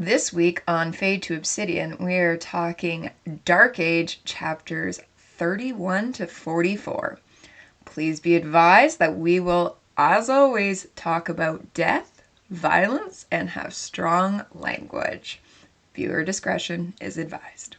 This week on Fade to Obsidian, we are talking Dark Age chapters 31 to 44. Please be advised that we will, as always, talk about death, violence, and have strong language. Viewer discretion is advised.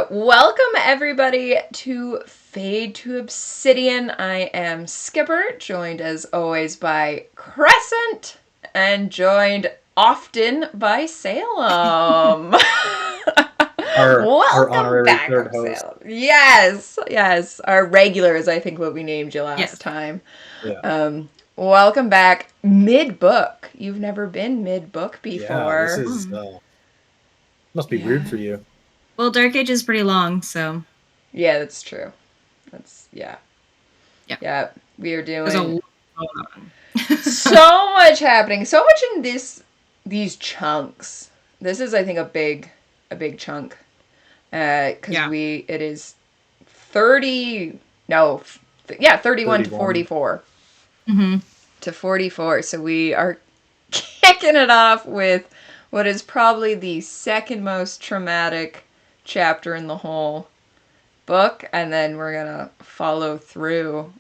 Welcome everybody to Fade to Obsidian. I am Skipper, joined as always by Crescent, and joined often by Salem. Our Welcome honorary back, third host. Salem. Yes, our regulars. I think what we named you last time. Yeah. Welcome back mid-book. You've never been mid-book before. Yeah, this is must be weird for you. Well, Dark Age is pretty long, so. Yeah, that's true. Yeah. Yeah, we are doing There's a lot going on. so much happening. So much in these chunks. This is, I think, a big chunk. Because it is 31 to 44. Mm-hmm. To 44. So we are kicking it off with what is probably the second most traumatic chapter in the whole book, and then we're gonna follow through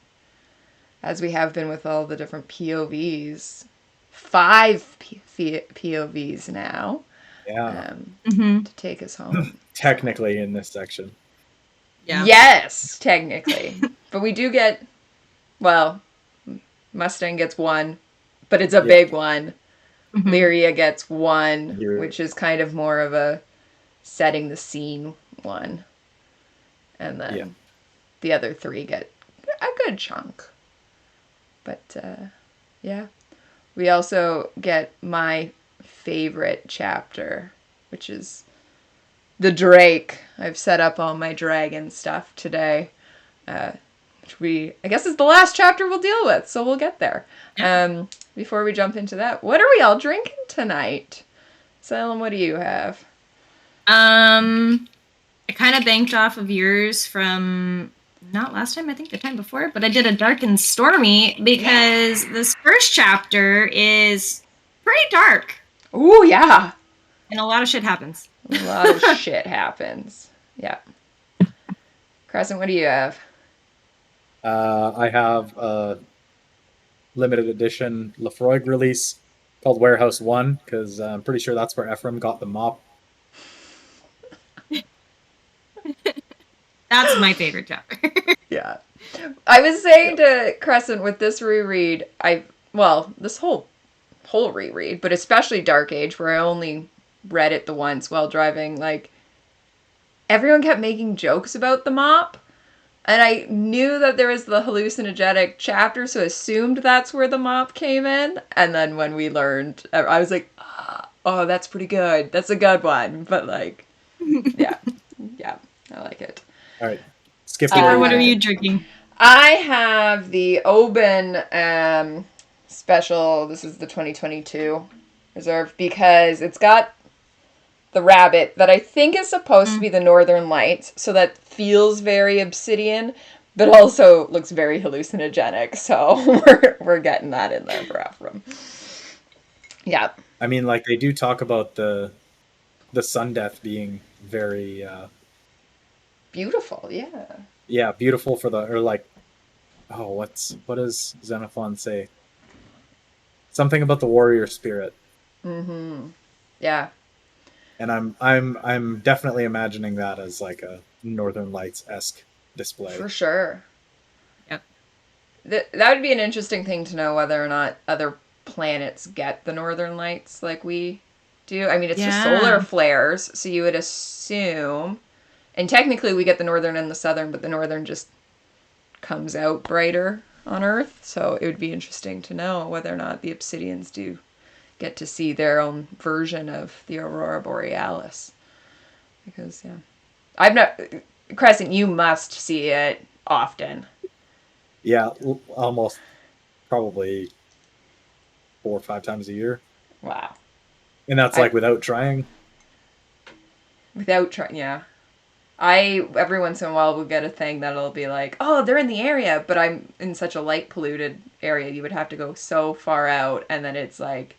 as we have been with all the different POVs. 5 POVs now. Yeah. To take us home. Technically in this section. Yeah. Yes, technically. But we do get, Mustang gets one, but it's a big one. Mm-hmm. Lyria gets one, which is kind of more of a setting the scene one. And then the other 3 get a good chunk. But, we also get my favorite chapter, which is the Drake. I've set up all my dragon stuff today, which I guess is the last chapter we'll deal with, so we'll get there. Before we jump into that, what are we all drinking tonight? Salem, what do you have? I kind of banked off of yours from not last time, I think the time before, but I did a dark and stormy because this first chapter is pretty dark. Ooh, yeah. And a lot of shit happens. A lot of shit happens. Yeah. Crescent, what do you have? I have a limited edition Lefroy release called Warehouse 1, because I'm pretty sure that's where Ephraim got the mop. That's my favorite chapter. Yeah. I was saying to Crescent with this reread, this whole reread, but especially Dark Age, where I only read it the once while driving, like, everyone kept making jokes about the mop, and I knew that there was the hallucinogenic chapter, so I assumed that's where the mop came in, and then when we learned, I was like, oh, that's pretty good. That's a good one, but, like, yeah, I like it. All right. Skip what are you drinking? I have the Oban special. This is the 2022 reserve because it's got the rabbit that I think is supposed to be the Northern Lights, so that feels very obsidian, but also looks very hallucinogenic. So we're getting that in there for Ephraim. Yeah. I mean, like, they do talk about the sun death being very beautiful. Yeah, beautiful for what does Xenophon say? Something about the warrior spirit. Mm-hmm. Yeah. And I'm definitely imagining that as like a Northern Lights-esque display. For sure. Yep. That would be an interesting thing to know, whether or not other planets get the Northern Lights like we do. I mean, it's just solar flares, so you would assume. And technically we get the Northern and the Southern, but the Northern just comes out brighter on Earth. So it would be interesting to know whether or not the Obsidians do get to see their own version of the Aurora Borealis. Because, Crescent, you must see it often. Yeah, almost probably 4 or 5 times a year. Wow. And that's like without trying? Without trying, yeah. every once in a while will get a thing that'll be like, oh, they're in the area, but I'm in such a light polluted area, you would have to go so far out, and then it's like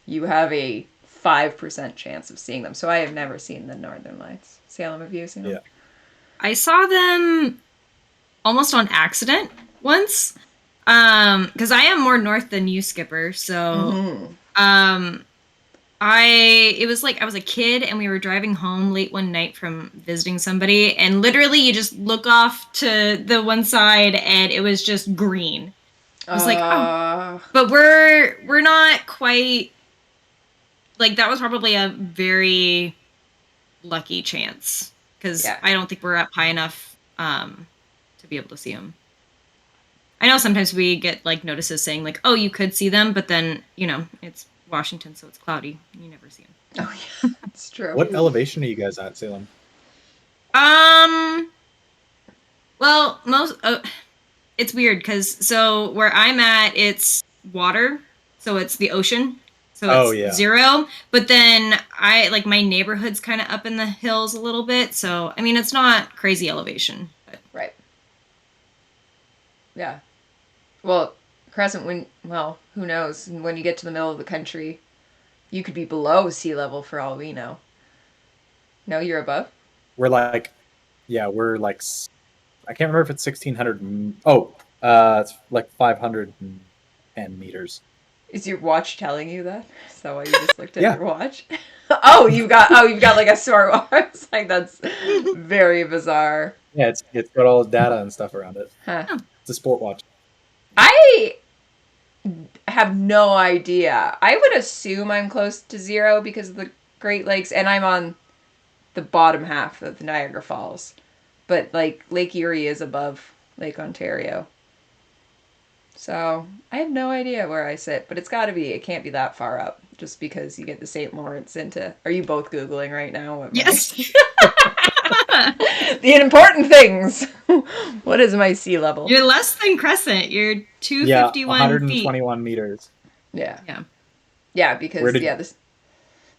you have a 5% chance of seeing them. So I have never seen the Northern Lights. Salem, have you seen them? Yeah. I saw them almost on accident once. Because I am more north than you, Skipper. So, it was like I was a kid and we were driving home late one night from visiting somebody, and literally you just look off to the one side and it was just green. I was like, oh, but we're not quite like that. Was probably a very lucky chance because I don't think we're up high enough to be able to see them. I know sometimes we get like notices saying like, oh, you could see them, but then, you know, it's Washington, so it's cloudy. You never see them. Oh, yeah, that's true. What elevation are you guys at, Salem? Well, it's weird because so where I'm at, it's water, so it's the ocean. So it's 0, but then my neighborhood's kind of up in the hills a little bit. So, I mean, it's not crazy elevation. But. Right. Yeah. Well, Crescent, who knows? When you get to the middle of the country, you could be below sea level for all we know. No, you're above? We're like, I can't remember if it's 1,600. It's like 510 meters. Is your watch telling you that? Is that why you just looked at your watch? You've got like a smartwatch. I was like, that's very bizarre. Yeah, it's got all the data and stuff around it. Huh. It's a sport watch. I have no idea. I would assume I'm close to 0 because of the Great Lakes, and I'm on the bottom half of the Niagara Falls. But like Lake Erie is above Lake Ontario. So I have no idea where I sit, but it can't be that far up just because you get the St. Lawrence into... Are you both Googling right now? Yes. The important things. What is my sea level? You're less than Crescent. You're 251 121 feet. Meters. Yeah. Yeah. Yeah, because,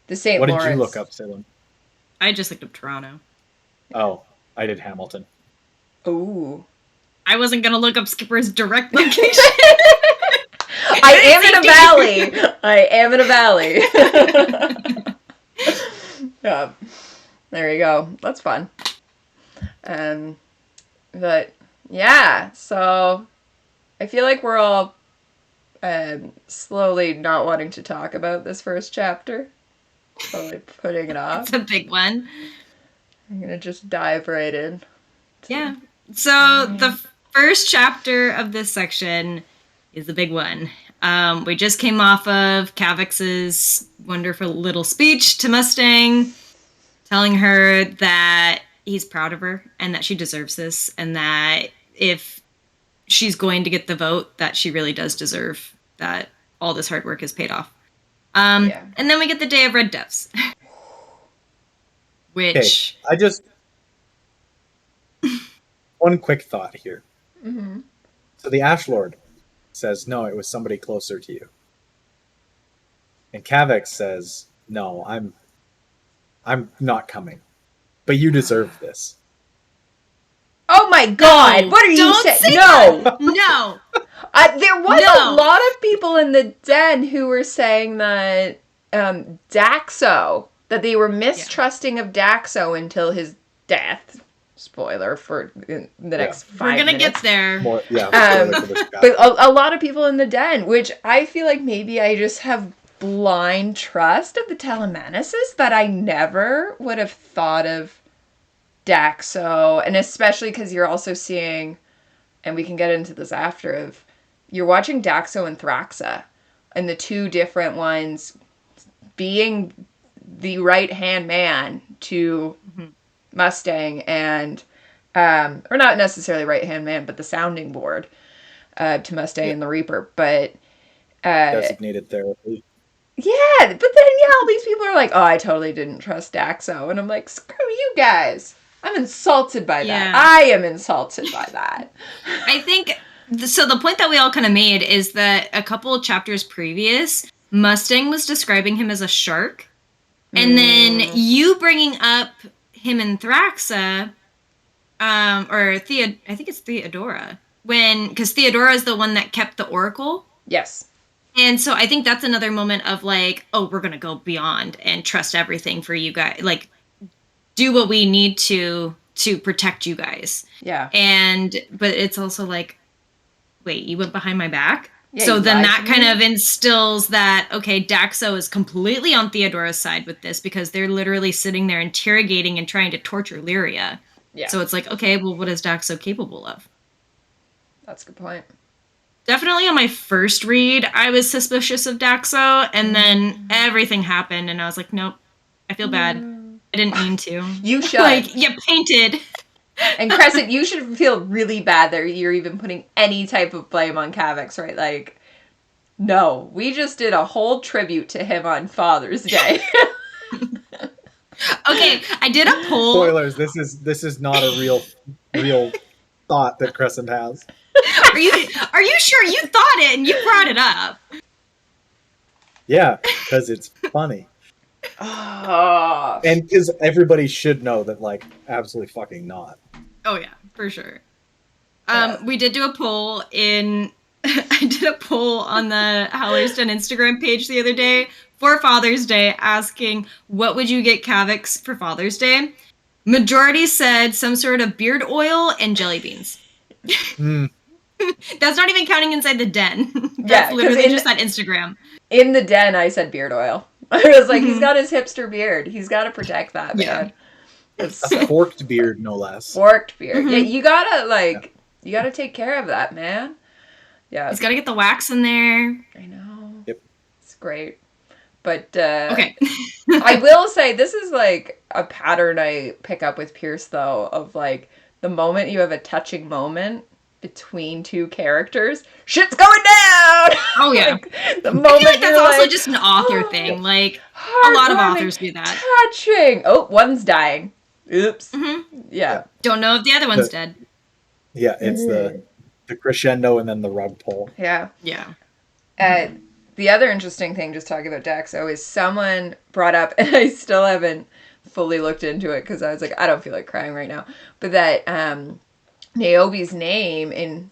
the St. What Lawrence... did you look up, Salem? I just looked up Toronto. Oh, I did Hamilton. Ooh. I wasn't going to look up Skipper's direct location. I am in a valley. Yeah. There you go. That's fun. But yeah, so I feel like we're all slowly not wanting to talk about this first chapter. Slowly putting it off. It's a big one. I'm going to just dive right in. Yeah. So the first chapter of this section is the big one. We just came off of Kavix's wonderful little speech to Mustang, telling her that he's proud of her and that she deserves this, and that if she's going to get the vote, that she really does deserve that all this hard work is paid off. And then we get the Day of Red Doves. Which... One quick thought here. Mm-hmm. So the Ash Lord says, no, it was somebody closer to you. And Kavix says, no, I'm not coming. But you deserve this. Oh my God! What are you saying? No! No! There was a lot of people in the den who were saying that Daxo, that they were mistrusting of Daxo until his death. Spoiler for the next 5 minutes. We're gonna get there. But a lot of people in the den, which I feel like maybe I just have blind trust of the Telemanuses that I never would have thought of Daxo, and especially because you're also seeing, and we can get into this after, you're watching Daxo and Thraxa, and the two different ones being the right-hand man to Mustang and, or not necessarily right-hand man, but the sounding board to Mustang and the Reaper, but... designated therapy. Yeah, but then, all these people are like, oh, I totally didn't trust Daxo, and I'm like, screw you guys. I'm insulted by that. I am insulted by that. I think, so the point that we all kind of made is that a couple of chapters previous, Mustang was describing him as a shark. And then you bringing up him and Thraxa or I think it's Theodora, because Theodora is the one that kept the oracle. Yes. And so I think that's another moment of like, oh, we're going to go beyond and trust everything for you guys. Like, do what we need to protect you guys. Yeah. But it's also like, wait, you went behind my back? Yeah, so then that kind of instills that, okay, Daxo is completely on Theodora's side with this because they're literally sitting there interrogating and trying to torture Lyria. Yeah. So it's like, okay, well, what is Daxo capable of? That's a good point. Definitely on my first read, I was suspicious of Daxo, and then everything happened, and I was like, nope, I feel bad. I didn't mean to. You should. Like, you painted. And Crescent, you should feel really bad that you're even putting any type of blame on Cavex, right? Like, no, we just did a whole tribute to him on Father's Day. Okay, I did a poll. Spoilers, this is not a real thought that Crescent has. Are you sure you thought it and you brought it up? Yeah, because it's funny. Oh. And because everybody should know that, like, absolutely fucking not. Oh yeah, for sure. We did do a poll I did a poll on the Hallerston Instagram page the other day for Father's Day asking, what would you get Cavex for Father's Day? Majority said some sort of beard oil and jelly beans. That's not even counting inside the den. That's literally just that Instagram. In the den, I said beard oil. I was like, he's got his hipster beard. He's got to protect that, man. A forked beard, no less. Forked beard. Yeah, you gotta take care of that, man. Yeah. He's got to get the wax in there. I know. Yep. It's great. But, okay. I will say, this is, like, a pattern I pick up with Pierce, though, of, like, the moment you have a touching moment between two characters, shit's going down! Oh, yeah. Like, the moment I feel like that's also just an author thing. Like, a lot of authors do that. Touching! Oh, one's dying. Oops. Mm-hmm. Yeah. Don't know if the other one's dead. Yeah, it's the crescendo and then the rug pull. Yeah. Yeah. The other interesting thing, just talking about Daxo, is someone brought up, and I still haven't fully looked into it because I was like, I don't feel like crying right now, but that Niobe's name in,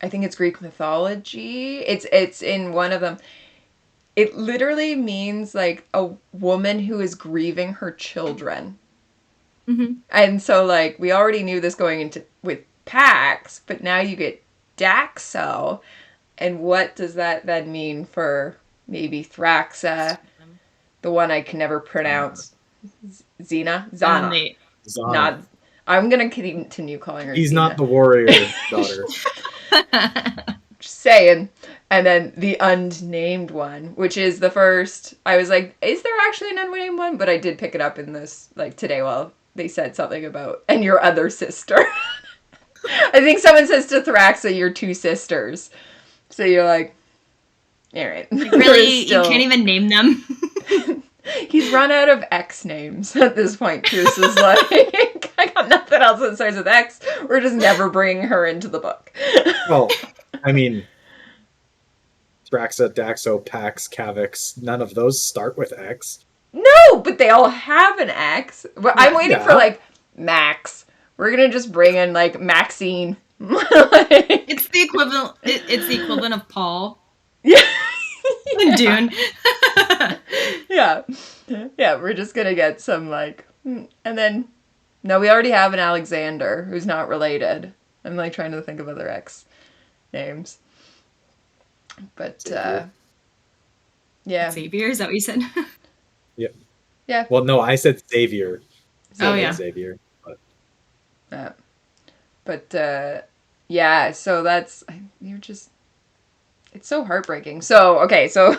I think it's Greek mythology, it's in one of them, it literally means like a woman who is grieving her children. Mm-hmm. And so, like, we already knew this going into with Pax, but now you get Daxo. And what does that then mean for maybe Thraxa, the one I can never pronounce? Zana? Not. I'm going to continue calling her He's Xena. not the warrior daughter. Just saying. And then the unnamed one, which is the first. I was like, is there actually an unnamed one? But I did pick it up in this, like, today while they said something about, and your other sister. I think someone says to Thraxa, your two sisters. So you're like, all right. Really? You can't even name them? He's run out of X names at this point. Pierce is like, I got nothing else that starts with X. We're just never bringing her into the book. Well, I mean, Thraxa, Daxo, Pax, Cavex, none of those start with X. No, but they all have an X. I'm waiting for, like, Max. We're going to just bring in, like, Maxine. It's the equivalent. It's the equivalent of Paul. Yeah. In Dune. Yeah. Yeah, we're just gonna get some, like, and then, no, we already have an Alexander who's not related. I'm, like, trying to think of other X names. But, yeah. Xavier, is that what you said? Yep. Yeah. Well, no, I said Xavier. Yeah. Xavier. But, yeah, so that's, it's so heartbreaking. So, okay, so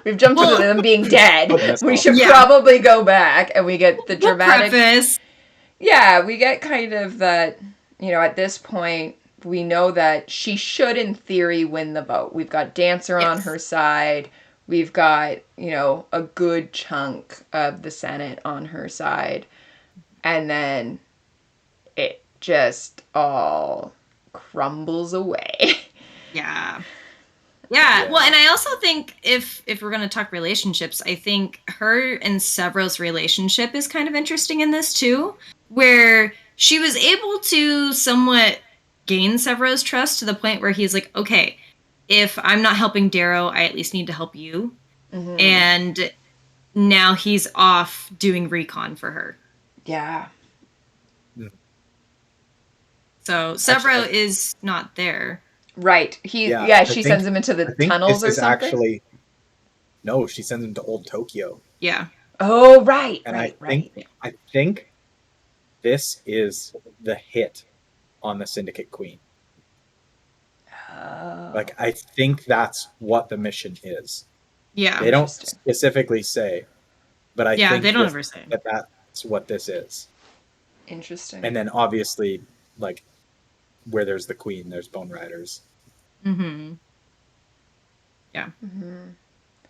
we've jumped into them being dead. We should probably go back and we get the dramatic. Preface. Yeah, we get kind of that, at this point, we know that she should, in theory, win the vote. We've got Dancer on her side. We've got, a good chunk of the Senate on her side. And then it just all crumbles away. Yeah. Well, and I also think if we're going to talk relationships, I think her and Several's relationship is kind of interesting in this too, where she was able to somewhat gain Severo's trust to the point where he's like, okay, if I'm not helping Darrow, I at least need to help you. Mm-hmm. And now he's off doing recon for her. Yeah. So Severo is not there. Right. She sends him into the tunnels or something. No, she sends him to Old Tokyo. Yeah. Oh, right. And right. I think this is the hit on the Syndicate Queen. Like, I think that's what the mission is. Yeah. They don't specifically say, but I think they don't ever say that that's what this is. Interesting. And then obviously, like, where there's the Queen, there's Bone Riders. Mm-hmm. Yeah. Mm-hmm.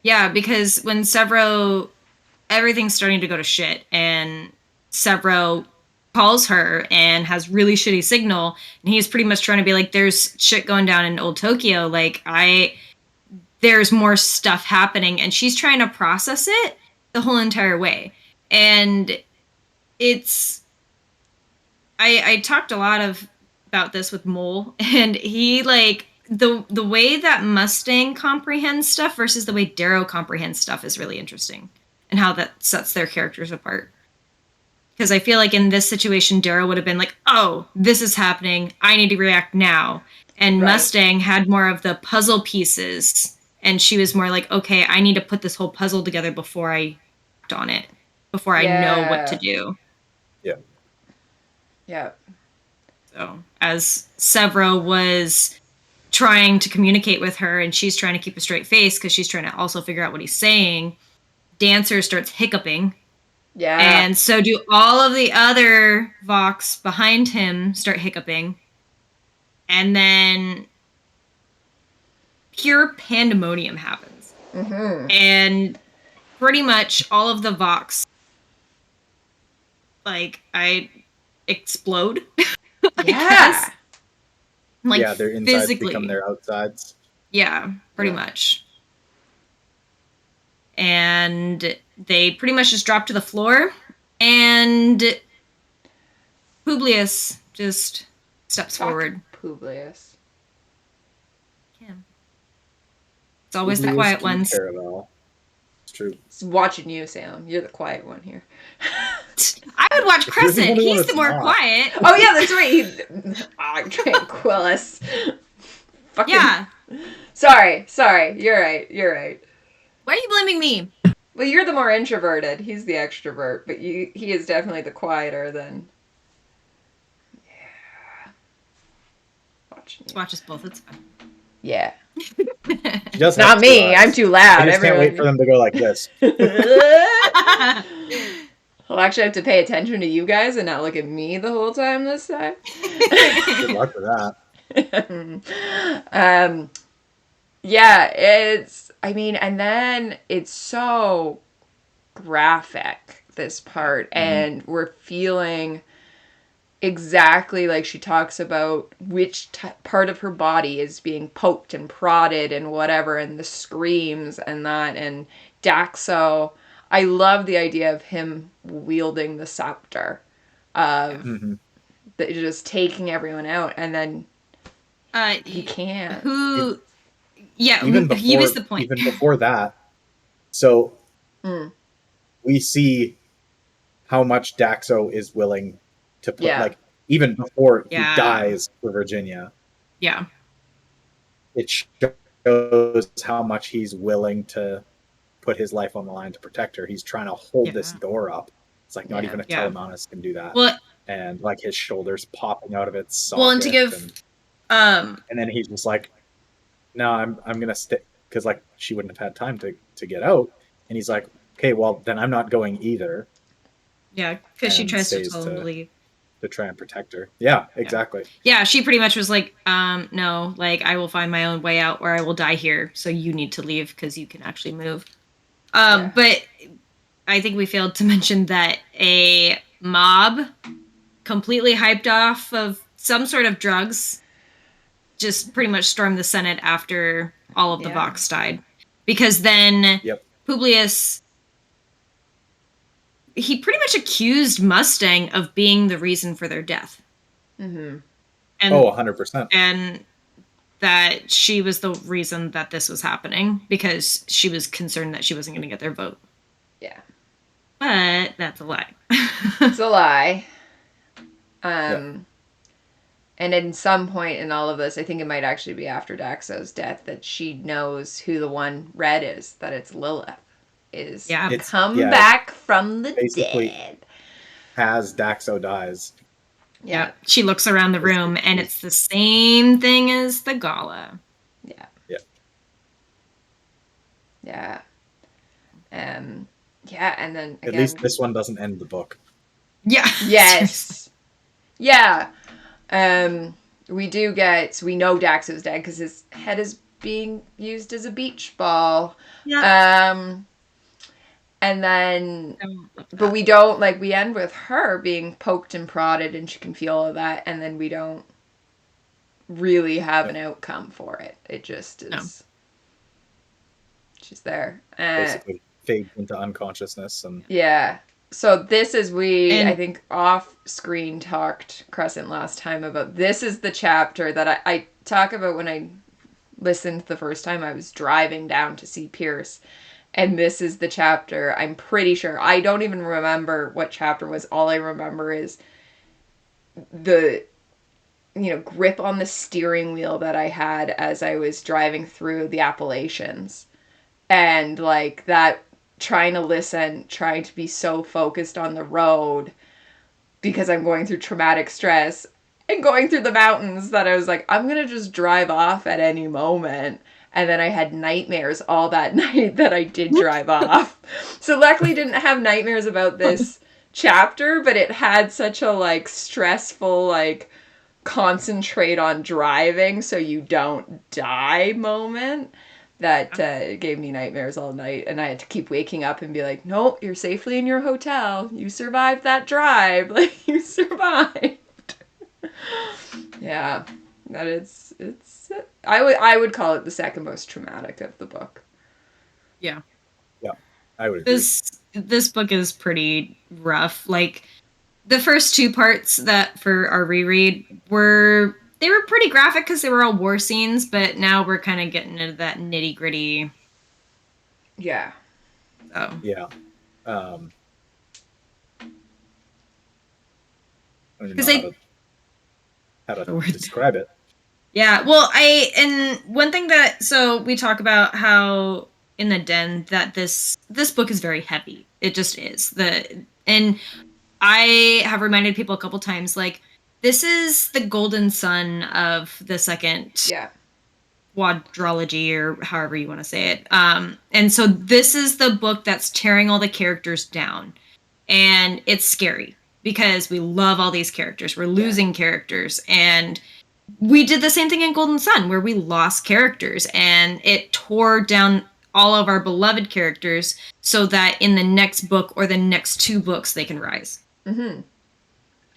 Yeah, because when Severo, everything's starting to go to shit, and Severo calls her and has really shitty signal, and he's pretty much trying to be like, there's shit going down in Old Tokyo, like, there's more stuff happening, and she's trying to process it the whole entire way. And it's... I talked a lot about this with Mole, and he, like, the way that Mustang comprehends stuff versus the way Darrow comprehends stuff is really interesting, and how that sets their characters apart. Because I feel like in this situation, Darrow would have been like, oh, this is happening, I need to react now. And Mustang had more of the puzzle pieces, and she was more like, okay, I need to put this whole puzzle together before I act on it, before I know what to do. Yeah. Yeah. So as Severo was trying to communicate with her, and she's trying to keep a straight face because she's trying to also figure out what he's saying, Dancer starts hiccuping. Yeah. And so do all of the other Vox behind him start hiccuping. And then pure pandemonium happens. Mm-hmm. And pretty much all of the Vox, like, I explode. I guess. Like, yeah, their insides become their outsides. Yeah, pretty much. And they pretty much just drop to the floor, and Publius just steps forward. Publius. Yeah. It's always the quiet ones. It's true. It's watching you, Salem. You're the quiet one here. I would watch Crescent. He's the more quiet. Oh, yeah, that's right. Tranquillus. Fucking... Yeah. Sorry. You're right. Why are you blaming me? Well, you're the more introverted. He's the extrovert, but he is definitely the quieter than... Yeah. Watch us both. It's fine. Yeah. Just not me. I'm too loud. I just can't wait for them to go like this. I'll actually have to pay attention to you guys and not look at me the whole time this time. Good luck with that. Yeah, and then it's so graphic, this part, and we're feeling exactly like she talks about which part of her body is being poked and prodded and whatever, and the screams and that, and Daxo. I love the idea of him wielding the scepter, of just taking everyone out, and then he can't. He missed the point. Even before that, so we see how much Daxo is willing to put, like, even before he dies for Virginia. Yeah. It shows how much he's willing to put his life on the line to protect her. He's trying to hold this door up. It's like not even a telemonist can do that. Well, and like his shoulders popping out of its socket. Well, and to give and then he's just like, no, I'm gonna stick, because like she wouldn't have had time to get out. And he's like, okay, well then I'm not going either. Yeah, because she tries to tell him to leave. To try and protect her. Yeah, exactly. Yeah, she pretty much was like, no, like, I will find my own way out, or I will die here, so you need to leave because you can actually move. But I think we failed to mention that a mob, completely hyped off of some sort of drugs, just pretty much stormed the Senate after all of the Vox died. Because then Publius he pretty much accused Mustang of being the reason for their death. Mm-hmm. And, 100%. And that she was the reason that this was happening because she was concerned that she wasn't going to get their vote. Yeah. But that's a lie. It's a lie. And at some point in all of this, I think it might actually be after Daxo's death, that she knows who the one red is, that it's Lilith. Is come back from the dead. As Daxo dies. Yeah. She looks around the room and it's the same thing as the gala. Yeah. Yeah. Yeah. Yeah, and then again, at least this one doesn't end the book. Yeah. Yes. Yeah. We do get, so we know Daxo's dead because his head is being used as a beach ball. Yeah. And then, but we don't, like, we end with her being poked and prodded and she can feel all that, and then we don't really have an outcome for it. It just is, she's there. Basically fades into unconsciousness. And yeah. So this is, I think off screen talked, Crescent, last time about, this is the chapter that I talk about when I listened the first time. I was driving down to see Pierce. And this is the chapter, I'm pretty sure. I don't even remember what chapter was. All I remember is the, grip on the steering wheel that I had as I was driving through the Appalachians. And, like, that, trying to listen, trying to be so focused on the road because I'm going through traumatic stress and going through the mountains that I was like, I'm going to just drive off at any moment. And then I had nightmares all that night that I did drive off. So luckily didn't have nightmares about this chapter, but it had such a, like, stressful, like, concentrate on driving so you don't die moment that gave me nightmares all night. And I had to keep waking up and be like, no, you're safely in your hotel. You survived that drive. Like, you survived. Yeah. That it's I would call it the second most traumatic of the book. Yeah. Yeah. I would agree. This book is pretty rough. Like, the first two parts that for our reread were pretty graphic because they were all war scenes, but now we're kind of getting into that nitty gritty. Yeah. So. Yeah. Because how to describe it. Yeah, well, and one thing so we talk about how in the den that this book is very heavy. It just is. And I have reminded people a couple times, like, this is the golden son of the second quadrilogy, or however you want to say it. And so this is the book that's tearing all the characters down. And it's scary because we love all these characters. We're losing characters. And we did the same thing in Golden Sun where we lost characters and it tore down all of our beloved characters so that in the next book or the next two books they can rise. Mm-hmm.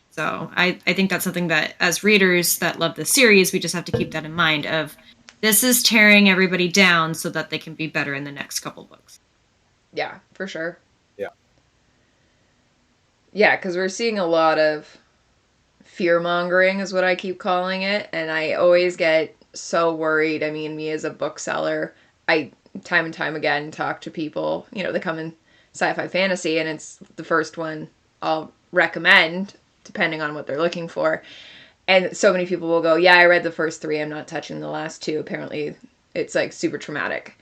So I think that's something that as readers that love the series, we just have to keep that in mind of this is tearing everybody down so that they can be better in the next couple books. Yeah, for sure. Yeah. Yeah, because we're seeing a lot of fear-mongering is what I keep calling it, and I always get so worried. I mean, me as a bookseller, I time and time again talk to people, they come in sci-fi fantasy, and it's the first one I'll recommend, depending on what they're looking for. And so many people will go, yeah, I read the first 3, I'm not touching the last 2. Apparently, it's, like, super traumatic.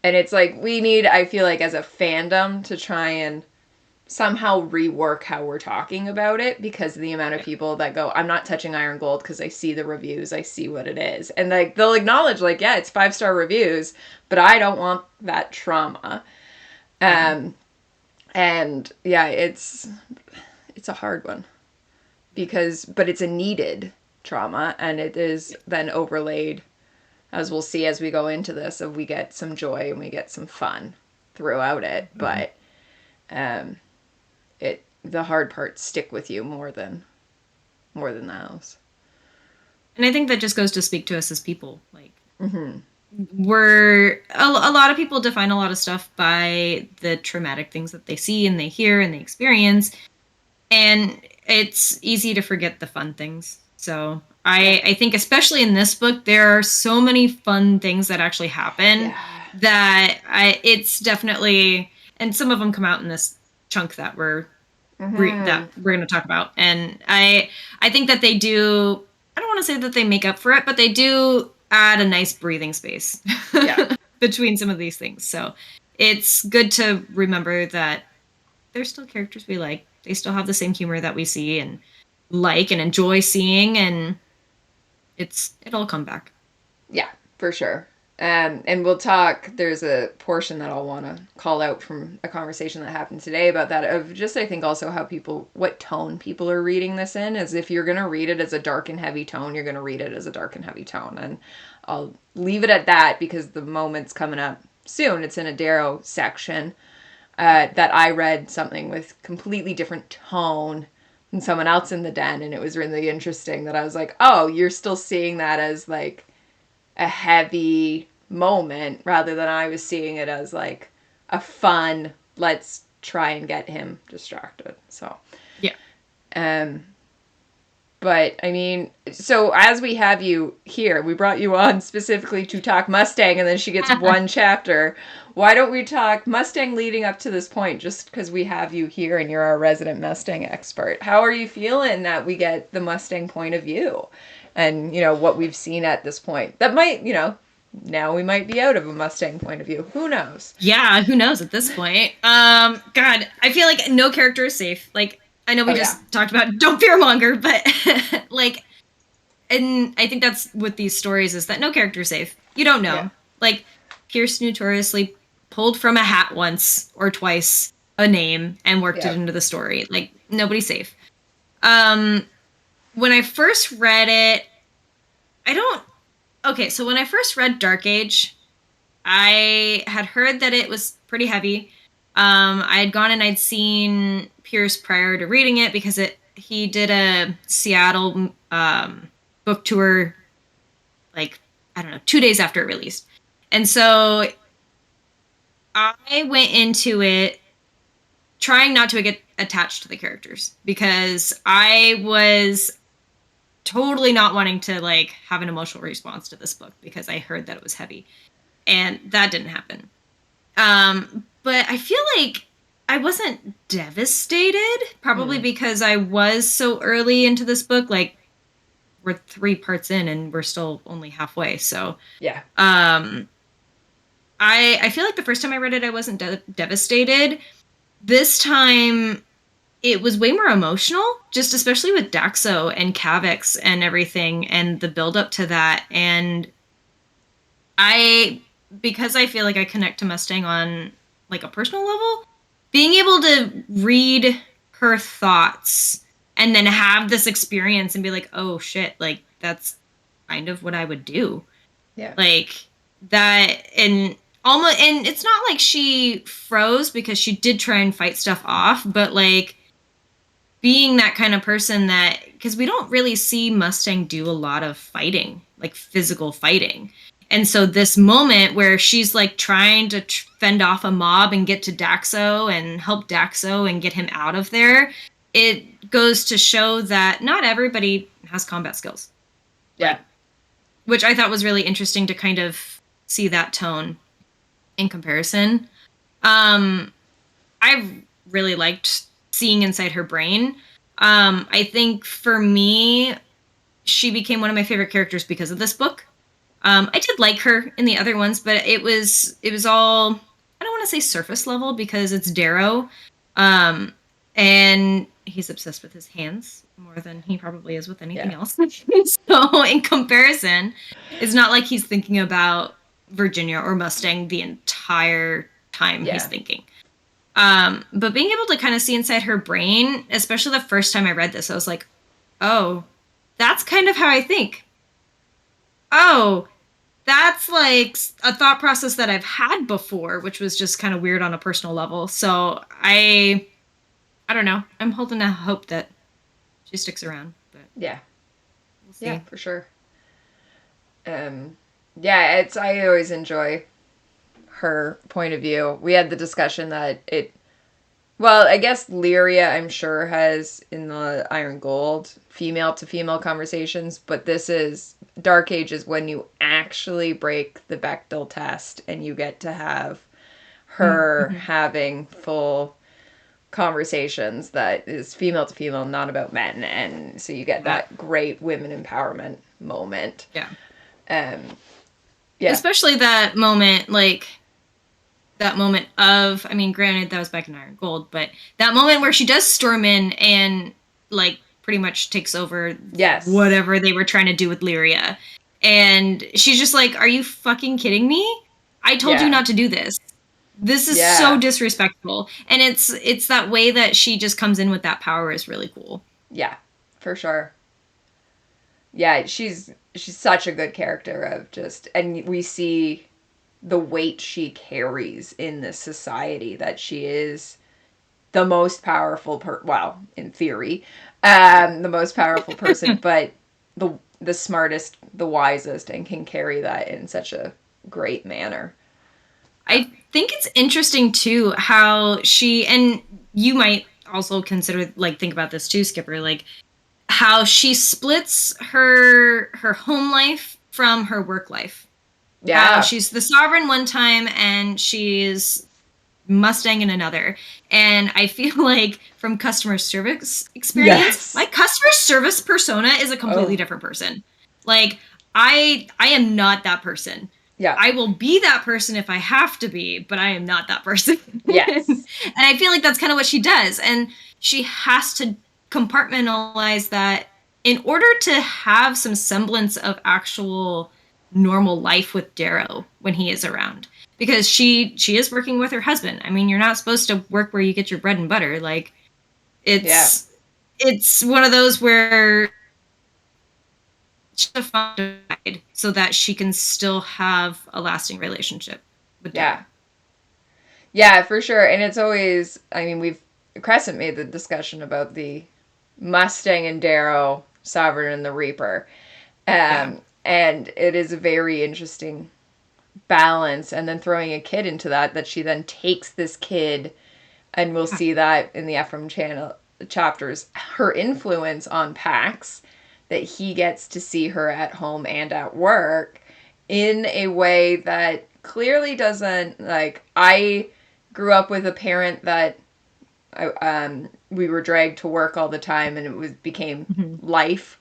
And it's like, we need, I feel like, as a fandom, to try and somehow rework how we're talking about it, because of the amount of people that go, I'm not touching Iron Gold because I see the reviews, I see what it is. And, like, they'll acknowledge, like, yeah, it's 5-star reviews, but I don't want that trauma. And yeah, it's a hard one but it's a needed trauma, and it is then overlaid, as we'll see as we go into this, of we get some joy and we get some fun throughout it. But the hard parts stick with you more than those. And I think that just goes to speak to us as people. Like, we're a lot of people define a lot of stuff by the traumatic things that they see and they hear and they experience, and it's easy to forget the fun things. So I think especially in this book there are so many fun things that actually happen that it's definitely, and some of them come out in this chunk that we're going to talk about, and I think that they do, I don't want to say that they make up for it, but they do add a nice breathing space between some of these things. So it's good to remember that they're still characters we like. They still have the same humor that we see and like and enjoy seeing, and it'll come back. Yeah, for sure. And we'll talk, there's a portion that I'll want to call out from a conversation that happened today about that, of just, I think also how people, what tone people are reading this in, is if you're going to read it as a dark and heavy tone, you're going to read it as a dark and heavy tone. And I'll leave it at that because the moment's coming up soon. It's in a Darrow section that I read something with completely different tone than someone else in the den. And it was really interesting that I was like, oh, you're still seeing that as like a heavy moment rather than I was seeing it as like a fun, let's try and get him distracted. So but I mean, so as we have you here, we brought you on specifically to talk Mustang, and then she gets one chapter. Why don't we talk Mustang leading up to this point, just because we have you here and you're our resident Mustang expert? How are you feeling that we get the Mustang point of view and, you know, what we've seen at this point? That might, you know, now we might be out of a Mustang point of view. Who knows? Yeah, who knows at this point? God, I feel like no character is safe. Like, I know we talked about don't fearmonger, but like, and I think that's with these stories is that no character is safe. You don't know. Yeah. Like, Pierce notoriously pulled from a hat once or twice a name and worked it into the story. Like, nobody's safe. When I first read it, so when I first read Dark Age, I had heard that it was pretty heavy. I had gone and I'd seen Pierce prior to reading it because he did a Seattle book tour, like, I don't know, 2 days after it released. And so I went into it trying not to get attached to the characters because I was totally not wanting to like have an emotional response to this book because I heard that it was heavy, and that didn't happen. But I feel like I wasn't devastated, probably because I was so early into this book. Like, we're 3 parts in and we're still only halfway. So yeah. I feel like the first time I read it, I wasn't devastated. This time it was way more emotional, just especially with Daxo and Kavix and everything and the build up to that. And because I feel like I connect to Mustang on like a personal level, being able to read her thoughts and then have this experience and be like, oh shit, like that's kind of what I would do. Yeah. Like that, and almost, and it's not like she froze because she did try and fight stuff off, but like being that kind of person that, because we don't really see Mustang do a lot of fighting, like physical fighting. And so this moment where she's like trying to fend off a mob and get to Daxo and help Daxo and get him out of there, it goes to show that not everybody has combat skills. Yeah. Which I thought was really interesting to kind of see that tone in comparison. I really liked seeing inside her brain. I think for me, she became one of my favorite characters because of this book. I did like her in the other ones, but it was all, I don't want to say surface level because it's Darrow. And he's obsessed with his hands more than he probably is with anything else. So in comparison, it's not like he's thinking about Virginia or Mustang the entire time he's thinking. But being able to kind of see inside her brain, especially the first time I read this, I was like, oh, that's kind of how I think. Oh, that's like a thought process that I've had before, which was just kind of weird on a personal level. So I don't know. I'm holding out hope that she sticks around. But yeah, we'll see. Yeah, for sure. Yeah, I always enjoy her point of view. We had the discussion that well, I guess Lyria, I'm sure, has in the Iron Gold female to female conversations, but this is Dark Ages when you actually break the Bechdel test and you get to have her having full conversations that is female to female, not about men. And so you get that great women empowerment moment. Yeah. Yeah. Especially that moment, like, that moment of, I mean, granted, that was back in Iron Gold, but that moment where she does storm in and, like, pretty much takes over whatever they were trying to do with Lyria. And she's just like, are you fucking kidding me? I told you not to do this. This is so disrespectful. And it's that way that she just comes in with that power is really cool. Yeah, for sure. Yeah, she's such a good character of just, and we see the weight she carries in this society, that she is the most powerful well, in theory, the most powerful person, but the smartest, the wisest, and can carry that in such a great manner. I think it's interesting too how she, and you might also consider, like, think about this too, Skipper, like how she splits her home life from her work life. Yeah. She's the Sovereign one time and she's Mustang in another. And I feel like from customer service experience, my customer service persona is a completely different person. Like, I am not that person. Yeah. I will be that person if I have to be, but I am not that person. Yes. And I feel like that's kind of what she does. And she has to compartmentalize that in order to have some semblance of actual normal life with Darrow when he is around, because she is working with her husband. I mean, you're not supposed to work where you get your bread and butter. Like, it's one of those where she has to find so that she can still have a lasting relationship with Darrow. Yeah, for sure. And it's always, I mean, Crescent made the discussion about the Mustang and Darrow, Sovereign and the Reaper. And it is a very interesting balance. And then throwing a kid into that she then takes this kid, and we'll see that in the Ephraim chapters, her influence on Pax, that he gets to see her at home and at work in a way that clearly doesn't, like, I grew up with a parent that we were dragged to work all the time, and it became life.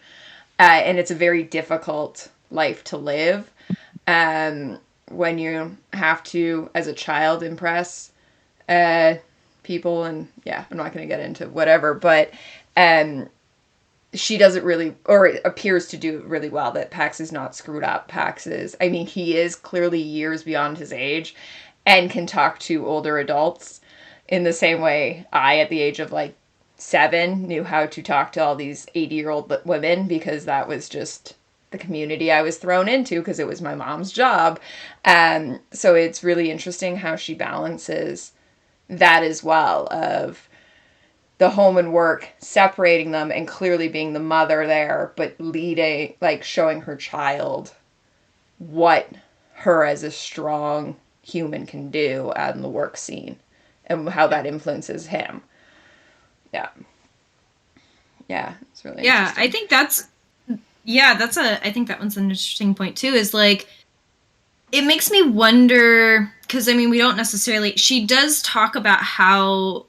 And it's a very difficult life to live when you have to, as a child, impress people. And yeah, I'm not going to get into whatever, but she does it really, or it appears to do it really well, that Pax is not screwed up. Pax is, I mean, he is clearly years beyond his age and can talk to older adults in the same way I, at the age of like 7, knew how to talk to all these 80-year-old women, because that was just the community I was thrown into, because it was my mom's job. So it's really interesting how she balances that as well, of the home and work, separating them, and clearly being the mother there, but leading, like, showing her child what her as a strong human can do out in the work scene, and how that influences him. Yeah, it's really interesting. I think I think that one's an interesting point too, is like, it makes me wonder, because I mean, we don't necessarily, she does talk about how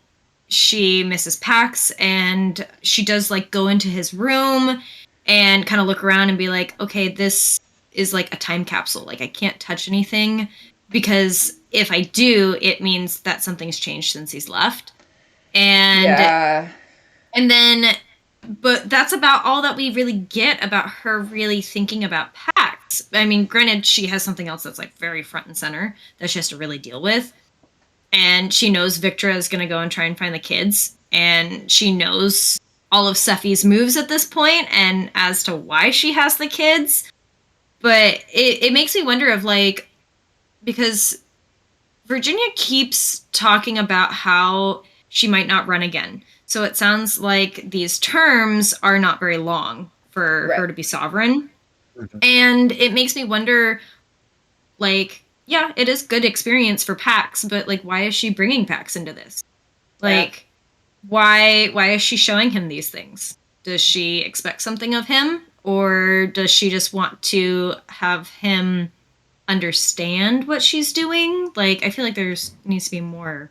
she misses Pax, and she does, like, go into his room and kind of look around and be like, okay, this is like a time capsule. Like, I can't touch anything, because if I do, it means that something's changed since he's left. And then, but that's about all that we really get about her really thinking about Pax. I mean, granted, she has something else that's, like, very front and center that she has to really deal with. And she knows Victra is going to go and try and find the kids. And she knows all of Seffi's moves at this point, and as to why she has the kids. But it makes me wonder of, like, because Virginia keeps talking about how she might not run again. So it sounds like these terms are not very long for her to be sovereign. And it makes me wonder, like, yeah, it is good experience for Pax, but like, why is she bringing Pax into this? Like, why is she showing him these things? Does she expect something of him, or does she just want to have him understand what she's doing? Like, I feel like there's needs to be more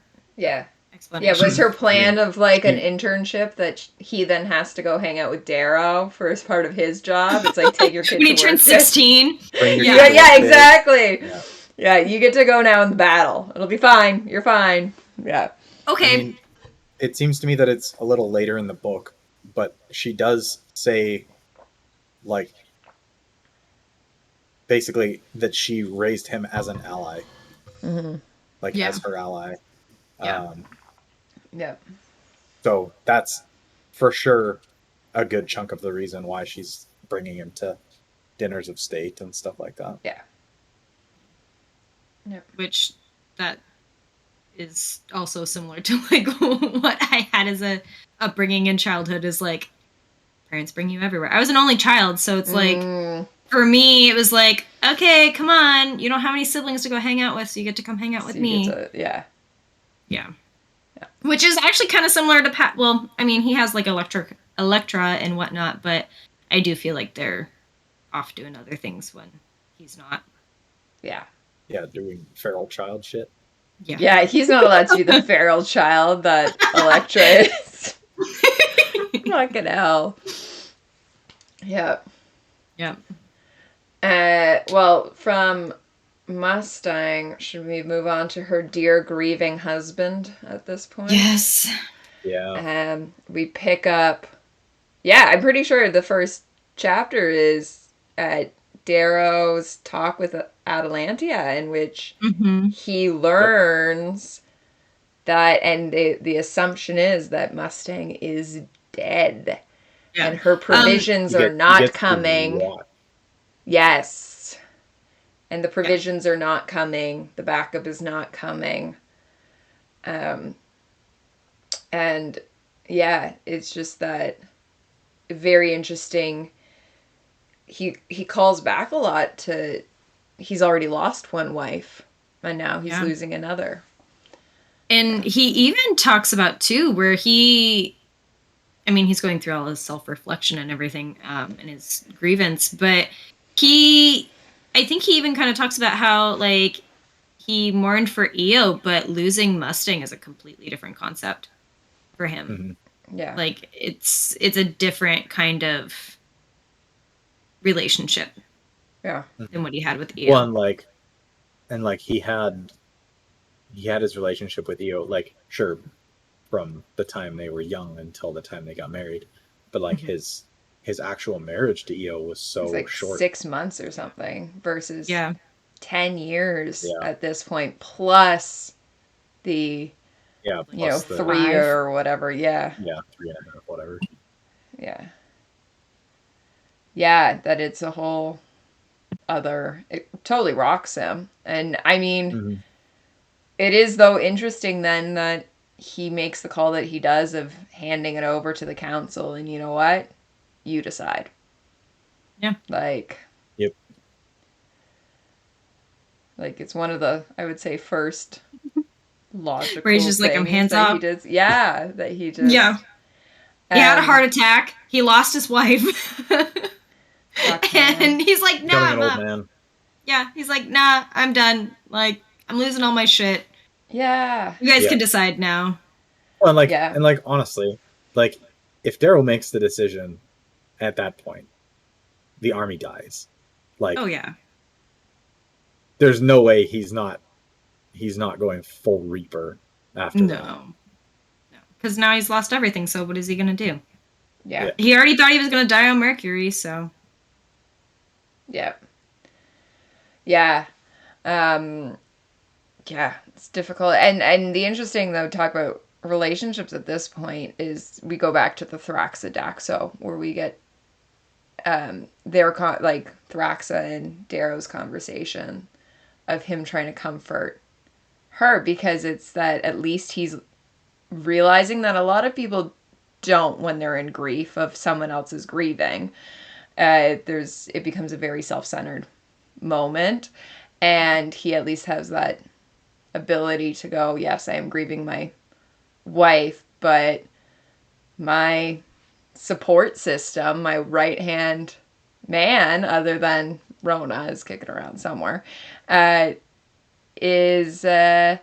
explanation. Yeah, was her plan of like an internship that he then has to go hang out with Darrow for as part of his job? It's like, take your kid when he to work. turns 16. Yeah, exactly. Yeah, you get to go now in the battle. It'll be fine. You're fine. Yeah. Okay. I mean, it seems to me that it's a little later in the book, but she does say, like, basically that she raised him as an ally, as her ally. Yeah. So that's for sure a good chunk of the reason why she's bringing him to dinners of state and stuff like that. Yeah. Which that is also similar to like what I had as a upbringing in childhood, is like parents bring you everywhere. I was an only child, so it's like for me it was like, okay, come on, you don't have any siblings to go hang out with, so you get to come hang out with me. Yeah. Which is actually kind of similar to Pat. Well, I mean, he has like Electra and whatnot, but I do feel like they're off doing other things when he's not. Yeah, doing feral child shit. Yeah, he's not allowed to be the feral child that Electra is. Fucking hell. Yep. Well, from Mustang, should we move on to her dear grieving husband at this point? Yes. Yeah. We pick up. Yeah, I'm pretty sure the first chapter is Darrow's talk with Atalantia, in which he learns that, and the assumption is that Mustang is dead, and her provisions are not coming. Yes. And the provisions are not coming. The backup is not coming. And yeah, it's just that very interesting. He calls back a lot to, he's already lost one wife and now he's losing another. And he even talks about too, where he's going through all his self-reflection and everything, and his grievance, but I think he even kind of talks about how like he mourned for Io, but losing Mustang is a completely different concept for him. Yeah. Like it's a different kind of relationship. Yeah. Than what he had with Io. Well, and he had his relationship with Io, like, sure, from the time they were young until the time they got married, but like his actual marriage to Io was so like short. 6 months or something versus 10 years at this point, plus the 3 or whatever. 3.5, whatever. That it's a whole other, it totally rocks him. And I mean, it is though interesting then that he makes the call that he does of handing it over to the council, and you know what, you decide. Like it's one of the, I would say, first logical where he's just like, I'm hands that up. he does. That he just. He had a heart attack. He lost his wife. And he's like, nah, I'm old man. Yeah, he's like, nah, I'm done. Like, I'm losing all my shit. Yeah. You guys can decide now. Well, and honestly, like, if Darrow makes the decision at that point, the army dies. Like, oh yeah. There's no way he's not going full Reaper after that. No. Because now he's lost everything, so what is he going to do? Yeah. He already thought he was going to die on Mercury, so. Yeah. It's difficult. And the interesting, though, talk about relationships at this point is we go back to the Thraxa-Daxo, where we get Thraxa and Darrow's conversation of him trying to comfort her, because it's that at least he's realizing that a lot of people don't when they're in grief of someone else's grieving. It becomes a very self-centered moment, And he at least has that ability to go, yes, I am grieving my wife, but my support system, my right-hand man, other than Rona is kicking around somewhere, is Thraxa,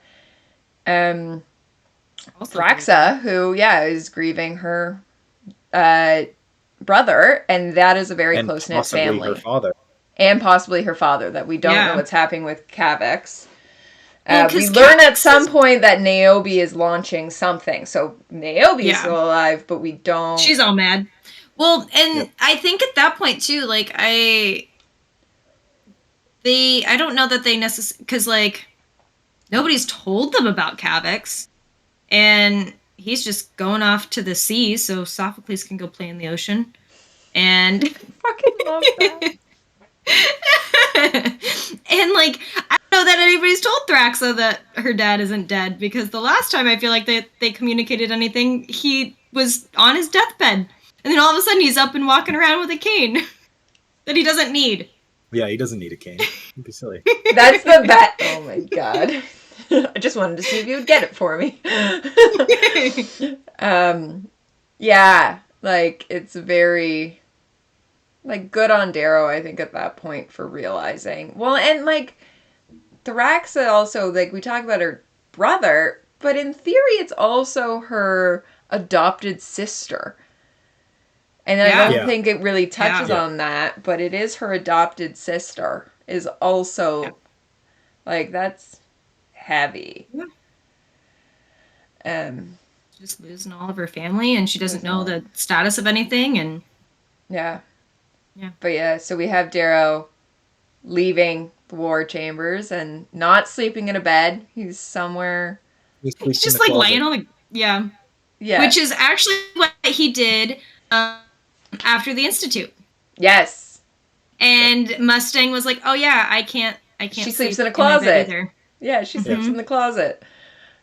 who, is grieving her brother, and that is a very close-knit family. Her father. And possibly her father, that we don't know what's happening with Kavix. We learn at some point that Niobe is launching something. So Niobe is still alive, but we don't... She's all mad. Well, and I think at that point, too, like, I don't know that they necessarily... Because, like, nobody's told them about Kavix. And he's just going off to the sea, so Sophocles can go play in the ocean. And... I fucking love that. And, like, I don't know that anybody's told Thraxa that her dad isn't dead, because the last time I feel like they communicated anything, he was on his deathbed. And then all of a sudden he's up and walking around with a cane that he doesn't need. Yeah, he doesn't need a cane. It'd be silly. That's the bet. Oh my god. I just wanted to see if you would get it for me. Yeah, like, it's very... Like, good on Darrow, I think, at that point for realizing. Well, and, like, Thraxa also, like, we talk about her brother, but in theory it's also her adopted sister. And I don't think it really touches on that, but it is her adopted sister is also, like, that's heavy. Yeah. Just losing all of her family, and she doesn't know the status of anything, and... Yeah. But so we have Darrow leaving the war chambers and not sleeping in a bed. He's somewhere. He's just like laying on the yeah. Which is actually what he did after the Institute. Yes. And Mustang was like, "Oh yeah, I can't." She sleeps in a closet. Yeah, she sleeps in the closet.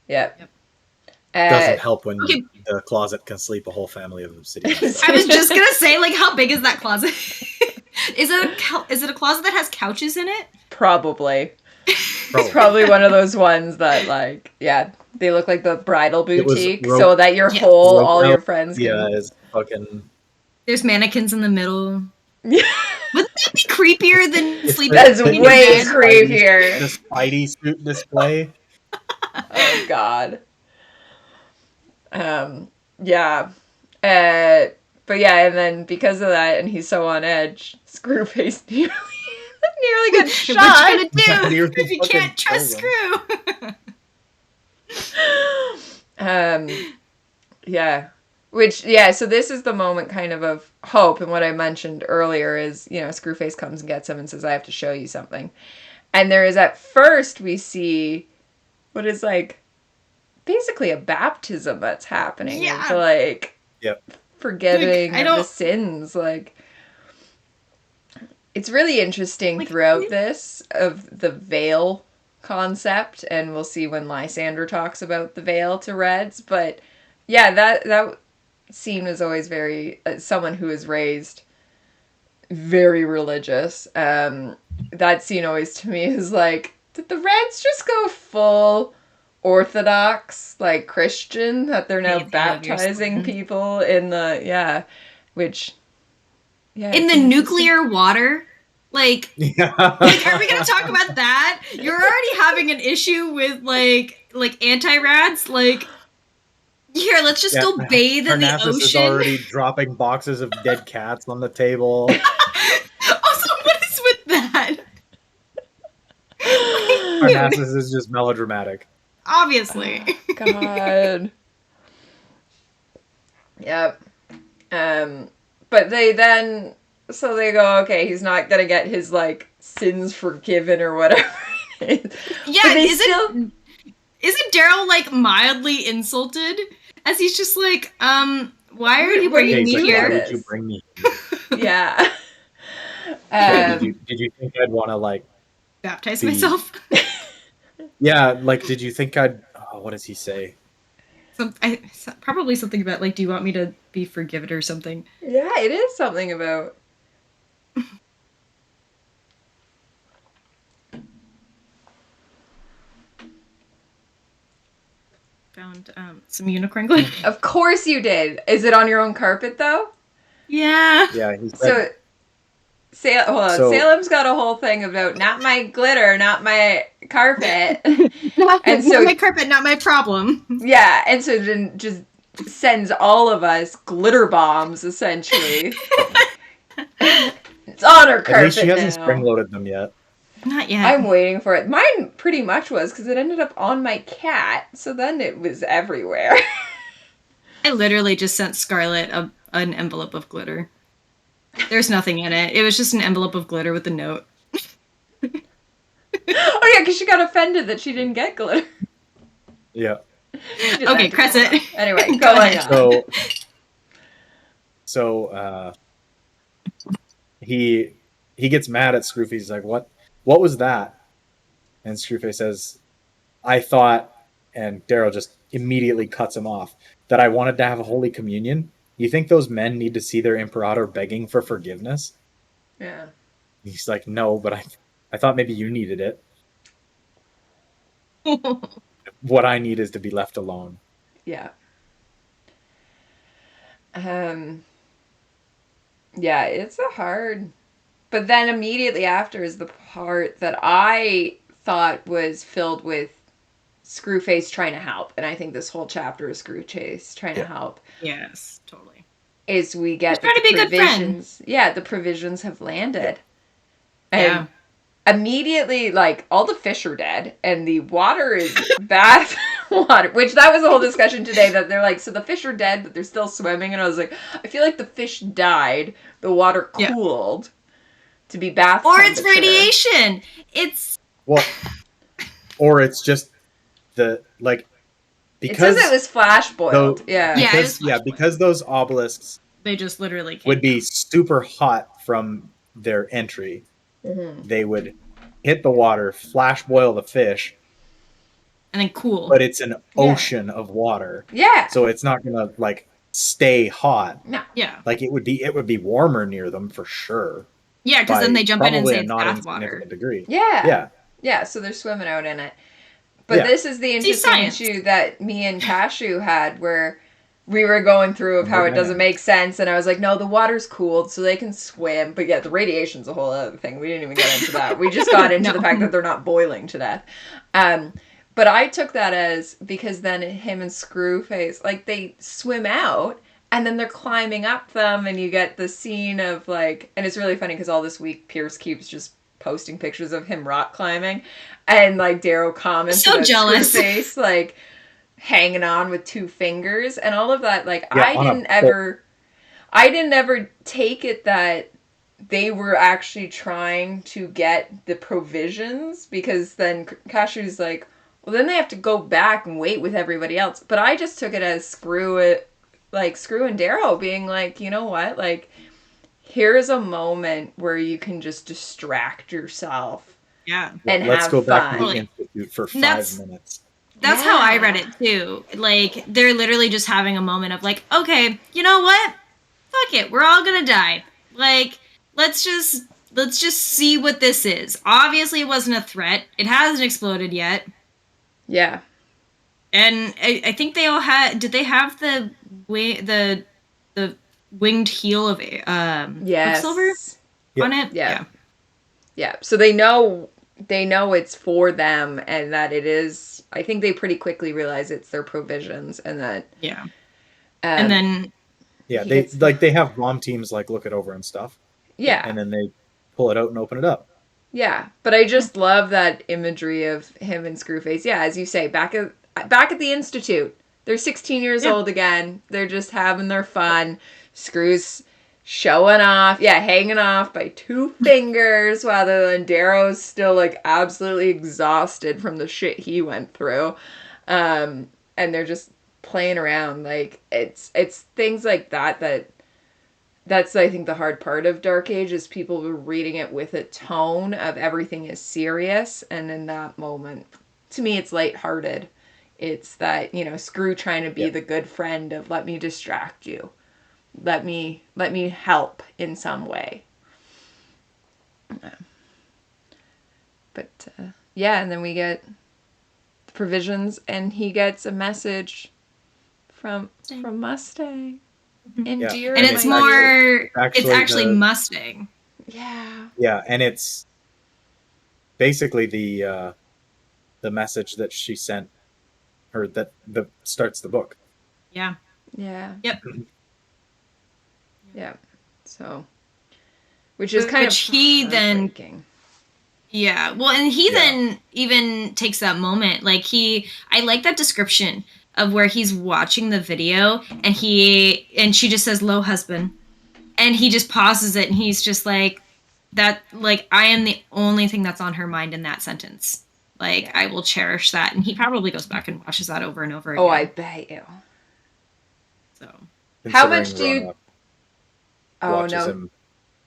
Yep. Doesn't help when the closet can sleep a whole family of obsidian. I was just gonna say, like, how big is that closet? Is it a closet that has couches in it? Probably. It's probably one of those ones that, like, they look like the bridal boutique, so that you're whole, all your friends can... Yeah, is fucking... There's mannequins in the middle. Yeah. Wouldn't that be creepier than sleeping? That's way creepier. The Spidey suit display. Oh, God. But and then because of that, and he's so on edge, Screwface nearly got shot. What you gonna do if you can't trust Screw? So this is the moment kind of hope, and what I mentioned earlier is, Screwface comes and gets him and says, I have to show you something. And there is, at first, we see what is, like, basically a baptism that's happening. Yeah. Into, like, forgetting the sins. Like, it's really interesting throughout this of the veil concept, and we'll see when Lysander talks about the veil to Reds. But that scene was always very someone who was raised very religious. That scene always to me is like, did the Reds just go full Orthodox, like, Christian, that they're now baptizing people in the in the nuclear water? Like, like, are we gonna talk about that? You're already having an issue with like anti-rads. Like, here, let's just go bathe in the ocean. Is already dropping boxes of dead cats on the table. Also, what is with that? Parnassus is just melodramatic. Obviously. Oh, God. Yep. But they then... So they go, okay, he's not gonna get his, like, sins forgiven or whatever. Yeah, isn't Daryl, like, mildly insulted? As he's just like, why are you bringing me here? Why did you bring me here? Yeah. Did you think I'd want to, like... Baptize myself? Yeah, like, did you think I'd... Oh, what does he say? Probably something about, like, do you want me to be forgiven or something? Yeah, it is something about... found some unicorn glitter. Of course you did. Is it on your own carpet though? Yeah. Yeah, he said. Salem's got a whole thing about not my glitter, not my carpet. Not my carpet, not my problem. Yeah, and so then just sends all of us glitter bombs, essentially. It's on her carpet. At least she hasn't now. spring-loaded them yet. Not yet. I'm waiting for it. Mine pretty much was, because it ended up on my cat, so then it was everywhere. I literally just sent Scarlett an envelope of glitter. There's nothing in it. It was just an envelope of glitter with a note. Oh yeah, because she got offended that she didn't get glitter. Yeah. Okay, Crescent. Anyway, going on. So he gets mad at Screwface. He's like, what was that? And Screwface says, I thought, and Daryl just immediately cuts him off, that I wanted to have a Holy Communion. You think those men need to see their imperator begging for forgiveness? Yeah. He's like, no, but I thought maybe you needed it. What I need is to be left alone. Yeah. Yeah, it's a hard... But then immediately after is the part that I thought was filled with Screwface trying to help. And I think this whole chapter is Screwface trying to help. Yes, totally. Is we get trying to be a good friend. Yeah, the provisions have landed. And immediately, like, all the fish are dead. And the water is bath water. Which, that was a whole discussion today. That they're like, so the fish are dead, but they're still swimming. And I was like, I feel like the fish died. The water cooled. To be bath or it's radiation. It's or it's just because it says it was flash boiled. Because those obelisks they just literally would be super hot from their entry. Mm-hmm. They would hit the water, flash boil the fish, and then cool. But it's an ocean of water. Yeah. So it's not gonna stay hot. No. Yeah. It would be warmer near them for sure. Yeah, because then they jump in and say it's bath water. Degree. Yeah. Yeah. Yeah, so they're swimming out in it. But this is the interesting issue that me and Cashew had where we were going through of how it doesn't make sense. And I was like, no, the water's cooled so they can swim. But yeah, the radiation's a whole other thing. We didn't even get into that. We just got into the fact that they're not boiling to death. But I took that as because then him and Screwface, they swim out. And then they're climbing up them, and you get the scene of, and it's really funny because all this week Pierce keeps just posting pictures of him rock climbing. And, Darrow comments so jealous. Screwface, hanging on with 2 fingers. And all of that, I didn't ever take it that they were actually trying to get the provisions. Because then Cashew's like, well, then they have to go back and wait with everybody else. But I just took it as Screw and Darrow being like, you know what? Here's a moment where you can just distract yourself. Yeah. And let's have go fun. back to the Institute for 5 minutes. That's how I read it too. They're literally just having a moment of okay, you know what? Fuck it. We're all gonna die. Let's just see what this is. Obviously it wasn't a threat. It hasn't exploded yet. Yeah. And I think they all had. Did they have the winged heel of Quicksilver on it? Yeah. So they know it's for them, and that it is. I think they pretty quickly realize it's their provisions, and that and then they have bomb teams look it over and stuff. Yeah. And then they pull it out and open it up. Yeah, but I just love that imagery of him and Screwface. Yeah, as you say, back at the Institute. They're 16 years old again. They're just having their fun. Screw's showing off. Yeah, hanging off by 2 fingers while Darrow's still absolutely exhausted from the shit he went through. And they're just playing around. It's things like that that's, I think, the hard part of Dark Age is people were reading it with a tone of everything is serious. And in that moment, to me, it's lighthearted. It's that, Screw trying to be the good friend of let me distract you. Let me help in some way. But, and then we get provisions, and he gets a message from Mustang. Endear, and it's actually Mustang. Yeah. Yeah, and it's basically the message that she sent her that starts the book. Yeah. Yeah. Yep. Yeah. So, which is kind of heartbreaking. Yeah. Well, and he then even takes that moment. Like I like that description of where he's watching the video and she just says, "Low husband." And he just pauses it and he's just like, that, like, I am the only thing that's on her mind in that sentence. Like, I will cherish that. And he probably goes back and watches that over and over again. Oh, I bet you. So, how much do you... watches him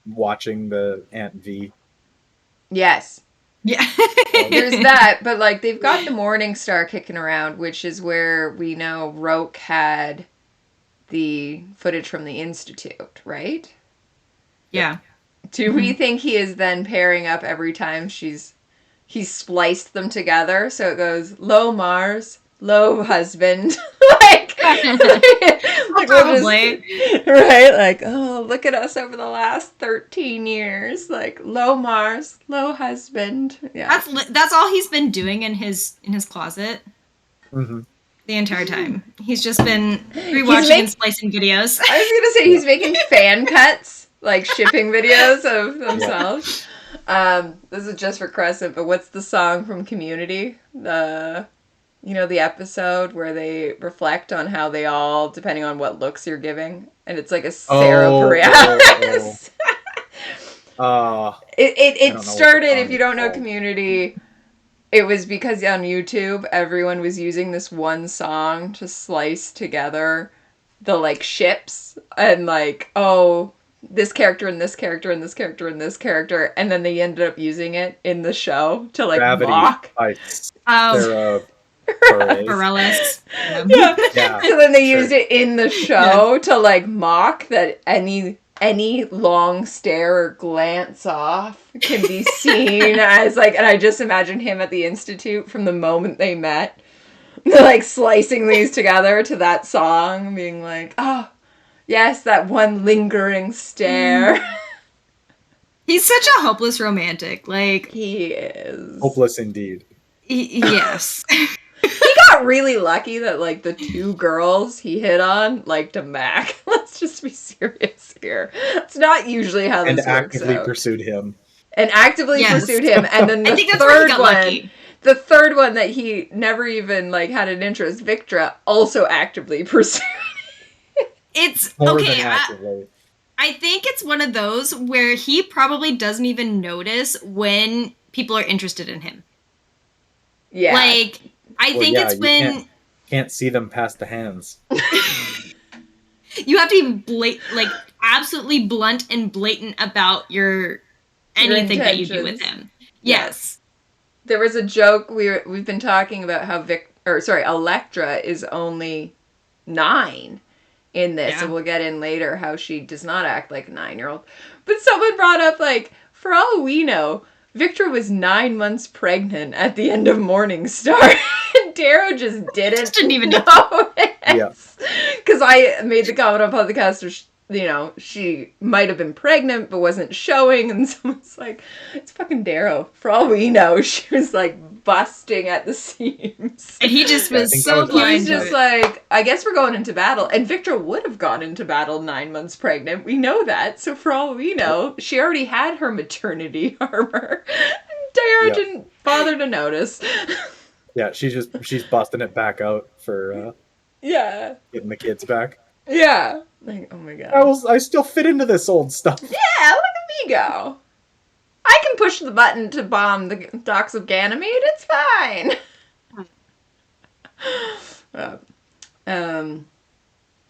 watching the Aunt V. Yes. Yeah. There's that, but, like, they've got the Morning Star kicking around, which is where we know Roke had the footage from the Institute, right? Yeah. Do we think he is then pairing up every time he's spliced them together? So it goes, low Mars, low husband. like probably. Right? Like, oh, look at us over the last 13 years. Like, low Mars, low husband. Yeah. That's all he's been doing in his closet. Mm-hmm. The entire time. He's just been rewatching and splicing videos. I was going to say, he's making fan cuts, like shipping videos of themselves. Yeah. This is just for Crescent, but what's the song from Community? The episode where they reflect on how they all, depending on what looks you're giving, and it's like a Sarah Bareilles. It started, if you don't know Community... It was because on YouTube, everyone was using this one song to slice together the, like, ships. And, like, oh, this character and this character and this character and this character. And then they ended up using it in the show to, like, mock. Bareilles. Yeah. So then they used it in the show to, like, mock that any long stare or glance off can be seen as, like, and I just imagine him at the Institute from the moment they met, like, slicing these together to that song, being like, oh, yes, that one lingering stare. He's such a hopeless romantic. Like, he is. Hopeless indeed. Yes. He got really lucky that, like, the two girls he hit on liked him back. Let's just be serious here. It's not usually how this works out. And actively pursued him. And then the third one that he never even, like, had an interest, Victra, also actively pursued. It's more okay. Than actively. I think it's one of those where he probably doesn't even notice when people are interested in him. Yeah. Like, I think it's when... Can't see them past the hands. You have to be absolutely blunt and blatant about anything that you do with him. Yes. There was a joke we've been talking about how Electra is only 9 in this, and we'll get in later how she does not act like a 9-year-old. But someone brought up, like, for all we know, Victra was 9 months pregnant at the end of Morning Star. Darrow just didn't even know it. Yeah. Because I made the comment on podcast, she might have been pregnant but wasn't showing, and someone's like, it's fucking Darrow. For all we know, she was, like, busting at the seams. And he just was so blind. He was just like, I guess we're going into battle. And Victra would have gone into battle 9 months pregnant. We know that. So for all we know, she already had her maternity armor. Darrow didn't bother to notice. Yeah, she's busting it back out for getting the kids back. Yeah. Like, oh my god. I still fit into this old stuff. Yeah, look at me go. I can push the button to bomb the docks of Ganymede. It's fine. But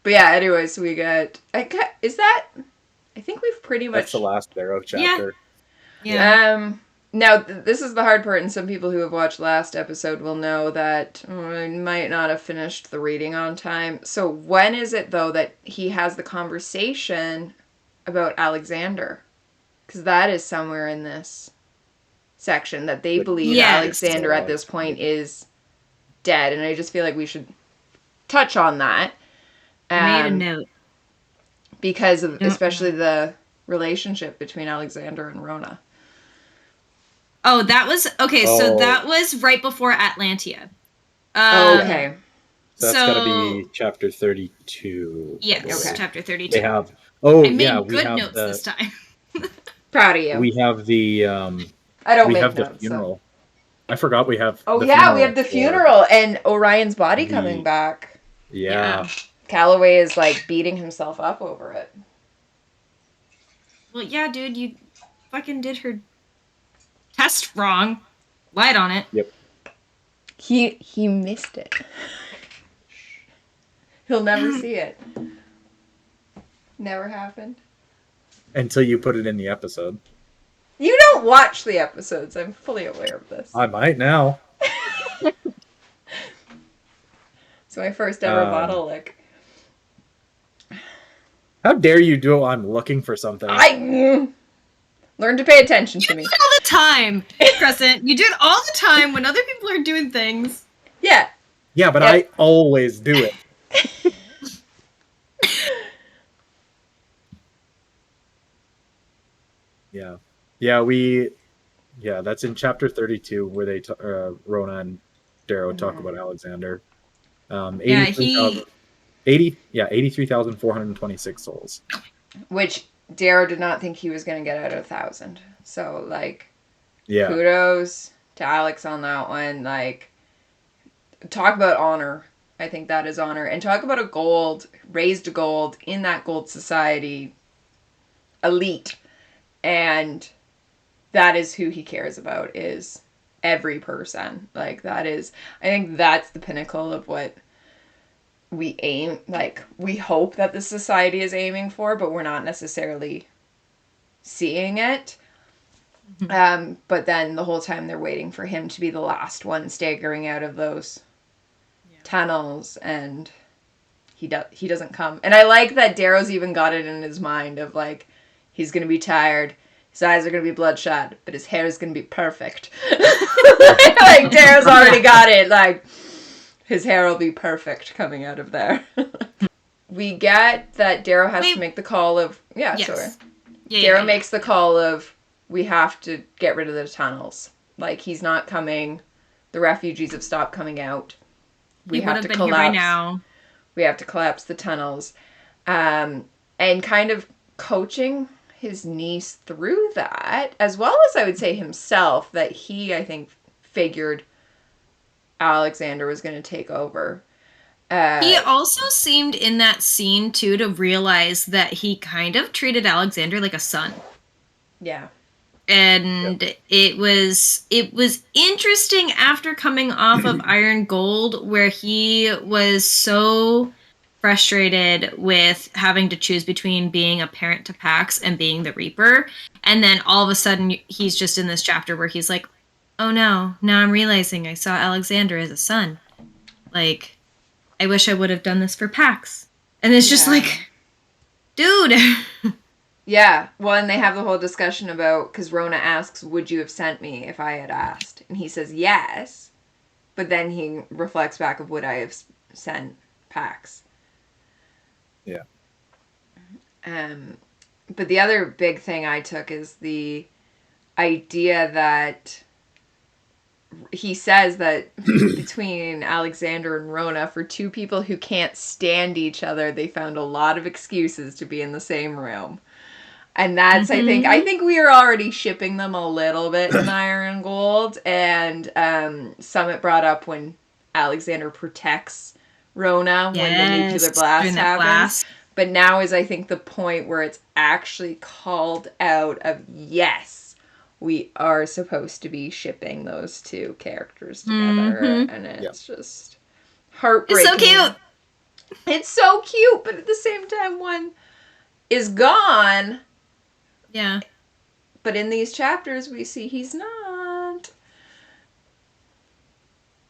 yeah, anyways, we got... I think we've pretty much... That's the last Darrow chapter. Yeah. Now, this is the hard part, and some people who have watched last episode will know that I might not have finished the reading on time. So when is it, though, that he has the conversation about Alexander? Because that is somewhere in this section, that they believe Alexander at this point is dead, and I just feel like we should touch on that. I made a note. Because of especially the relationship between Alexander and Rona. Oh, that was... Okay, so that was right before Atlantia. Okay. So that's got to be chapter 32. Yes, chapter 32. They have... I made good notes this time. Proud of you. We have the... I don't we make have notes, the funeral. So. I forgot we have we have the funeral and Orion's body coming back. Yeah. Calloway is like beating himself up over it. Well, yeah, dude, you fucking did her test wrong. Lied on it. Yep. He missed it. He'll never see it. Never happened. Until you put it in the episode. You don't watch the episodes. I'm fully aware of this. I might now. It's my first ever bottle lick. How dare you do it while I'm looking for something? Learn to pay attention to me. You do it all the time, Crescent. You do it all the time when other people are doing things. Yeah. Yeah, but I always do it. Yeah. Yeah, that's in chapter 32 where they Rona and Darrow talk about Alexander. 83,426 souls. Which Darrow did not think he was going to get out of 1,000. So, like, yeah. Kudos to Alex on that one. Like, talk about honor. I think that is honor. And talk about raised gold in that gold society elite. And that is who he cares about, is every person. Like, I think that's the pinnacle of what we hope that the society is aiming for, but we're not necessarily seeing it. But then the whole time they're waiting for him to be the last one staggering out of those tunnels, and he doesn't come. And I like that Darrow's even got it in his mind of, like, he's going to be tired. His eyes are going to be bloodshot, but his hair is going to be perfect. Like, Darrow's already got it. Like, his hair will be perfect coming out of there. We get that Darrow has to make the call of... Darrow makes the call of, we have to get rid of the tunnels. Like, he's not coming. The refugees have stopped coming out. We have to collapse. Here by now. We have to collapse the tunnels. And kind of coaching his niece through that, as well as I would say himself, that he, I think, figured Alexander was going to take over. He also seemed in that scene, too, to realize that he kind of treated Alexander like a son. Yeah. And it was interesting after coming off of Iron Gold, where he was so frustrated with having to choose between being a parent to Pax and being the Reaper. And then all of a sudden, he's just in this chapter where he's like, oh no, now I'm realizing I saw Alexander as a son. Like, I wish I would have done this for Pax. And it's just like, dude. Yeah. Well, and they have the whole discussion about, because Rona asks, would you have sent me if I had asked? And he says yes. But then he reflects back of, would I have sent Pax? Yeah. But the other big thing I took is the idea that he says that between Alexander and Rona, for two people who can't stand each other, they found a lot of excuses to be in the same room. And that's, I think we are already shipping them a little bit in Iron and Gold. And Summit brought up when Alexander protects Rona when the nuclear blast happens. But now is, I think, the point where it's actually called out of, yes, we are supposed to be shipping those two characters together. And it's just heartbreaking. It's so cute. It's so cute, but at the same time, one is gone. Yeah. But in these chapters, we see he's not.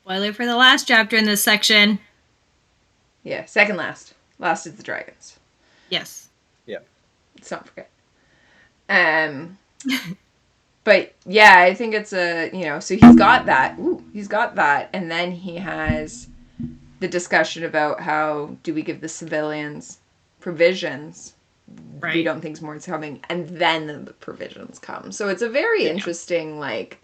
Spoiler for the last chapter in this section. Yeah, second last. Last is the dragons. Yes. Yeah. Let's not forget. but yeah, I think it's a, so he's got that. Ooh, he's got that. And then he has the discussion about how do we give the civilians provisions? Right. We don't think more is coming. And then the provisions come. So it's a very interesting, like,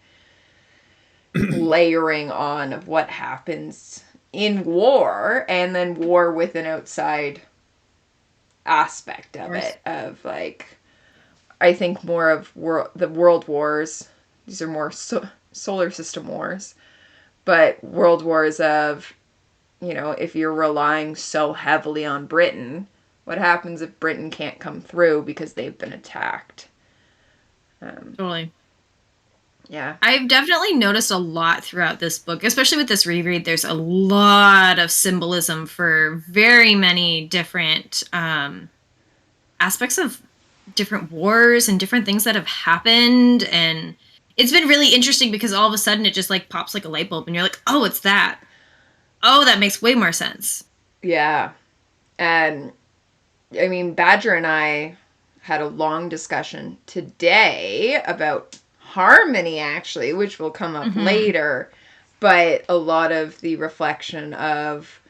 layering on of what happens in war, and then war with an outside aspect of it, of like, I think more of the world wars. These are more solar system wars, but world wars of, if you're relying so heavily on Britain, what happens if Britain can't come through because they've been attacked? Totally. Yeah. I've definitely noticed a lot throughout this book, especially with this reread. There's a lot of symbolism for very many different aspects of different wars and different things that have happened. And it's been really interesting because all of a sudden it just like pops like a light bulb and you're like, oh, it's that. Oh, that makes way more sense. Yeah. And I mean, Badger and I had a long discussion today about harmony, actually, which will come up later. But a lot of the reflection of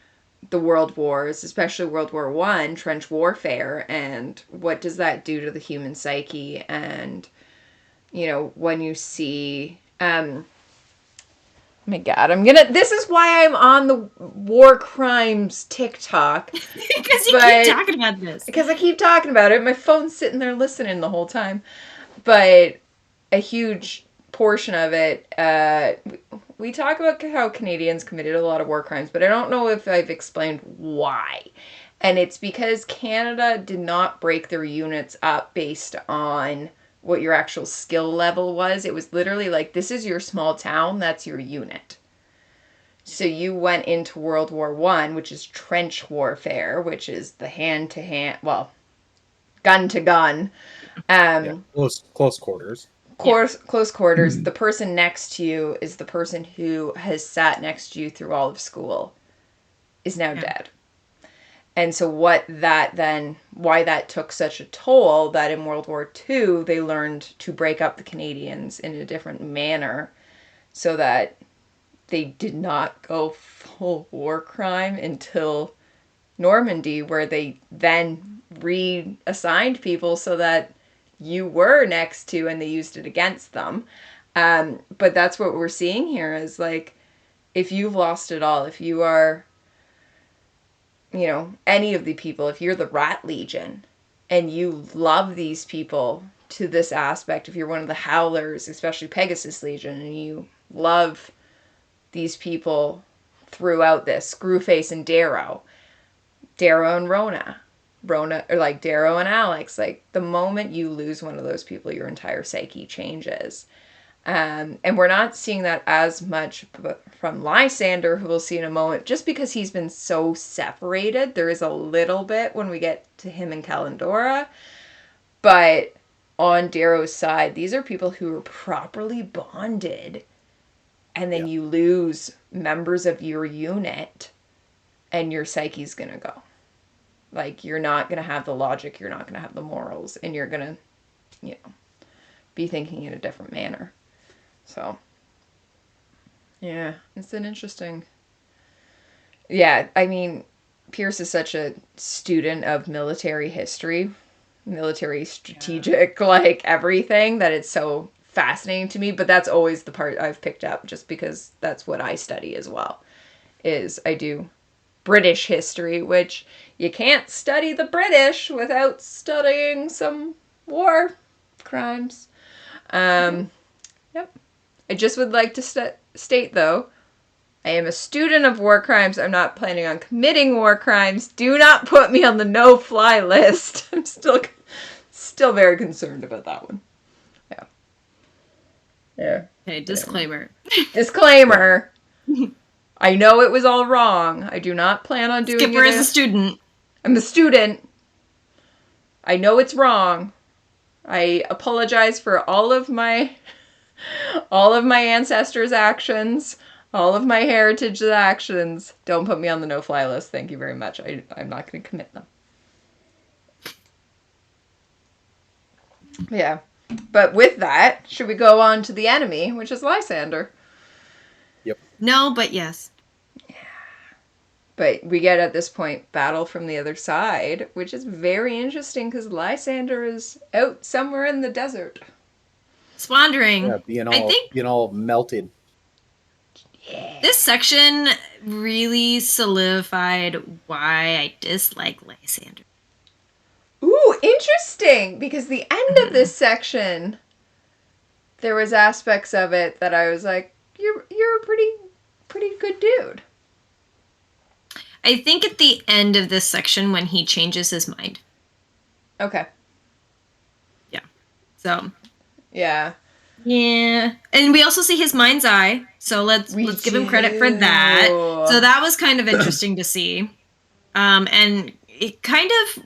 the world wars, especially World War I, trench warfare, and what does that do to the human psyche? And, when you see, oh my God, this is why I'm on the war crimes TikTok. Because you keep talking about this. Because I keep talking about it. My phone's sitting there listening the whole time. But a huge portion of it, we talk about how Canadians committed a lot of war crimes, but I don't know if I've explained why. And it's because Canada did not break their units up based on what your actual skill level was. It was literally like, this is your small town, that's your unit. So you went into World War I, which is trench warfare, which is the hand-to-hand, well, gun-to-gun. Close quarters. Close quarters. The person next to you is the person who has sat next to you through all of school, is now dead. And so why that took such a toll, that in World War II, they learned to break up the Canadians in a different manner so that they did not go full war crime until Normandy, where they then reassigned people so that you were next to, and they used it against them. But that's what we're seeing here is like, if you've lost it all, if you are, any of the people, if you're the Rat Legion and you love these people to this aspect, if you're one of the Howlers, especially Pegasus Legion, and you love these people throughout this, Screwface and Darrow and Rona, or like Darrow and Alex, like the moment you lose one of those people, your entire psyche changes. And we're not seeing that as much from Lysander, who we'll see in a moment, just because he's been so separated. There is a little bit when we get to him and Kalendora. But on Darrow's side, these are people who are properly bonded. And then you lose members of your unit, and your psyche's going to go. Like, you're not going to have the logic, you're not going to have the morals, and you're going to, be thinking in a different manner. So, yeah, it's an interesting... Yeah, I mean, Pierce is such a student of military history, military strategic, like, everything, that it's so fascinating to me. But that's always the part I've picked up, just because that's what I study as well, is I do British history, which you can't study the British without studying some war crimes. Yep. I just would like to state, though, I am a student of war crimes. I'm not planning on committing war crimes. Do not put me on the no-fly list. I'm still very concerned about that one. Yeah. Yeah. Okay, disclaimer. Disclaimer. I know it was all wrong. I do not plan on doing it. Skipper is a student. I'm a student. I know it's wrong. I apologize for all of my ancestors' actions, all of my heritage's actions. Don't put me on the no-fly list. Thank you very much. I'm not going to commit them. Yeah. But with that, should we go on to the enemy, which is Lysander? Yep. No, but yes. But we get, at this point, battle from the other side, which is very interesting because Lysander is out somewhere in the desert. It's wandering. Yeah, I think being all melted. Yeah. This section really solidified why I dislike Lysander. Ooh, interesting! Because the end of this section, there was aspects of it that I was like, you're a pretty good dude. I think at the end of this section when he changes his mind. Okay. Yeah. So. Yeah. Yeah. And we also see his mind's eye. So let's give him credit for that. So that was kind of interesting to see. And it kind of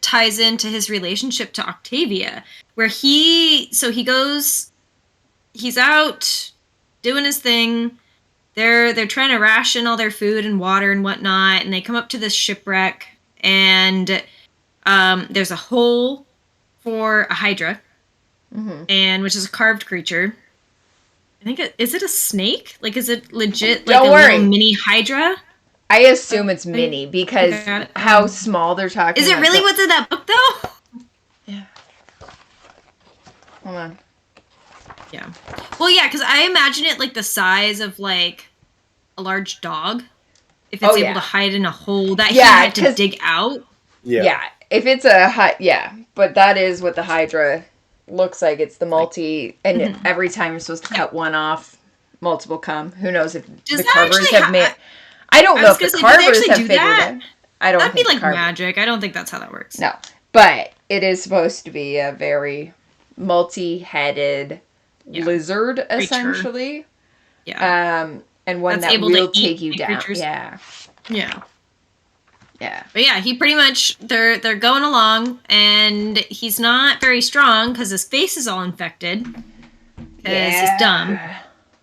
ties into his relationship to Octavia, where he's out doing his thing. They're trying to ration all their food and water and whatnot, and they come up to this shipwreck, and there's a hole for a hydra, and which is a carved creature. I think is it a snake? Like, is it legit like a little mini hydra? I assume it's mini because how small they're talking. Is it really what's in that book though? Yeah. Hold on. Yeah. Well, yeah, because I imagine it like the size of like a large dog. If it's able to hide in a hole that he had to dig out. Yeah. Yeah. If it's a but that is what the Hydra looks like. It's the multi, and every time you're supposed to cut one off, multiple come. Who knows if the carvers have made. I don't know if the carvers have figured it. I don't. That'd be like magic. I don't think that's how that works. No, but it is supposed to be a very multi-headed lizard, essentially. Yeah. And one that's that able will to take you down. Creatures. Yeah. Yeah. Yeah. But yeah, he pretty much they're going along, and he's not very strong because his face is all infected because he's dumb.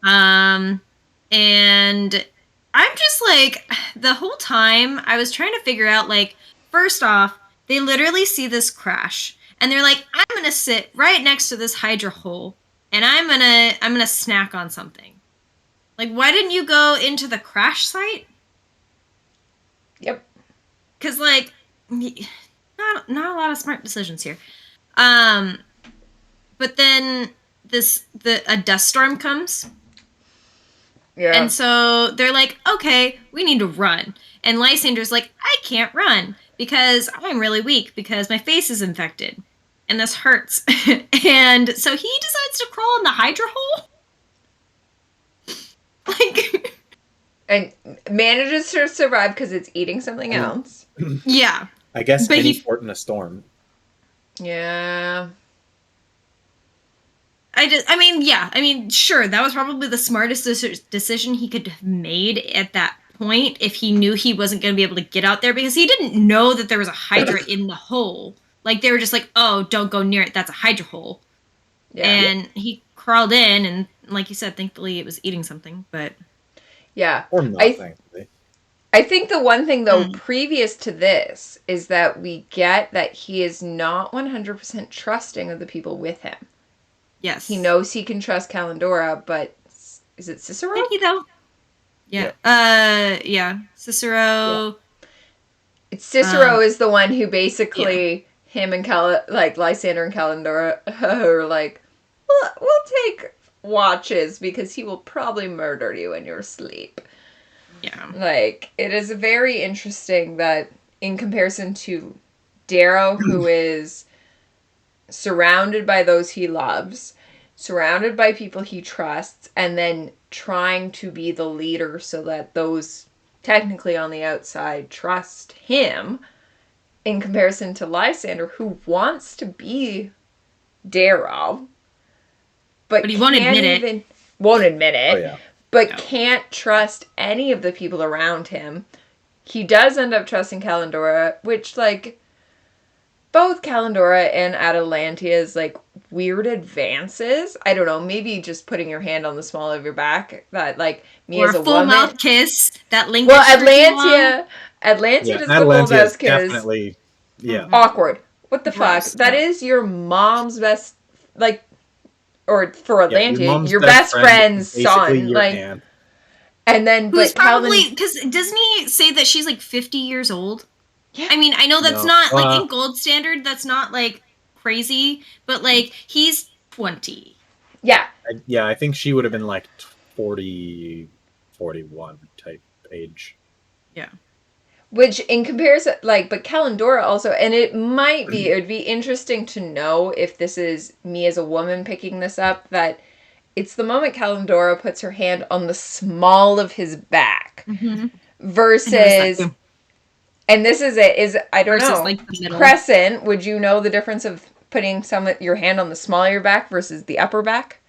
And I'm just like, the whole time I was trying to figure out, like, first off, they literally see this crash, and they're like, I'm gonna sit right next to this hydra hole, and I'm gonna snack on something. Like, why didn't you go into the crash site? Yep. Because, like, not a lot of smart decisions here. But then a dust storm comes. Yeah. And so they're like, okay, we need to run. And Lysander's like, I can't run because I'm really weak because my face is infected. And this hurts. And so he decides to crawl in the hydra hole. Like... And manages to survive because it's eating something else. Yeah. I guess any fort in a storm. Yeah. Sure, that was probably the smartest decision he could have made at that point if he knew he wasn't going to be able to get out there, because he didn't know that there was a hydra in the hole. Like, they were just like, oh, don't go near it. That's a hydra hole. Yeah. And he crawled in, and like you said, thankfully it was eating something, but... Yeah. Or nothing. I think the one thing, though, previous to this, is that we get that he is not 100% trusting of the people with him. Yes. He knows he can trust Kalendora, but is it Cicero? Did he, though? Yeah. Yeah. Cicero. Yeah. It's Cicero is the one who basically, him and Lysander and Kalendora are like, we'll take watches because he will probably murder you in your sleep. Yeah. Like, it is very interesting that in comparison to Darrow, who is surrounded by those he loves, surrounded by people he trusts, and then trying to be the leader so that those technically on the outside trust him, in comparison to Lysander, who wants to be Darrow, but he won't admit it. Won't admit it. Oh, yeah. But can't trust any of the people around him. He does end up trusting Kalendora, which, like, both Kalendora and Atalantia's, like, weird advances. I don't know, maybe just putting your hand on the small of your back, that, like, me or as a full woman. Mouth kiss that lingers. Well, Atlantia does the full mouth kiss. Definitely, awkward. What the Gross. fuck? That is your mom's best, like, or for Yeah, Atlantia, your best friend's basically son. your Like, aunt. and then, Who's but Calvin. probably, because doesn't he say that she's like 50 years old? Yeah. I mean, I know that's No, not, like, in gold standard, that's not, like, crazy, but, like, he's 20. Yeah. I think she would have been like 40, 41 type age. Yeah. Which, in comparison, like, but Calendora also, and it would be interesting to know if this is me as a woman picking this up, that it's the moment Calendora puts her hand on the small of his back versus, and this is I don't versus, know, like, the middle. Crescent, would you know the difference of putting your hand on the small of your back versus the upper back?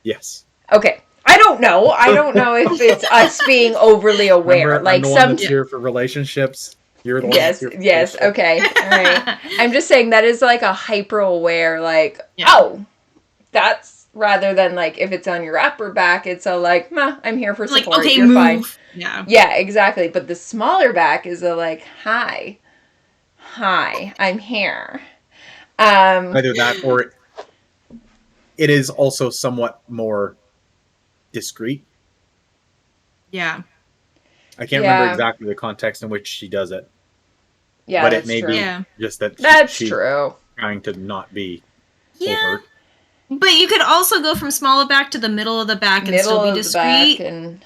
Yes. Okay. I don't know. I don't know if it's us being overly aware. Remember, like I'm the one that's here for relationships. You're the one that's here for relationships. Okay. All right. I'm just saying that is like a hyper aware, like, oh, that's rather than like if it's on your upper back, it's a like, I'm here for support. Like, okay, you're move. fine. Yeah. Yeah, exactly. But the smaller back is a like, hi, I'm here. Either that or it is also somewhat more discreet. Yeah. I can't remember exactly the context in which she does it. Yeah, but that's it may true. be just that she's true. Trying to not be Yeah. overt. But you could also go from smaller back to the middle of the back and still be discreet. And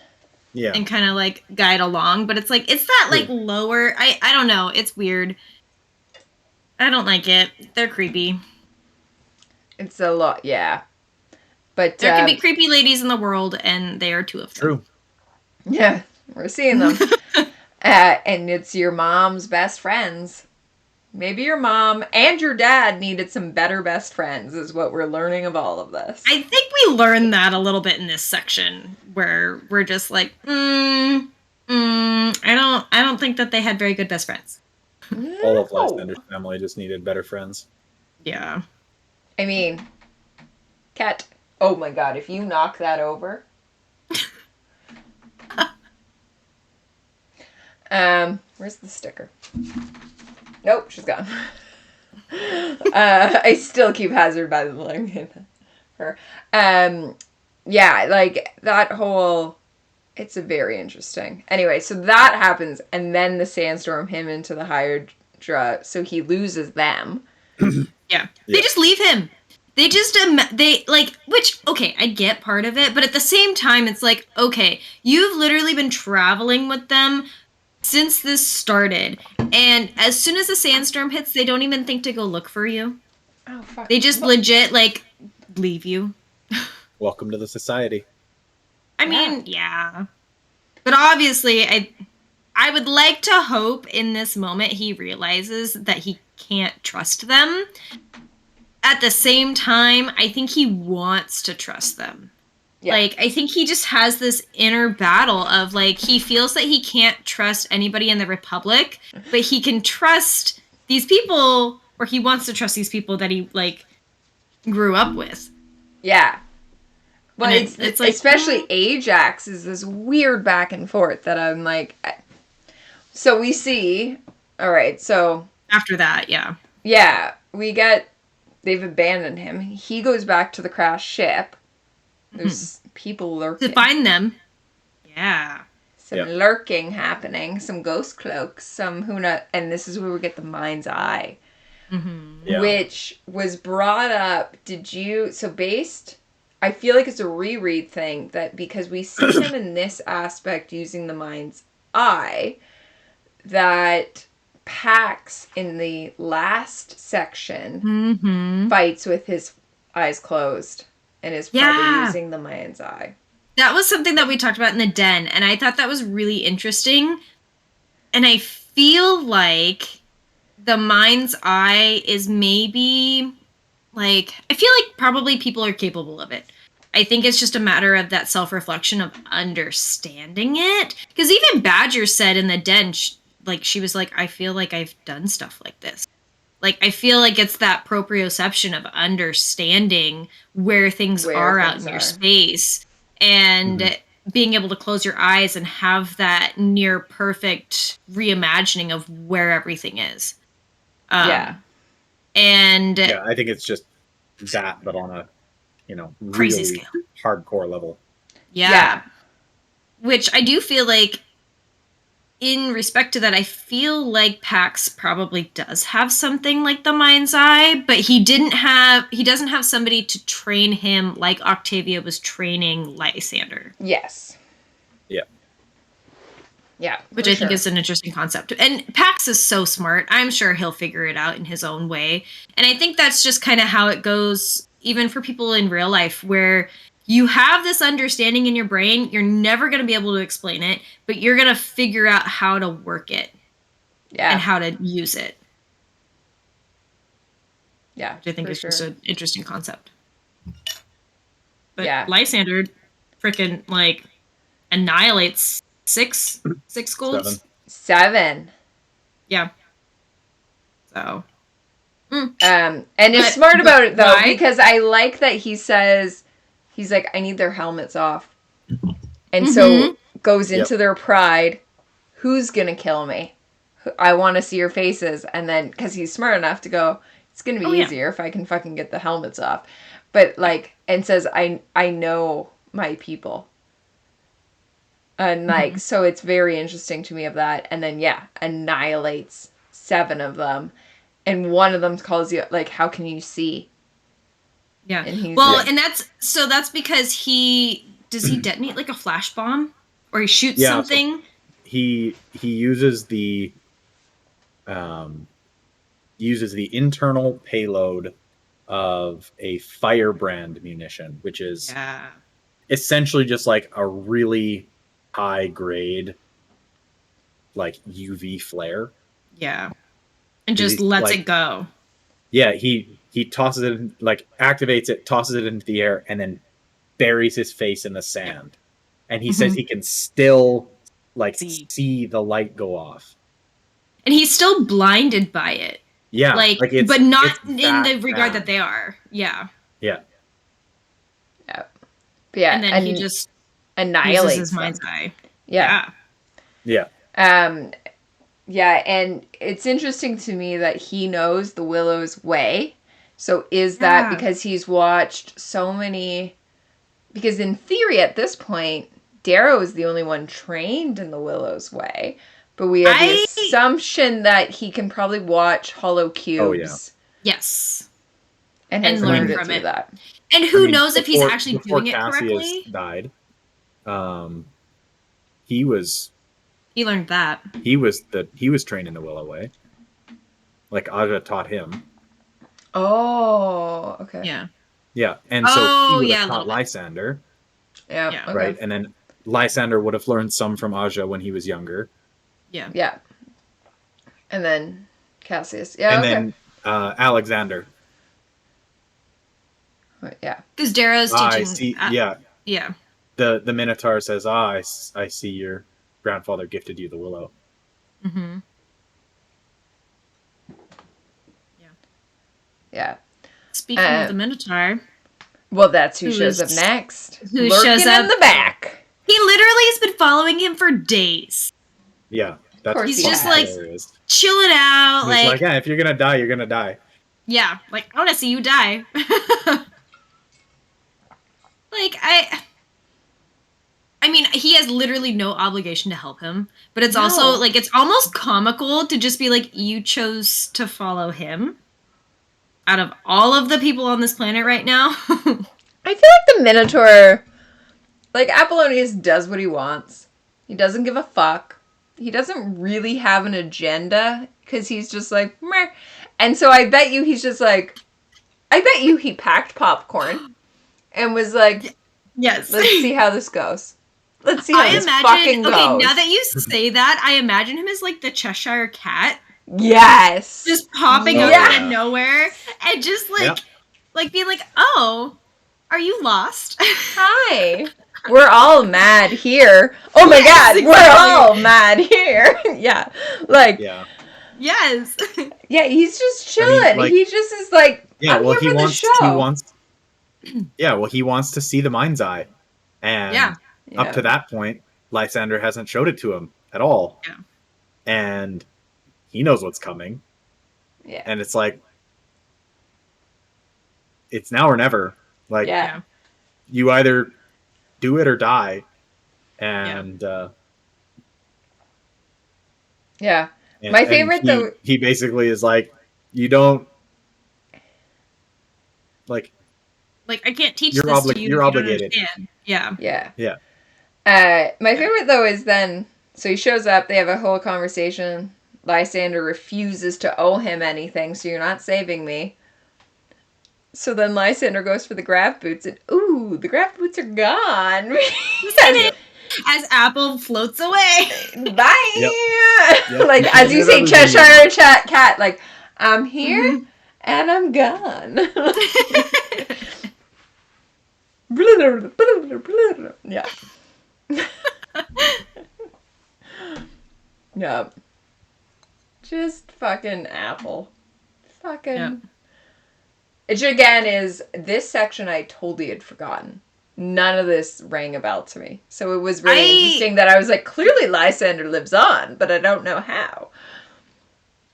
kind of like guide along. But it's like, it's that like lower. I don't know. It's weird. I don't like it. They're creepy. It's a lot, yeah. But there can be creepy ladies in the world, and they are two of them. True. Yeah, we're seeing them. And it's your mom's best friends. Maybe your mom and your dad needed some better best friends, is what we're learning of all of this. I think we learned that a little bit in this section, where we're just like, I don't think that they had very good best friends. All of Lysander's family just needed better friends. Yeah. I mean, Cat. Oh my god, if you knock that over. Where's the sticker? Nope, she's gone. I still keep Hazard by the leg. Her. Yeah, like that whole. It's a very interesting. Anyway, so that happens, and then the sandstorm him into the Hydra, so he loses them. Yeah. They just leave him. They just, which, okay, I get part of it, but at the same time, it's like, okay, you've literally been traveling with them since this started, and as soon as the sandstorm hits, they don't even think to go look for you. Oh, fuck. They just legit, like, leave you. Welcome to the society. I mean, yeah. But obviously, I would like to hope in this moment he realizes that he can't trust them. At the same time, I think he wants to trust them. Yeah. Like, I think he just has this inner battle of, like, he feels that he can't trust anybody in the Republic, but he can trust these people, or he wants to trust these people that he, like, grew up with. Yeah. Well, it's like, especially Ajax is this weird back and forth that I'm like, so we see, all right, so. After that, yeah. Yeah, they've abandoned him. He goes back to the crashed ship. There's people lurking. To find them. Yeah. Some lurking happening, some ghost cloaks, some and this is where we get the mind's eye. Which was brought up, I feel like it's a reread thing, that because we see him in this aspect using the mind's eye, that Pax in the last section fights with his eyes closed and is probably using the mind's eye. That was something that we talked about in the den, and I thought that was really interesting. And I feel like the mind's eye is maybe, like, I feel like probably people are capable of it. I think it's just a matter of that self-reflection of understanding it. Because even Badger said in the den, she was like, I feel like I've done stuff like this. Like, I feel like it's that proprioception of understanding where things are out in your space. And being able to close your eyes and have that near perfect reimagining of where everything is. And Yeah, I think it's just that, but on a, crazy really scale. hardcore level. Yeah. Which I do feel like, in respect to that, I feel like Pax probably does have something like the mind's eye, but he doesn't have somebody to train him like Octavia was training Lysander. Yes. Yeah. Yeah. Which I think is an interesting concept. And Pax is so smart. I'm sure he'll figure it out in his own way. And I think that's just kind of how it goes, even for people in real life, where you have this understanding in your brain. You're never going to be able to explain it, but you're going to figure out how to work it. Yeah. And how to use it. Yeah. Which I think is just an interesting concept. But Lysander freaking like annihilates six goals. 7. Yeah. So. And it's smart about it though, because I like that he says, he's like, I need their helmets off. And so goes into their pride. Who's going to kill me? I want to see your faces. And then, because he's smart enough to go, it's going to be easier if I can fucking get the helmets off. But like, and says, I know my people. And like, so it's very interesting to me of that. And then, annihilates 7 of them. And one of them calls you, like, how can you see? Yeah. And he's and that's because does he detonate like a flash bomb? Or he shoots something? So he uses the internal payload of a firebrand munition, which is essentially just like a really high grade like UV flare. Yeah. And just lets it go. Yeah, he tosses it, like activates it, tosses it into the air, and then buries his face in the sand. And he says he can still like see the light go off. And he's still blinded by it. Yeah. But not in the regard that they are. Yeah. Yeah. Yeah. Yeah. And then he just annihilates his mind's eye. Yeah. Yeah, and it's interesting to me that he knows the Willow's way. So is that because he's watched so many... Because in theory, at this point, Darrow is the only one trained in the Willow's way. But we have the assumption that he can probably watch hollow cubes. Oh, yeah. Yes. And learn from it. That. And who knows if he's actually doing it correctly? Died, he learned that. He was trained in the Willow way. Like Aja taught him. Oh, okay. Yeah. Yeah, and so he would have taught Lysander. Yeah. Okay. Right, and then Lysander would have learned some from Aja when he was younger. Yeah. Yeah. And then Cassius. Yeah. And then Alexander. Yeah. Because Darrow's teaching. Yeah. Yeah. The Minotaur says, I see your grandfather gifted you the willow. Mm-hmm. Yeah. Speaking of the Minotaur. Well, that's who shows up next. Who shows up in the back. He literally has been following him for days. Yeah. He's just like chilling out. He's like, yeah, if you're gonna die, you're gonna die. Yeah, like I want to see you die. I mean, he has literally no obligation to help him, but it's also like it's almost comical to just be like, you chose to follow him out of all of the people on this planet right now. I feel like the Minotaur, like Apollonius, does what he wants. He doesn't give a fuck. He doesn't really have an agenda because he's just like, meh. And so I bet you he's just like, he packed popcorn and was like, yes, let's see how this goes. Let's see how this fucking goes. Okay, now that you say that, I imagine him as like the Cheshire Cat. Yes. Just popping up out of nowhere and just like being like, oh, are you lost? Hi. We're all mad here. Oh my god, exactly. We're all mad here. Yeah. Like. Yeah. Yes. Yeah, he's just chilling. He just is like, I'm here for the show. He wants to see the mind's eye. And up to that point, Lysander hasn't showed it to him at all. Yeah. And he knows what's coming. Yeah. And it's like, it's now or never. Like, Yeah. you either do it or die. And yeah. My favorite though. He basically is like, you don't like I can't teach this to you. You're if you don't obligated. understand. Yeah. Yeah. Yeah. My favorite though is then, so he shows up, they have a whole conversation. Lysander refuses to owe him anything, so you're not saving me. So then Lysander goes for the grab boots, and ooh, the grab boots are gone. As Apple floats away. Bye! Yep. Like, as you say, Cheshire Cat, like, I'm here, and I'm gone. Yeah. Yeah. Just fucking Apple. Fucking. Yep. Which again is, this section I totally had forgotten. None of this rang a bell to me. So it was really interesting that I was like, clearly Lysander lives on, but I don't know how.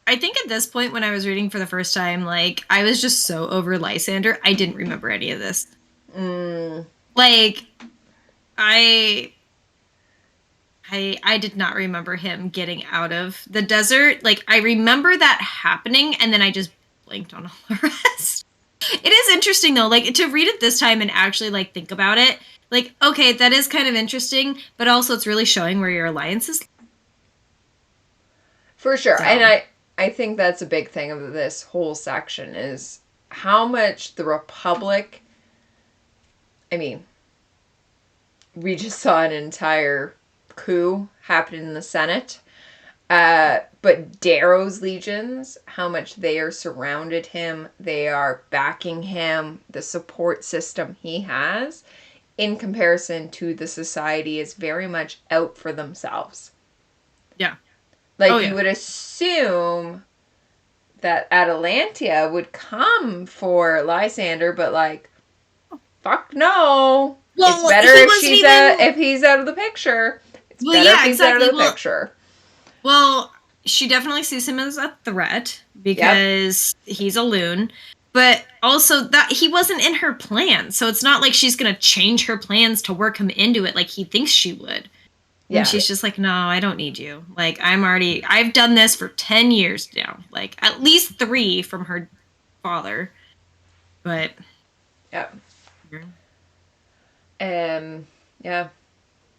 I think at this point when I was reading for the first time, like, I was just so over Lysander, I didn't remember any of this. Like, I did not remember him getting out of the desert. Like, I remember that happening, and then I just blanked on all the rest. It is interesting, though, like, to read it this time and actually, like, think about it. Like, okay, that is kind of interesting, but also it's really showing where your alliance is. For sure. So. And I think that's a big thing of this whole section is how much the Republic... I mean, we just saw an entire coup happen in the Senate. But Darrow's legions, how much they are surrounded him, they are backing him, the support system he has, in comparison to the society is very much out for themselves. Yeah. Like, you would assume that Atalantia would come for Lysander, but like, fuck no. Well, it's better if he's out of the picture. It's better if he's out of the picture. Well, she definitely sees him as a threat because he's a loon. But also that he wasn't in her plan. So it's not like she's going to change her plans to work him into it like he thinks she would. Yeah. And she's just like, no, I don't need you. Like, I've done this for 10 years now. Like, at least 3 from her father. But. Yeah. Yeah.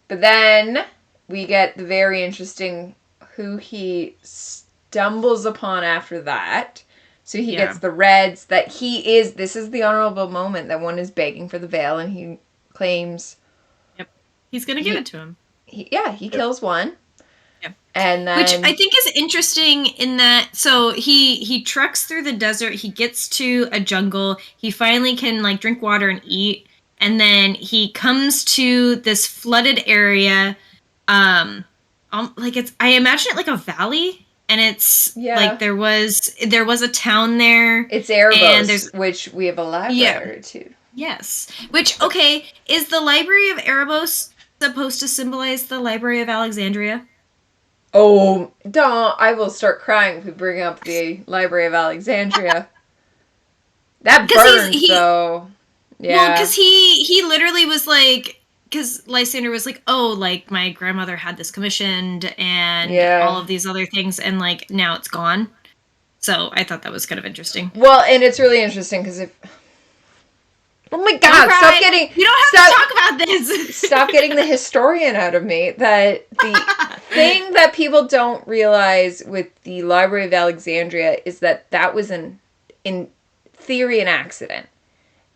But then we get the very interesting who he stumbles upon after that. So he gets the Reds that this is the honorable moment that one is begging for the veil and he claims. Yep. He's going to give it to him. He kills one. Yep. And then, which I think is interesting in that, so he trucks through the desert, he gets to a jungle, he finally can like drink water and eat, and then he comes to this flooded area, like I imagine it like a valley, and it's like there was a town there. It's Erebos, which we have a library too. Yes. Which, okay, is the Library of Erebos supposed to symbolize the Library of Alexandria? Oh, don't. I will start crying if we bring up the Library of Alexandria. That burns, though. Yeah. Well, because he literally was like, because Lysander was like, oh, like, my grandmother had this commissioned and all of these other things, and, like, now it's gone. So I thought that was kind of interesting. Well, and it's really interesting because if... Oh my God, stop getting... You don't have to talk about this! Stop getting the historian out of me. That the thing that people don't realize with the Library of Alexandria is that was in theory an accident.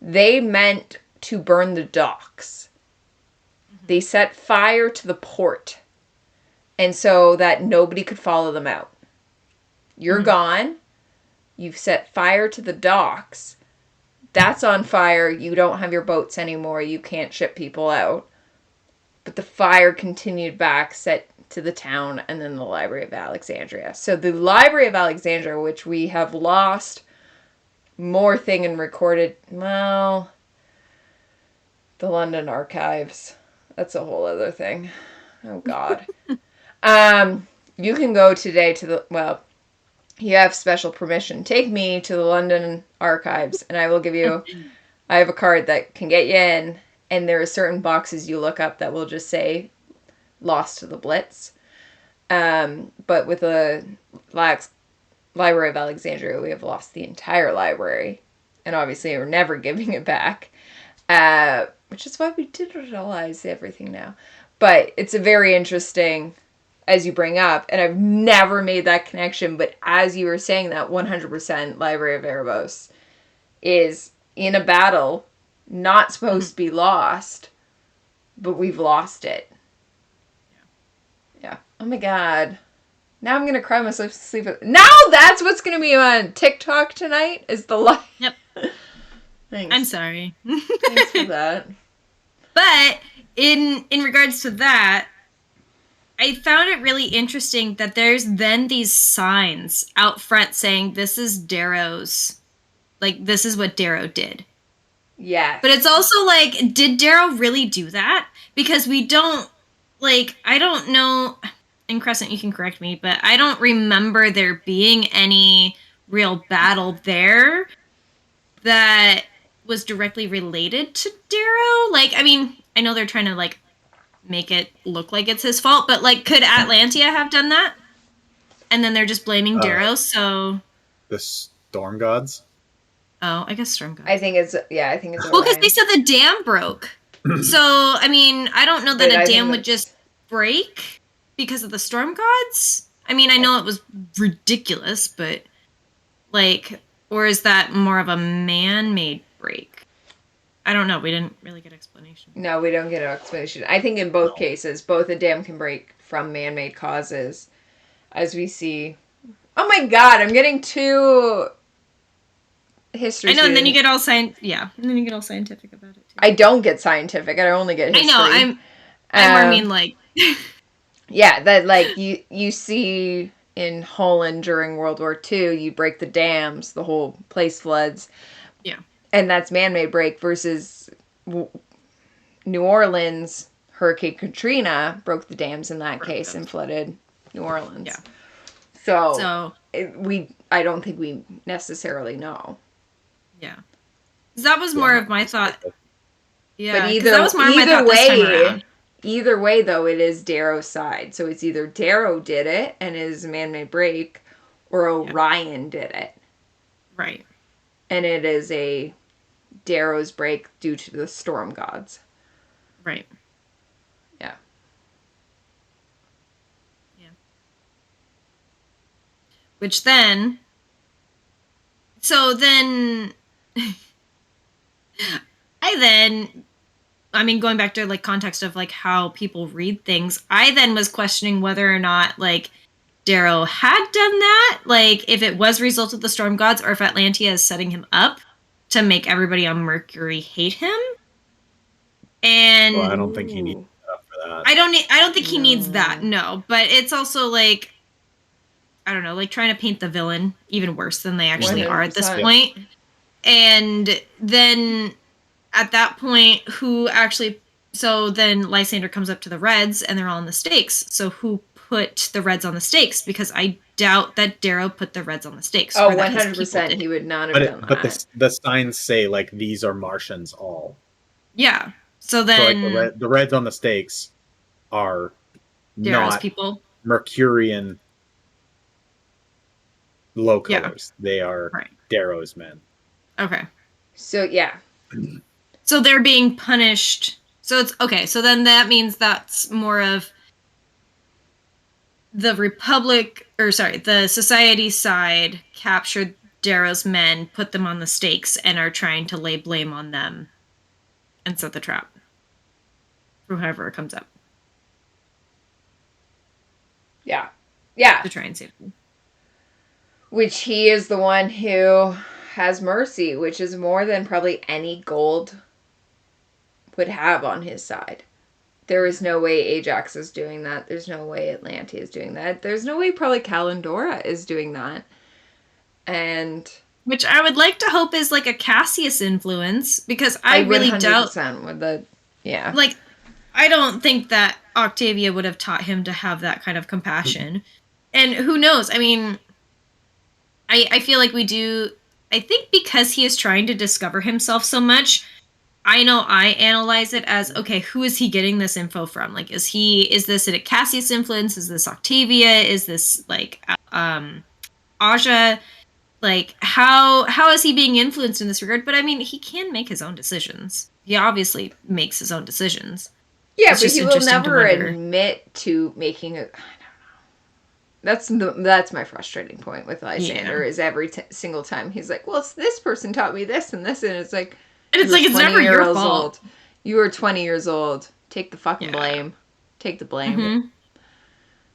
They meant to burn the docks. They set fire to the port. And so that nobody could follow them out. You're gone. You've set fire to the docks. That's on fire. You don't have your boats anymore. You can't ship people out. But the fire continued back, set to the town, and then the Library of Alexandria. So the Library of Alexandria, which we have lost more thing and recorded, well, the London Archives. That's a whole other thing. Oh, God. You can go today to you have special permission. Take me to the London archives, and I will give you... I have a card that can get you in, and there are certain boxes you look up that will just say, lost to the Blitz. But with the Library of Alexandria, we have lost the entire library. And obviously, we're never giving it back. Which is why we digitalize everything now. But it's a very interesting, as you bring up, and I've never made that connection, but as you were saying that, 100% Library of Erebos is in a battle, not supposed to be lost, but we've lost it. Yeah. Oh my god. Now I'm gonna cry myself to sleep. Now that's what's gonna be on TikTok tonight, is the light. Yep. Thanks. I'm sorry. Thanks for that. But in regards to that, I found it really interesting that there's then these signs out front saying this is Darrow's, like, this is what Darrow did. Yeah. But it's also like, did Darrow really do that? Because we don't, like, I don't know, and Crescent, you can correct me, but I don't remember there being any real battle there that was directly related to Darrow. Like, I mean, I know they're trying to, like, make it look like it's his fault, but, like, could Atlantia have done that? And then they're just blaming Darrow, so... The Storm Gods? Oh, I guess Storm Gods. I think it's well, because they said the dam broke. So, I mean, I don't know that a dam would just break because of the Storm Gods. I mean, I know it was ridiculous, but, like, or is that more of a man-made break? I don't know. We didn't really get explanation. No, we don't get an explanation. I think in both cases, both a dam can break from man-made causes, as we see. Oh my god, I'm getting too history. I know, and then you get all scientific about it too. I don't get scientific. I only get history. I know. I mean, like. Yeah, that, like, you see in Holland during World War II, you break the dams, the whole place floods. Yeah. And that's man-made break versus New Orleans, Hurricane Katrina broke the dams in that case and flooded New Orleans. Yeah. So I don't think we necessarily know. Yeah. That was more of my thought. Yeah, but that was more of my thought this time around. Either way, though, it is Darrow's side. So it's either Darrow did it and is a man-made break, or Orion did it. Right. And it is a Darrow's break due to the Storm Gods. Right. Yeah. Yeah. Which then... So then... I mean, going back to, like, context of, like, how people read things, I then was questioning whether or not, like, Darrow had done that, like, if it was a result of the Storm Gods, or if Atlantia is setting him up to make everybody on Mercury hate him. And well, I don't think he needs that for that. I don't think he needs that, no. But it's also, like, I don't know, like, trying to paint the villain even worse than they actually 100%. are at this point. And then... At that point, who actually... So then Lysander comes up to the Reds, and they're all on the stakes. So who put the Reds on the stakes? Because I doubt that Darrow put the Reds on the stakes. Oh, 100%. He would not have done that. But the signs say, like, these are Martians all. Yeah. So then... So, like, the Reds on the stakes are Darrow's not people. Mercurian low colors. Yeah. They are Darrow's men. Okay. So, yeah. So they're being punished. So it's okay. So then that means that's more of the the Society side captured Darrow's men, put them on the stakes, and are trying to lay blame on them and set the trap for whoever comes up. Yeah. Yeah. To try and save them. Which he is the one who has mercy, which is more than probably any gold would have on his side. There is no way Ajax is doing that. There's no way Atlantia is doing that. There's no way probably Kalandora is doing that. And... Which I would like to hope is like a Cassius influence, because I really doubt... with the... Yeah. Like, I don't think that Octavia would have taught him to have that kind of compassion. And who knows? I mean, I feel like we do. I think because he is trying to discover himself so much, I know I analyze it as, okay, who is he getting this info from? Like, is this a Cassius influence? Is this Octavia? Is this like Aja? Like, how is he being influenced in this regard? But I mean, he can make his own decisions. He obviously makes his own decisions. Yeah, It's but just he will interesting to never wonder. admit to making a. That's my frustrating point with Lysander. Yeah. Is every single time he's like, "Well, this person taught me this and this," and it's like, And it's like it's never your fault. You were 20 years old. Take the fucking Yeah. blame. Take the blame. Mm-hmm.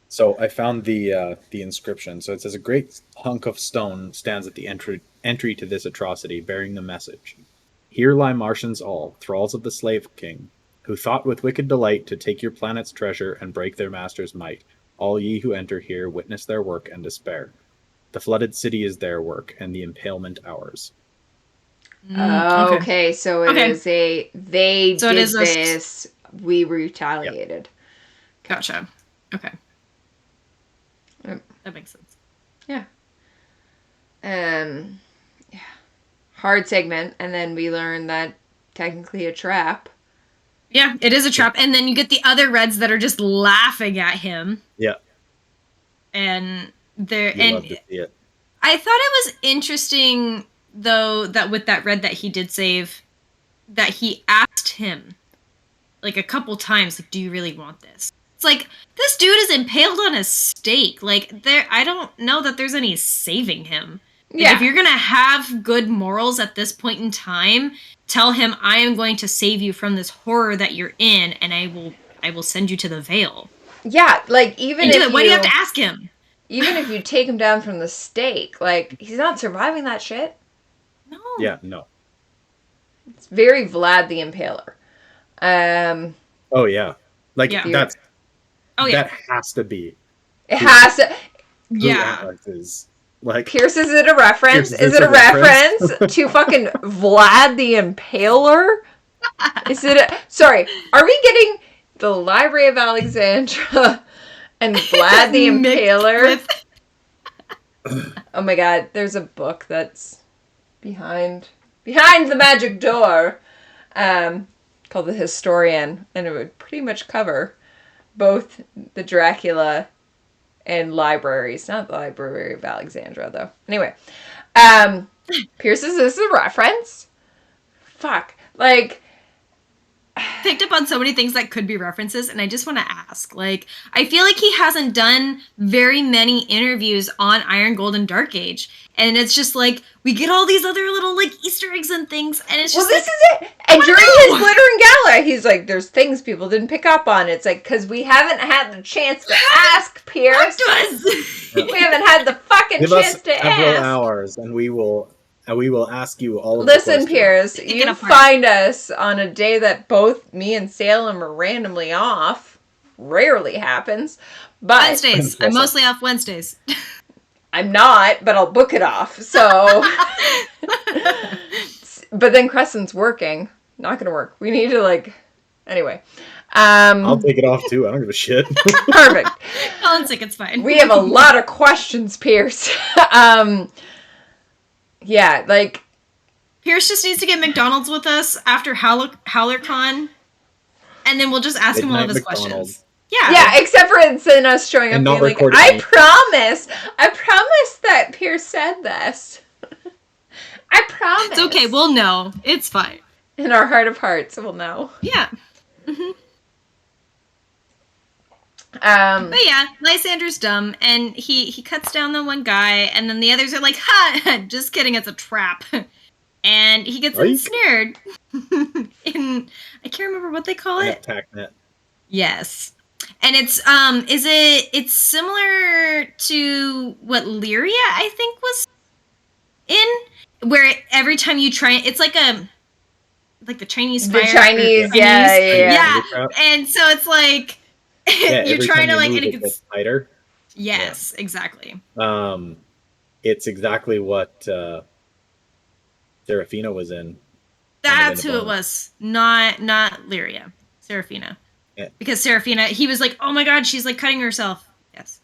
So I found the inscription. So it says, a great hunk of stone stands at the entry to this atrocity, bearing the message: here lie Martians all, thralls of the slave king, who thought with wicked delight to take your planet's treasure and break their master's might. All ye who enter here witness their work and despair. The flooded city is their work, and the impalement ours. Okay, so it is they so did this, we retaliated. Yep. Gotcha. Okay. That makes sense. Yeah. Yeah. Hard segment, and then we learn that technically a trap. Yeah, it is a trap. And then you get the other Reds that are just laughing at him. Yeah. And love to see it. I thought it was interesting, though, that with that Red that he did save, that he asked him, like, a couple times, like, do you really want this? It's like, this dude is impaled on a stake. Like, I don't know that there's any saving him. Like, Yeah. If you're going to have good morals at this point in time, tell him, I am going to save you from this horror that you're in, and I will send you to the Veil. Yeah, like, even if why do you have to ask him? Even if you take him down from the stake, like, he's not surviving that shit. No. Yeah, no. It's very Vlad the Impaler. Oh, yeah. Like, Yeah. that's... Oh, yeah. That has to be... It has to... Yeah. Is. Like, Pierce, is it a reference? Is it a reference to fucking Vlad the Impaler? Is it a... Sorry, are we getting the Library of Alexandria and Vlad the Impaler? Oh my god, there's a book that's behind the magic door, called The Historian, and it would pretty much cover both the Dracula and libraries. Not the Library of Alexandria, though. Anyway, Pierce, is this a reference? Fuck. Like... Picked up on so many things that could be references, and I just want to ask, like, I feel like he hasn't done very many interviews on Iron, Gold, and Dark Age, and it's just like, we get all these other little, like, Easter eggs and things, and it's just, well, this is it. And during his Glitter and Gala, he's like, there's things people didn't pick up on. It's like, because we haven't had the chance to ask, Pierce. We haven't had the fucking chance to ask. Give us several hours, and we will ask you all of Listen, the Pierce, you find us on a day that both me and Salem are randomly off. Rarely happens. But Wednesdays. I'm mostly off Wednesdays. I'm not, but I'll book it off. So, but then Crescent's working. Not gonna work. We need to, like, anyway. I'll take it off too. I don't give a shit. Perfect. Colin's sick. It's fine. We have a lot of questions, Pierce. Yeah, like... Pierce just needs to get McDonald's with us after HowlerCon, and then we'll just ask him all of his questions. Yeah. Yeah, except for it's in us showing up being like, I promise that Pierce said this. I promise. It's okay, we'll know. It's fine. In our heart of hearts, we'll know. Yeah. Mm-hmm. But yeah, Lysander's dumb, and he cuts down the one guy, and then the others are like, ha, just kidding, it's a trap. And he gets ensnared in, I can't remember what they call it. Attack net. Yes. And it's similar to what Lyria, I think, was in, where every time you try, it's like the Chinese fire. The Chinese, yeah. And so it's like, you're trying to, like, and it gets tighter. Yes, exactly. It's exactly what Seraphina was in. That's who it was. Not Lyria. Seraphina. Yeah. Because Seraphina, he was like, oh my god, she's like cutting herself. Yes.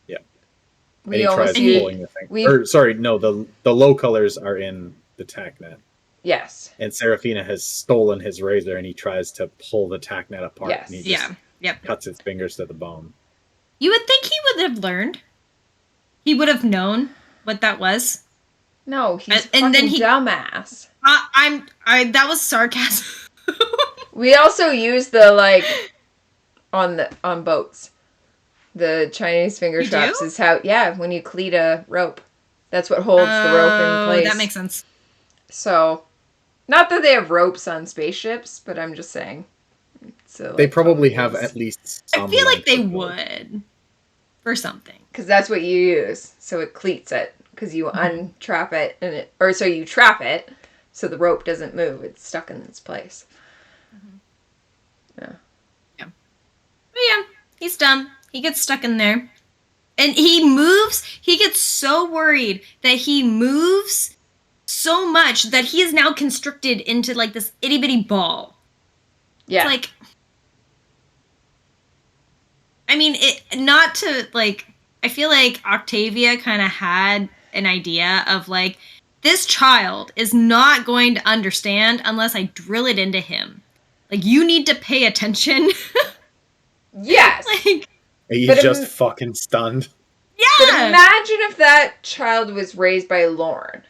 Yeah. And he tries pulling the thing. The low colors are in the tack net. Yes. And Serafina has stolen his razor, and he tries to pull the tack net apart. Yes. And he just cuts his fingers to the bone. You would think he would have learned. He would have known what that was. No, he's dumbass. That was sarcasm. We also use the on boats. The Chinese finger traps is how when you cleat a rope. That's what holds the rope in place. That makes sense. So, not that they have ropes on spaceships, but I'm just saying. So, they probably have at least some. I feel like they would. For something. Because that's what you use. So it cleats it. Because you untrap it. So you trap it. So the rope doesn't move. It's stuck in its place. Yeah. But yeah. He's dumb. He gets stuck in there. And he moves. He gets so worried that he moves so much that he is now constricted into this itty bitty ball. Yeah. It's I mean, I feel like Octavia kind of had an idea of this child is not going to understand unless I drill it into him. You need to pay attention. Yes. He's just fucking stunned. Yeah. But imagine if that child was raised by Lauren.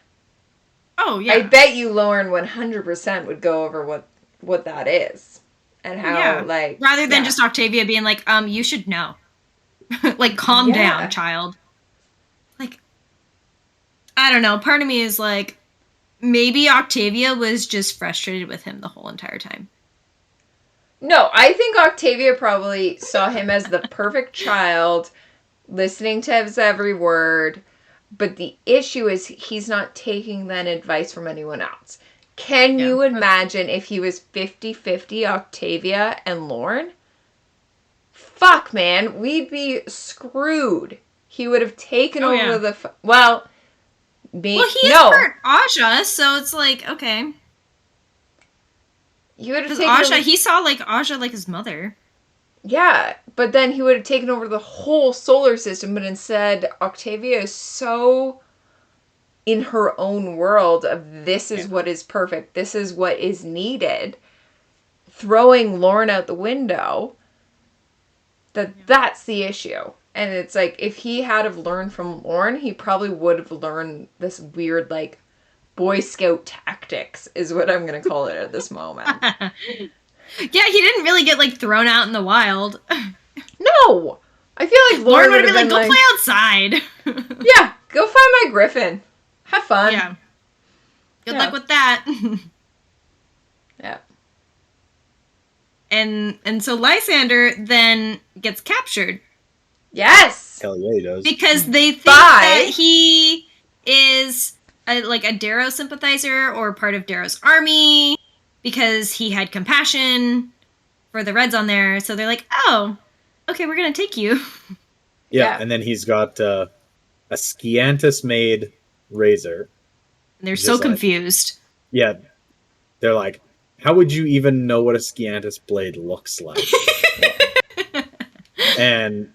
Oh, yeah. I bet you Lauren 100% would go over what that is. And how, rather than just Octavia being you should know. Calm down, child. I don't know. Part of me is maybe Octavia was just frustrated with him the whole entire time. No, I think Octavia probably saw him as the perfect child, listening to his every word. But the issue is he's not taking that advice from anyone else. Can you imagine if he was 50-50 Octavia and Lauren? Fuck, man. We'd be screwed. He would have taken over the... Well, he hurt Aja, so it's okay. He would have taken Aja, he saw Aja like his mother. Yeah, but then he would have taken over the whole solar system, but instead Octavia is so in her own world of this is what is perfect, this is what is needed, throwing Lauren out the window, that's the issue. And it's if he had have learned from Lauren, he probably would have learned this weird Boy Scout tactics is what I'm going to call it at this moment. Yeah, he didn't really get thrown out in the wild. No! I feel like Lauren would have been go play outside. Yeah, go find my griffin. Have fun. Yeah. Good luck with that. Yeah. And so Lysander then gets captured. Yes! Hell yeah, he does. Because they think that he is a Darrow sympathizer or part of Darrow's army because he had compassion for the Reds on there. So they're oh, okay, we're going to take you. Yeah, and then he's got a Sciantus-made razor. And they're so confused. Yeah. They're how would you even know what a Sciantus blade looks like? And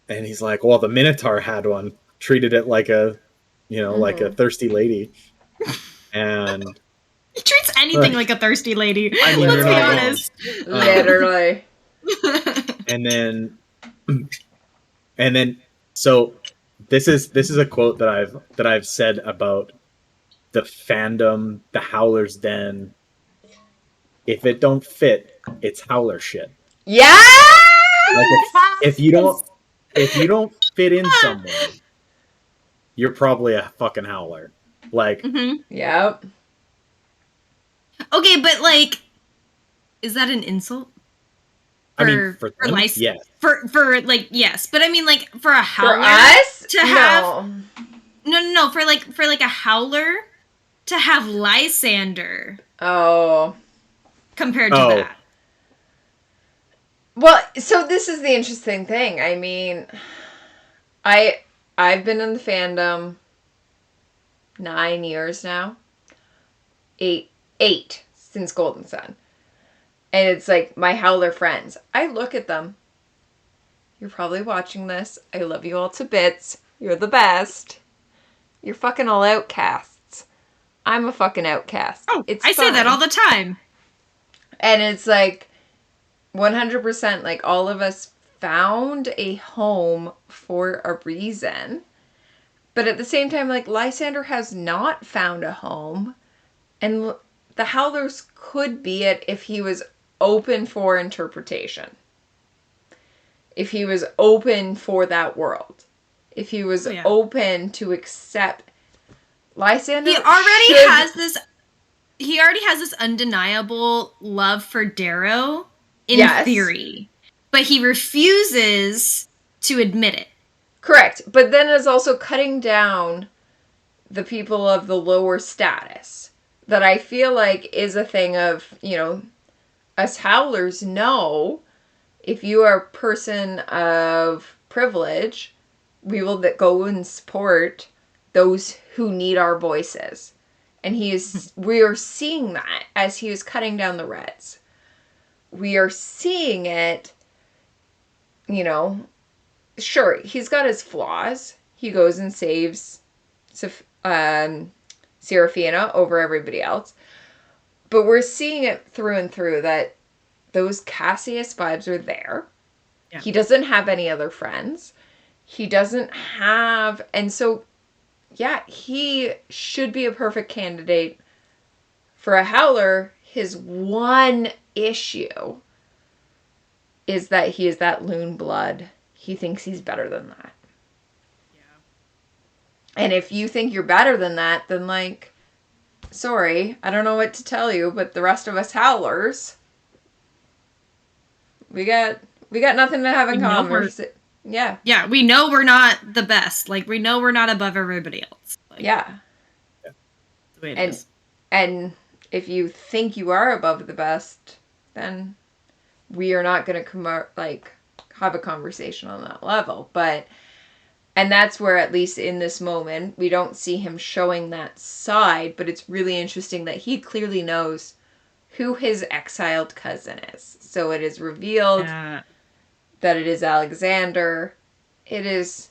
he's well, the Minotaur had one, treated it like a thirsty lady. And he treats anything like a thirsty lady. I mean, let's be honest. Literally. And then so this is a quote that I've said about the fandom, the Howler's Den. If it don't fit, it's Howler shit. Yeah. If you don't fit in somewhere, you're probably a fucking Howler. Yep. Okay, but is that an insult? I mean, for them, yes. For yes, but I mean, for a Howler for us to have no, for a Howler to have Lysander. Oh. Compared to that. Well, so this is the interesting thing. I mean, I've been in the fandom 9 years now. Eight since Golden Sun. And it's my Howler friends. I look at them you're probably watching this. I love you all to bits. You're the best. You're fucking all outcasts. I'm a fucking outcast. Oh, it's I say that all the time. And it's like 100% like all of us found a home for a reason. But at the same time, like, Lysander has not found a home. And the Howlers could be it if he was open for interpretation. If he was open for that world. If he was open to accept. Lysander He already has this undeniable love for Darrow in theory. But he refuses to admit it. Correct. But then is also cutting down the people of the lower status. That I feel like is a thing of, you know, us Howlers know if you are a person of privilege, we will go and support those who need our voices. And we are seeing that as he is cutting down the Reds. We are seeing it, you know, sure, he's got his flaws. He goes and saves Serafina over everybody else. But we're seeing it through and through that those Cassius vibes are there. Yeah. He doesn't have any other friends. He doesn't have... And so, yeah, he should be a perfect candidate for a Howler. His one issue is that he is that loon blood. He thinks he's better than that. And if you think you're better than that, then, like, sorry, I don't know what to tell you, but the rest of us Howlers, we got nothing to have in common. Yeah. Yeah, we know we're not the best. Like, we know we're not above everybody else. Like, yeah. The way it is. And if you think you are above the best, then we are not going to have a conversation on that level. And that's where, at least in this moment, we don't see him showing that side, but it's really interesting that he clearly knows who his exiled cousin is. So it is revealed that it is Alexander. It is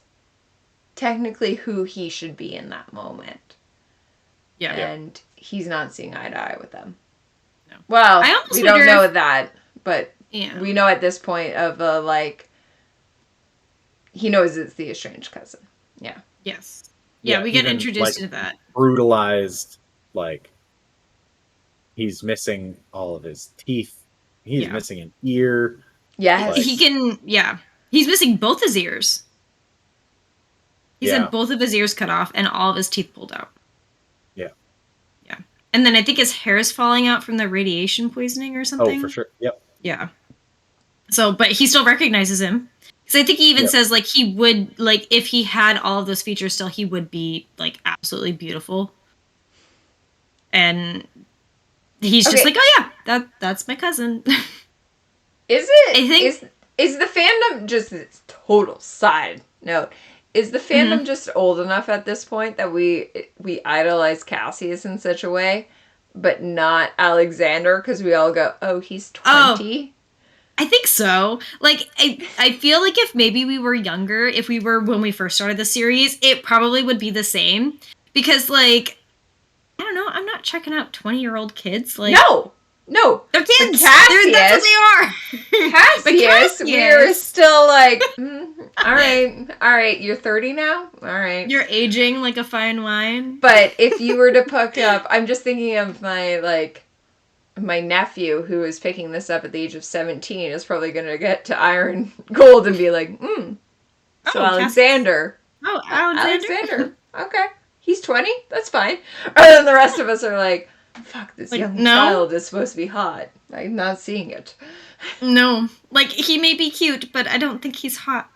technically who he should be in that moment. Yeah. And he's not seeing eye to eye with them. No. Well, we don't know that, but we know at this point of he knows it's the estranged cousin. Yeah. Yes. Yeah, we get introduced to that. Brutalized, like, he's missing all of his teeth. He's missing an ear. Yeah. Like, he's missing both his ears. He's had both of his ears cut off and all of his teeth pulled out. Yeah. Yeah. And then I think his hair is falling out from the radiation poisoning or something. Oh, for sure. Yep. Yeah. So, but he still recognizes him. Because I think he even says, like, he would, like, if he had all of those features still, he would be, like, absolutely beautiful. And he's just like, oh, yeah, that's my cousin. Is it? I think... Is the fandom just... Total side note. Is the fandom just old enough at this point that we idolize Cassius in such a way, but not Alexander, because we all go, oh, he's 20? I think so. Like, I feel like if maybe we were younger, if we were when we first started the series, it probably would be the same. Because, like, I don't know, I'm not checking out 20-year-old kids. Like, No! They're kids! Cassius, that's what they are! Cassius, we're still like, all right, you're 30 now? All right. You're aging like a fine wine. But if you were to pick up, I'm just thinking of my nephew who is picking this up at the age of 17 is probably going to get to Iron Gold and be like, so Alexander. Oh, Alexander. Okay. He's 20? That's fine. And then the rest of us are like, fuck, this young child is supposed to be hot. I'm not seeing it. No. Like, he may be cute, but I don't think he's hot.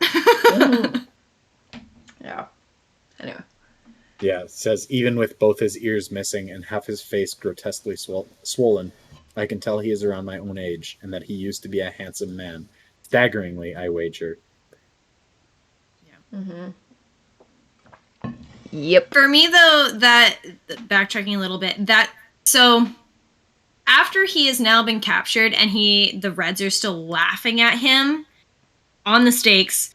Yeah. Anyway. Yeah, it says, even with both his ears missing and half his face grotesquely swollen, I can tell he is around my own age, and that he used to be a handsome man. Staggeringly, I wager. Yeah. Mm-hmm. Yep. For me, though, that, backtracking a little bit, so after he has now been captured and the Reds are still laughing at him, on the stakes.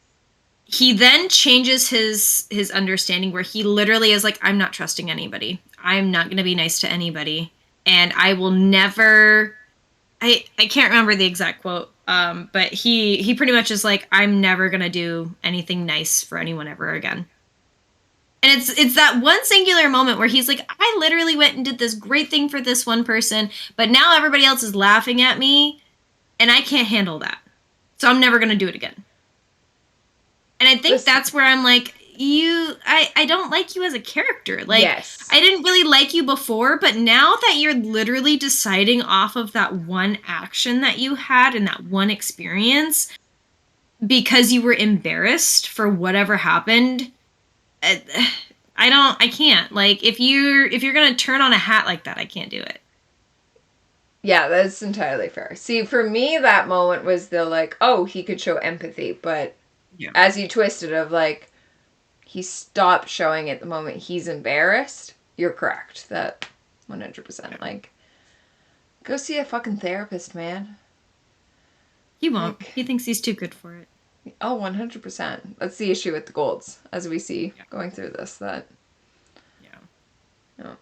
He then changes his understanding where he literally is like, I'm not trusting anybody. I'm not going to be nice to anybody. And I will never, I can't remember the exact quote, but he pretty much is like, I'm never going to do anything nice for anyone ever again. And it's that one singular moment where he's like, I literally went and did this great thing for this one person, but now everybody else is laughing at me, and I can't handle that. So I'm never going to do it again. And I think that's where I'm like, I don't like you as a character. Like, yes. I didn't really like you before, but now that you're literally deciding off of that one action that you had and that one experience, because you were embarrassed for whatever happened, I can't. Like, if you're going to turn on a hat like that, I can't do it. Yeah, that's entirely fair. See, for me, that moment was the, like, oh, he could show empathy, but as you twisted of, like, he stopped showing it the moment he's embarrassed. You're correct. That 100%. Like, go see a fucking therapist, man. He won't. Like, he thinks he's too good for it. Oh, 100%. That's the issue with the golds, as we see going through this. That. Yeah. Oh.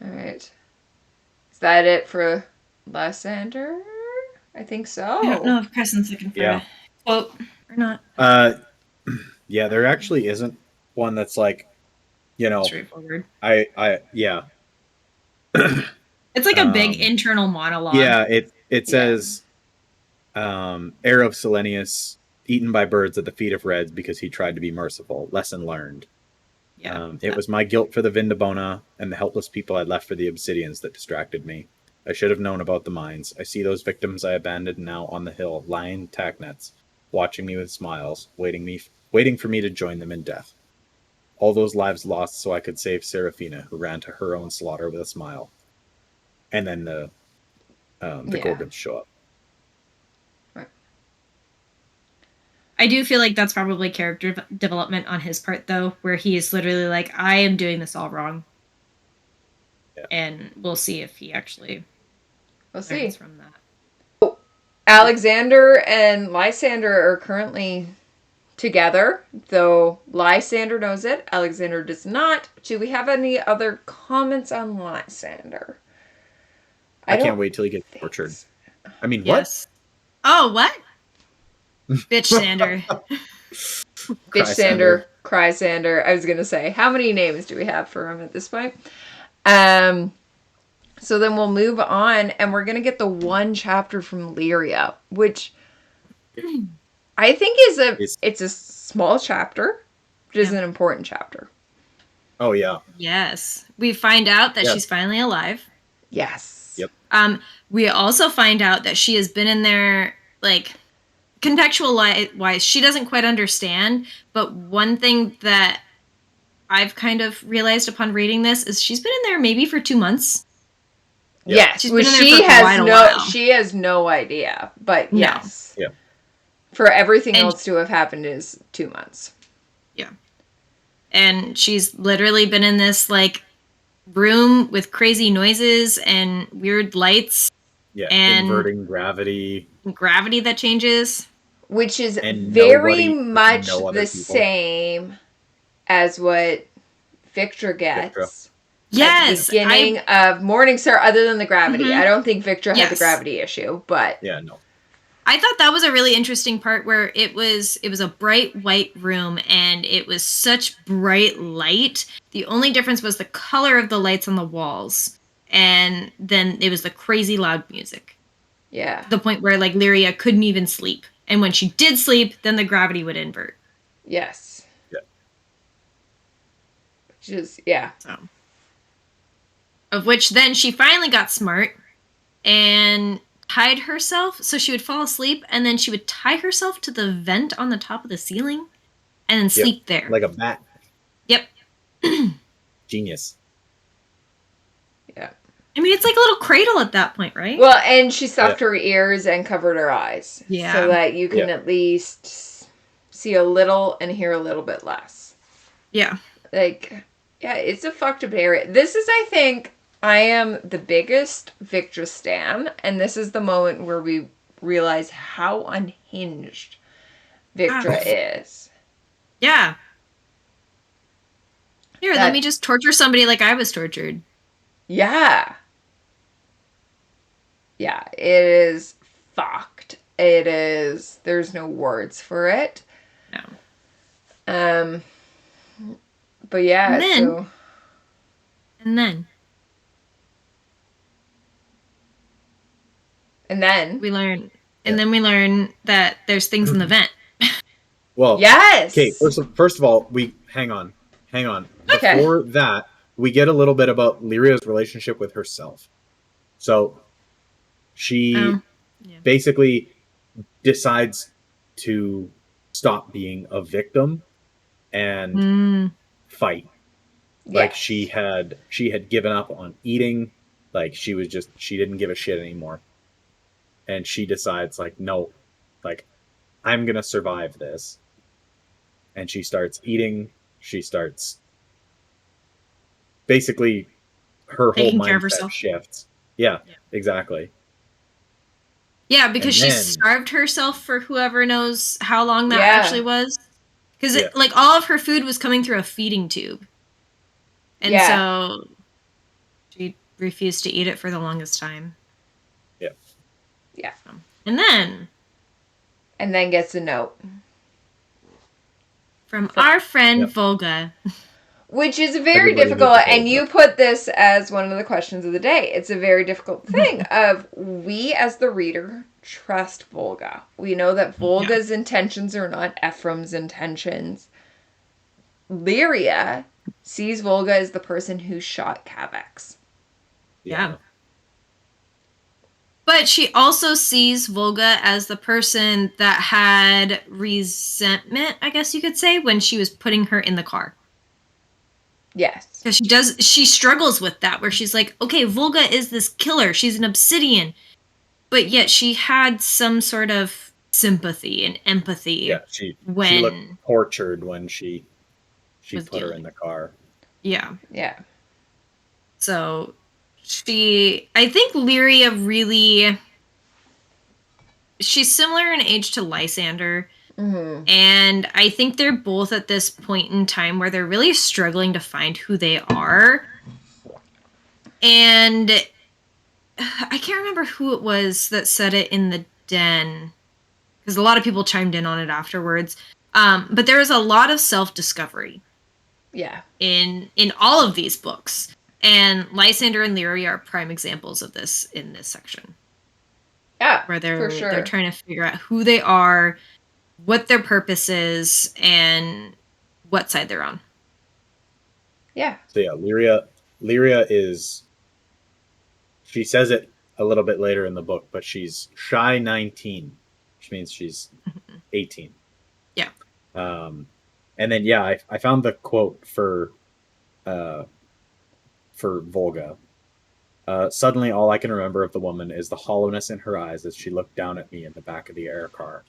All right. Is that it for Lysander? I think so. I don't know if Crescent's looking for a quote or not. Yeah, there actually isn't one that's like, straightforward. Yeah. It's like a big internal monologue. Yeah, it says, heir of Selenius, eaten by birds at the feet of Reds because he tried to be merciful. Lesson learned. Yeah. It was my guilt for the Vindabona and the helpless people I'd left for the Obsidians that distracted me. I should have known about the mines. I see those victims I abandoned now on the hill, lying tack nets, watching me with smiles, waiting for me to join them in death. All those lives lost so I could save Seraphina, who ran to her own slaughter with a smile. And then the Gorgons show up. Right. I do feel like that's probably character development on his part, though, where he is literally like, I am doing this all wrong. Yeah. And we'll see if he actually learns from that. Oh, Alexander and Lysander are currently together, though Lysander knows it. Alexander does not. Do we have any other comments on Lysander? I can't wait till he gets tortured. I mean, yes. What? Oh, what? Bitch Sander. Bitch Sander. Cry Sander. I was going to say, how many names do we have for him at this point? So then we'll move on, and we're going to get the one chapter from Lyria, which I think it's a small chapter, but is an important chapter. Oh, yeah. Yes. We find out that she's finally alive. Yes. Yep. We also find out that she has been in there, like, contextual-wise, she doesn't quite understand, but one thing that I've kind of realized upon reading this is she's been in there maybe for 2 months. Yes. She's been in there for quite a while. She has no idea, but yes. Yeah. For everything else to have happened is 2 months. Yeah. And she's literally been in this, like, room with crazy noises and weird lights. Yeah, and inverting gravity. Gravity that changes. Which is very much the same as what Victra gets. Victra. Yes. At the beginning of Morningstar, other than the gravity. Mm-hmm. I don't think Victra had the gravity issue, but... Yeah, no. I thought that was a really interesting part where it was a bright white room and it was such bright light. The only difference was the color of the lights on the walls. And then it was the crazy loud music. Yeah. To the point where, like, Lyria couldn't even sleep. And when she did sleep, then the gravity would invert. Yes. Yeah. Which is, yeah. So. Of which then she finally got smart and tied herself so she would fall asleep, and then she would tie herself to the vent on the top of the ceiling and then sleep there. Like a bat. Yep. Genius. Yeah. I mean, it's like a little cradle at that point, right? Well, and she stuffed her ears and covered her eyes. Yeah. So that you can at least see a little and hear a little bit less. Yeah. Like, yeah, it's a fucked up area. This is, I think, I am the biggest Victra stan, and this is the moment where we realize how unhinged Victra is. Yeah. Here, let me just torture somebody like I was tortured. Yeah. Yeah, it is fucked. It is, there's no words for it. No. But yeah, and then we learn, then we learn that there's things in the vent. Well, yes. Okay. First of all, hang on. Okay. Before that, we get a little bit about Lyria's relationship with herself. So she basically decides to stop being a victim and fight. Yes. Like she had given up on eating. Like she didn't give a shit anymore. And she decides like, no, like I'm going to survive this. And she starts eating. She starts basically her taking whole mindset shifts. Yeah, exactly. Yeah, because she starved herself for whoever knows how long that actually was. Because like all of her food was coming through a feeding tube. And so she refused to eat it for the longest time. Yeah. Yeah. And then gets a note. From our friend Volga. Which is very difficult, and you put this as one of the questions of the day. It's a very difficult thing of we as the reader trust Volga. We know that Volga's intentions are not Ephraim's intentions. Lyria sees Volga as the person who shot Cavex. Yeah. But she also sees Volga as the person that had resentment, I guess you could say, when she was putting her in the car. Yes. Because she struggles with that, where she's like, okay, Volga is this killer. She's an obsidian. But yet she had some sort of sympathy and empathy. Yeah, she looked tortured when she put her in the car. Yeah. Yeah. So I think Lyria really, she's similar in age to Lysander. Mm-hmm. And I think they're both at this point in time where they're really struggling to find who they are. And I can't remember who it was that said it in the den, because a lot of people chimed in on it afterwards. But there is a lot of self-discovery. Yeah. In all of these books. And Lysander and Lyria are prime examples of this in this section. Yeah, where for sure. They're trying to figure out who they are, what their purpose is, and what side they're on. Yeah. So yeah, Lyria is, she says it a little bit later in the book, but she's shy 19, which means she's 18. Yeah. And then I found the quote for Volga. Suddenly, all I can remember of the woman is the hollowness in her eyes as she looked down at me in the back of the air car.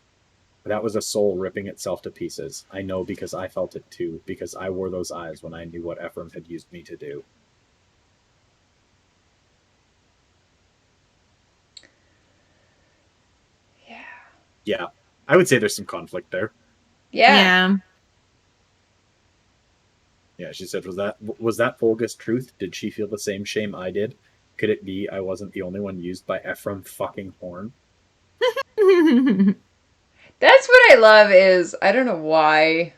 That was a soul ripping itself to pieces. I know because I felt it too, because I wore those eyes when I knew what Ephraim had used me to do. Yeah. Yeah. I would say there's some conflict there. Yeah. Yeah, she said, was that Volga's truth? Did she feel the same shame I did? Could it be I wasn't the only one used by Ephraim fucking Horn? That's what I love is, I don't know why,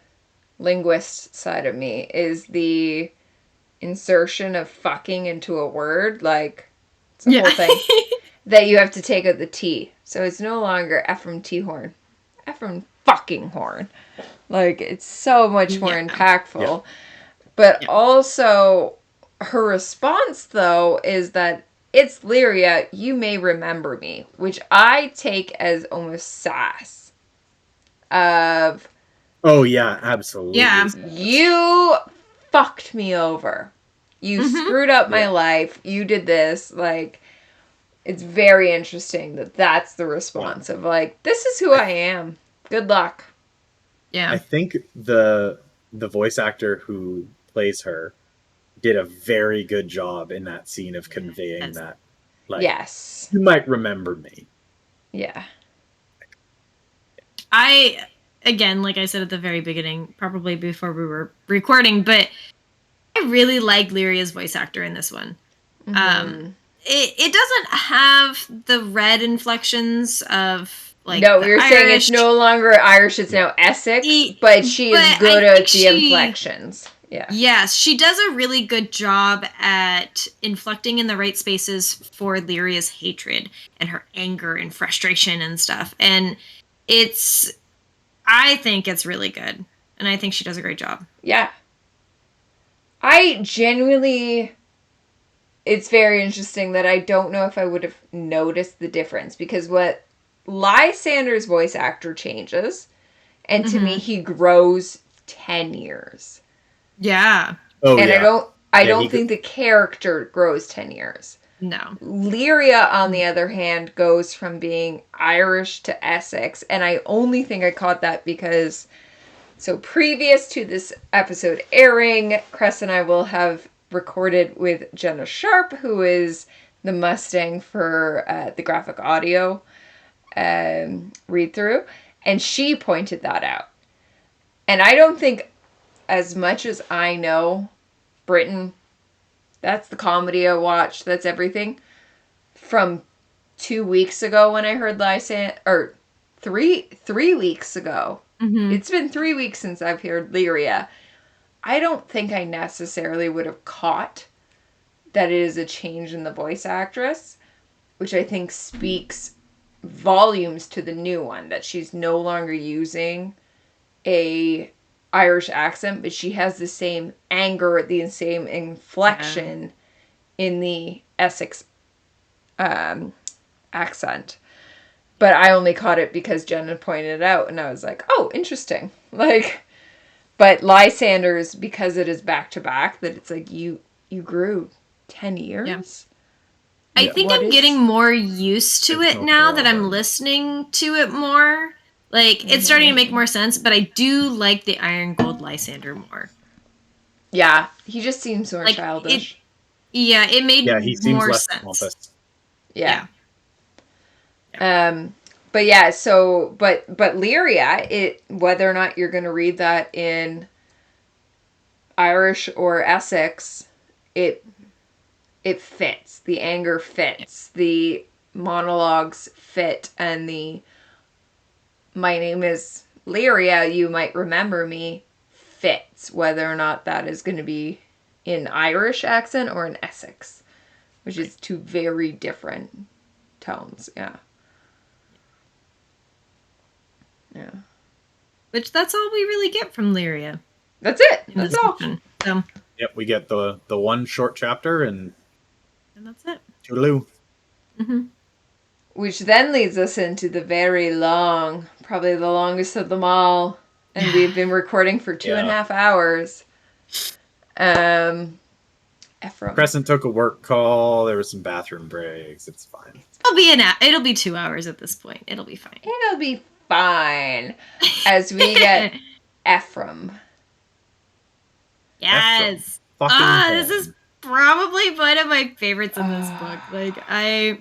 linguist side of me, is the insertion of fucking into a word. Like, it's a whole thing that you have to take out the T. So it's no longer Ephraim T. Horn. Ephraim fucking Horn. Like, it's so much more impactful. Yeah. But also, her response, though, is that it's Lyria, you may remember me, which I take as almost sass. Of, oh yeah, absolutely. Yeah, you fucked me over. You screwed up my life. You did this. Like, it's very interesting that that's the response of like, this is who I am. Good luck. Yeah. I think the voice actor who plays her did a very good job in that scene of conveying that. Like, yes, you might remember me. Yeah. again, like I said at the very beginning, probably before we were recording, but I really like Lyria's voice actor in this one. Mm-hmm. It doesn't have the red inflections of like no, the you're Irish. saying it's no longer Irish, it's now Essex, but she is good at the inflections. Yeah. Yes, she does a really good job at inflecting in the right spaces for Lyria's hatred and her anger and frustration and stuff. And I think it's really good. And I think she does a great job. Yeah. I genuinely, it's very interesting that I don't know if I would have noticed the difference, because what Lysander's voice actor changes, and to me he grows 10 years. Yeah. Oh, and yeah. I don't think the character grows 10 years. No. Lyria, on the other hand, goes from being Irish to Essex, and I only think I caught that because, so previous to this episode airing, Cress and I will have recorded with Jenna Sharp, who is the Mustang for the graphic audio read through, and she pointed that out. And I don't think, as much as I know Britain, that's the comedy I watch, that's everything, from 2 weeks ago when I heard Lysander, or three weeks ago. It's been 3 weeks since I've heard Lyria. I don't think I necessarily would have caught that it is a change in the voice actress, which I think speaks volumes to the new one, that she's no longer using a Irish accent, but she has the same anger, the same inflection in the Essex accent. But I only caught it because Jenna pointed it out, and I was like, oh, interesting. Like, but Lysander's, because it is back to back, that it's like you grew 10 years. Yeah. I think I'm getting more used to it now that I'm listening to it more. Like, it's starting to make more sense, but I do like the Iron Gold Lysander more. Yeah, he just seems more childish. It made he seems more less sense. pompous. Yeah. But yeah, so but Lyria, whether or not you're going to read that in Irish or Essex, it fits. The anger fits. The monologues fit, and the "my name is Lyria, you might remember me" fits, whether or not that is going to be in Irish accent or in Essex, which is two very different tones. Yeah. Yeah. Which that's all we really get from Lyria. That's it. That's all. So. Yep, we get the one short chapter and that's it. Toodaloo. Which then leads us into the very long, probably the longest of them all, and we've been recording for 2.5 hours. Ephraim. Crescent took a work call. There were some bathroom breaks. It's fine. It'll be 2 hours at this point. It'll be fine. It'll be fine. As we get Ephraim. Yes. This is probably one of my favorites in this book. Like, I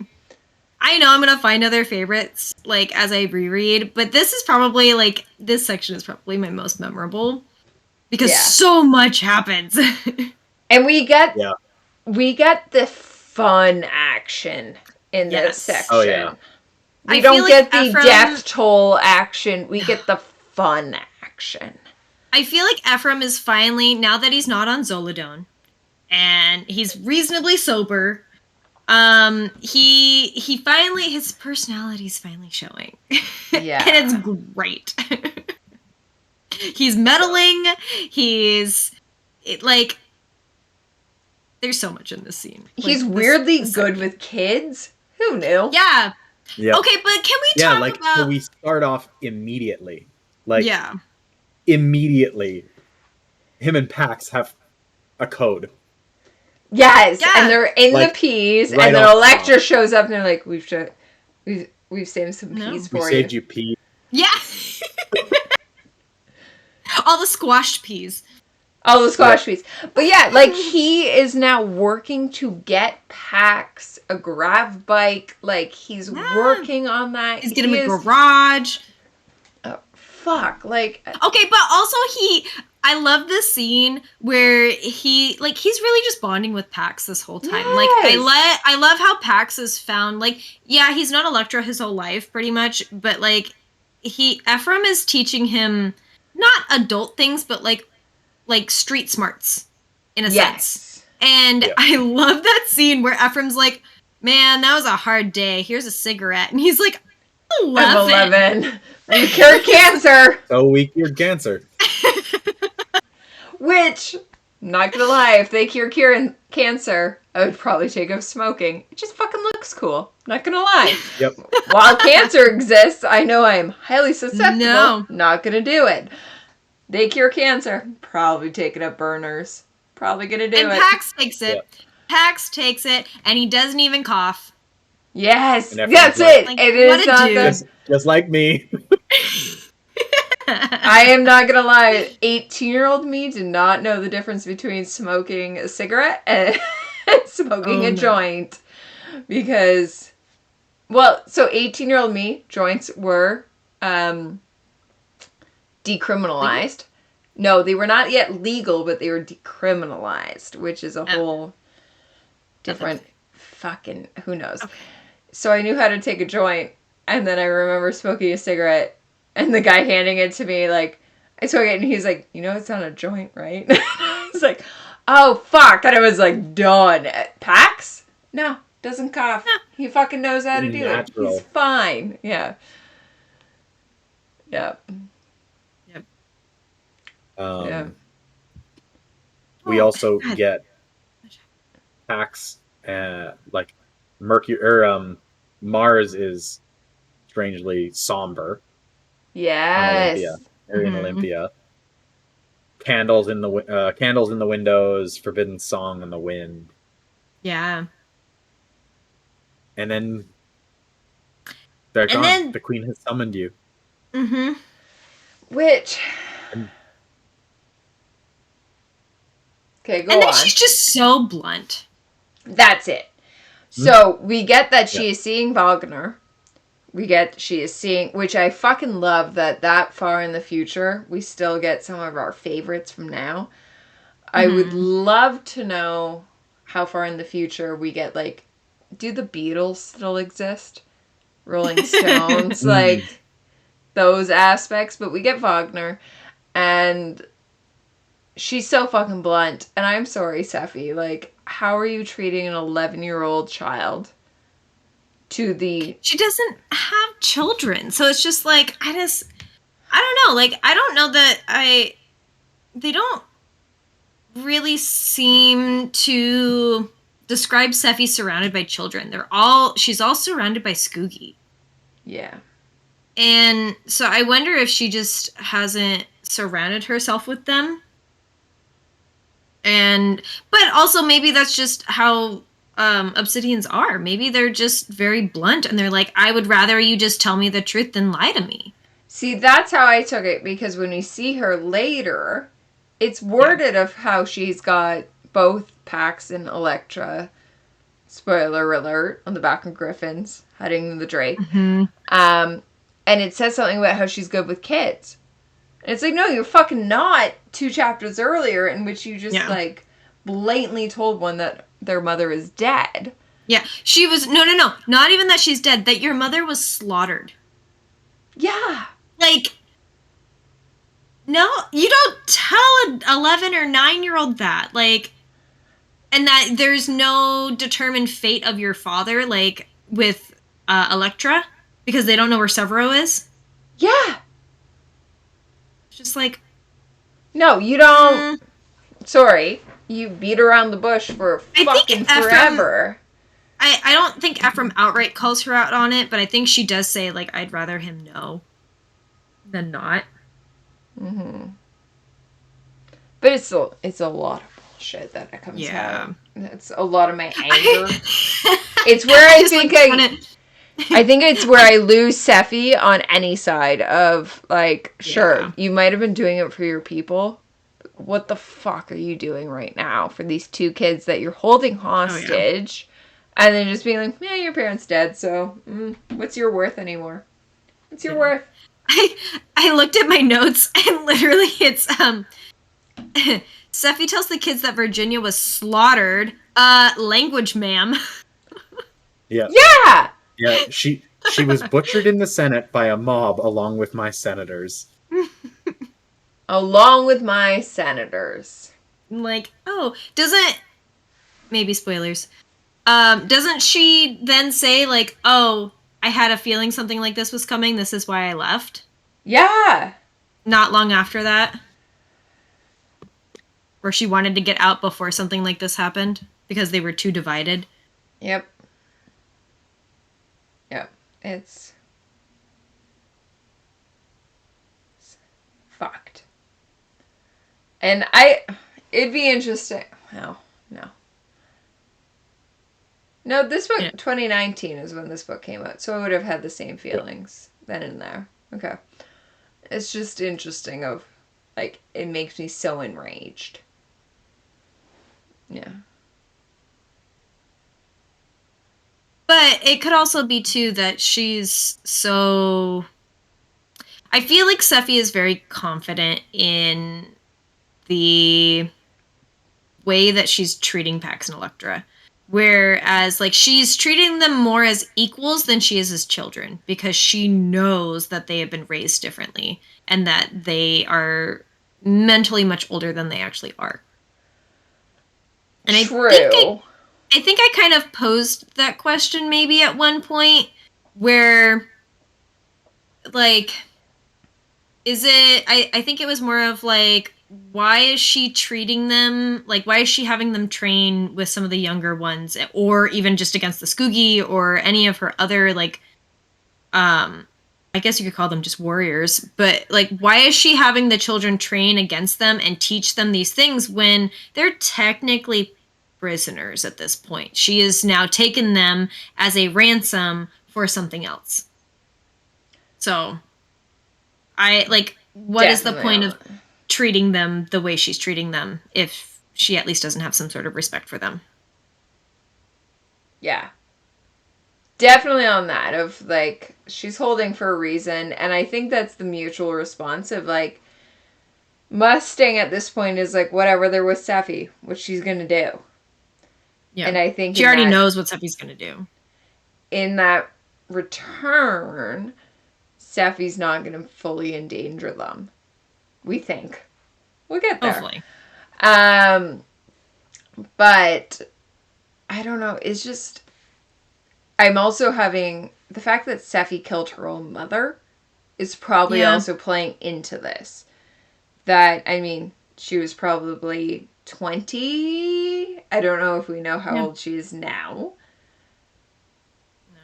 know I'm gonna find other favorites like as I reread, but this section is probably my most memorable because so much happens. And we get the fun action in this section. Oh yeah. We don't get the death toll action. We get the fun action. I feel like Ephraim is finally, now that he's not on Zoladone and he's reasonably sober, he finally, his personality's finally showing. Yeah. And it's great. He's meddling. There's so much in this scene. He's weirdly good with kids. Who knew? Yeah. Yep. Okay, but can we talk about... so we start off immediately. Immediately. Him and Pax have a code. Yes, and they're in the peas, and then Electra shows up, and they're like, "We've saved some peas for you. We saved you peas." Yeah. All the squashed peas. All the squash peas. But yeah, like, he is now working to get Pax a grav bike. Like, he's working on that. He's getting a garage. Oh, fuck? Like, okay, but also I love this scene where he's really just bonding with Pax this whole time. Yes. Like, I love how Pax is found. Like, yeah, he's known Electra his whole life, pretty much, but like, Ephraim is teaching him not adult things, but like street smarts, in a sense. And I love that scene where Ephraim's like, man, that was a hard day. Here's a cigarette. And he's like, 11. I'm 11. You cured cancer. So we cured cancer. Which, not gonna lie, if they curing cancer, I would probably take up smoking. It just fucking looks cool. Not gonna lie. Yep. While cancer exists, I know I am highly susceptible. No. Not gonna do it. They cure cancer. Probably taking up burners. Probably gonna do it. And Pax takes it. Yep. Pax takes it, and he doesn't even cough. Yes, that's it. Like, it is not just like me. I am not gonna lie. 18-year-old me did not know the difference between smoking a cigarette and smoking a joint, because, well, so 18-year-old me, joints were decriminalized. No, they were not yet legal, but they were decriminalized, which is a whole different fucking, who knows. Okay. So I knew how to take a joint, and then I remember smoking a cigarette, and the guy handing it to me, like, I took it, and he's like, you know it's not a joint, right? I was like, oh, fuck. And I was like, done. Pax? No, doesn't cough. No. He fucking knows how to do it. He's fine. Yeah. Yep. We also get Pax, like Mercury or Mars is strangely somber. Yes. In Olympia. Candles in the windows, forbidden song in the wind. Yeah. And then they're gone. Then, the queen has summoned you. Mm-hmm. Which. Okay, go on. And then she's just so blunt. That's it. So we get that she is seeing Wagner. We get she is seeing, which I fucking love that far in the future, we still get some of our favorites from now. I would love to know how far in the future we get, like, do the Beatles still exist? Rolling Stones, like, those aspects. But we get Wagner, and she's so fucking blunt. And I'm sorry, Sephi, like, how are you treating an 11-year-old child? She doesn't have children, so it's just like, I don't know, like, I don't know that they don't really seem to describe Sephi surrounded by children. She's all surrounded by Skoogie. Yeah. And so I wonder if she just hasn't surrounded herself with them. But also maybe that's just how Obsidians are. Maybe they're just very blunt, and they're like, I would rather you just tell me the truth than lie to me. See, that's how I took it, because when we see her later, it's worded of how she's got both Pax and Electra, spoiler alert, on the back of Griffins, heading the Drake. Mm-hmm. And it says something about how she's good with kids. And it's like, no, you're fucking not 2 chapters earlier, in which you just, like, blatantly told one that their mother is dead. Yeah, she was, no, not even that she's dead, that your mother was slaughtered. Yeah. Like, no, you don't tell an 11 or 9-year-old that, like, and that there's no determined fate of your father, like, with Electra, because they don't know where Severo is. Yeah. It's just like, no, you don't. Sorry. You beat around the bush for fucking forever. I don't think Ephraim outright calls her out on it, but I think she does say, like, I'd rather him know than not. Mm-hmm. But it's a lot of bullshit that comes out. It's a lot of my anger. It's where I think I think it's where I lose Sephi on any side of, like, sure, you might have been doing it for your people. What the fuck are you doing right now for these 2 kids that you're holding hostage? And then just being like, yeah, your parents dead, so what's your worth anymore? What's your worth? I looked at my notes and literally it's Steffi tells the kids that Virginia was slaughtered. Language, ma'am. Yeah. Yeah. Yeah, she was butchered in the Senate by a mob along with my senators. Along with my senators. Like, oh, maybe spoilers. Doesn't she then say like, oh, I had a feeling something like this was coming, this is why I left? Yeah. Not long after that. Where she wanted to get out before something like this happened because they were too divided. Yep. It's fucked. And it'd be interesting. No. No, this book, 2019 is when this book came out, so I would have had the same feelings then and there. Okay. It's just interesting it makes me so enraged. Yeah. But it could also be, too, that she's so... I feel like Sephi is very confident in the way that she's treating Pax and Electra. Whereas, she's treating them more as equals than she is as children. Because she knows that they have been raised differently. And that they are mentally much older than they actually are. And True. I think I kind of posed that question maybe at one point where, is it... I think it was more of, why is she treating them... why is she having them train with some of the younger ones? Or even just against the Skoogie or any of her other, I guess you could call them just warriors. But, why is she having the children train against them and teach them these things when they're technically prisoners at this point? She has now taken them as a ransom for something else. So, what is the point of treating them the way she's treating them if she at least doesn't have some sort of respect for them? Yeah. Definitely on that of, she's holding for a reason, and I think that's the mutual response of, Mustang at this point is whatever, they're with Sephi, what she's gonna do. Yeah. And I think she already knows what Sephi's gonna do. In that return, Sephi's not gonna fully endanger them. We think. We'll get there. Hopefully. But I don't know, it's just... I'm also having... The fact that Sephi killed her own mother is probably also playing into this. That, she was probably 20. I don't know if we know how old she is now. No.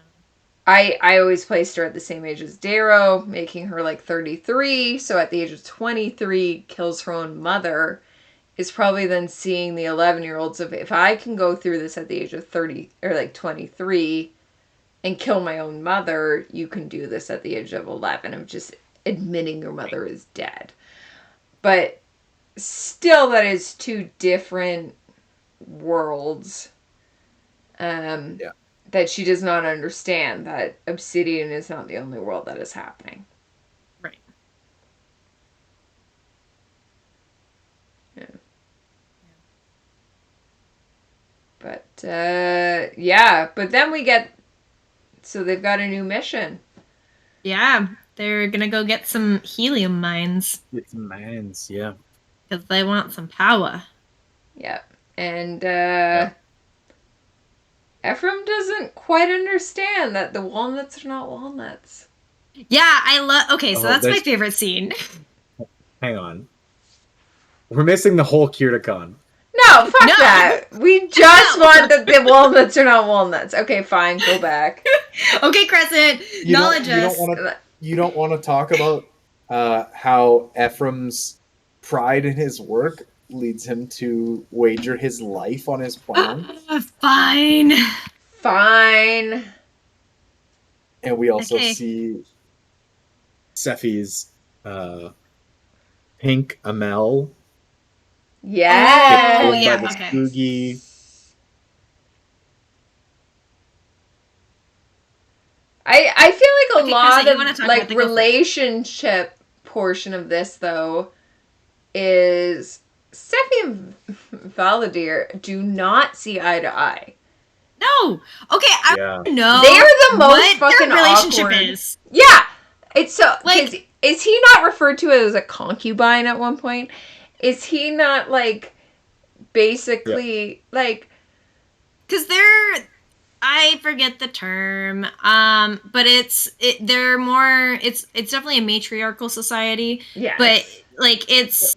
I always placed her at the same age as Darrow, making her 33. So at the age of 23, kills her own mother. Is probably then seeing the 11-year-olds of, if I can go through this at the age of 30 or 23 and kill my own mother, you can do this at the age of 11. I'm just admitting your mother is dead. But still, that is two different worlds that she does not understand, that Obsidian is not the only world that is happening. Right. Yeah. But, but then we get... So they've got a new mission. Yeah, they're gonna go get some helium mines. Get some mines, yeah. Because they want some power. Yep. And, Ephraim doesn't quite understand that the walnuts are not walnuts. Yeah, I love... Okay, so that's my favorite scene. Hang on. We're missing the whole Kirtakon. No, fuck that. We just want that the walnuts are not walnuts. Okay, fine, go back. Okay, Crescent, acknowledge us. You don't want to talk about how Ephraim's pride in his work leads him to wager his life on his plan. Fine. And we also see Sephi's pink Amel. Yeah. Oh, yeah. By the Okay. 'Cause, I feel like a lot Krista, of like relationship portion of this though is Steffi and Valadier do not see eye to eye. No. Okay, I want to know they are the most fucking their relationship awkward. is. Yeah. It's so like, is he not referred to as a concubine at one point? Is he not like basically like because I forget the term, but they're more, it's definitely a matriarchal society. Yeah. But like it's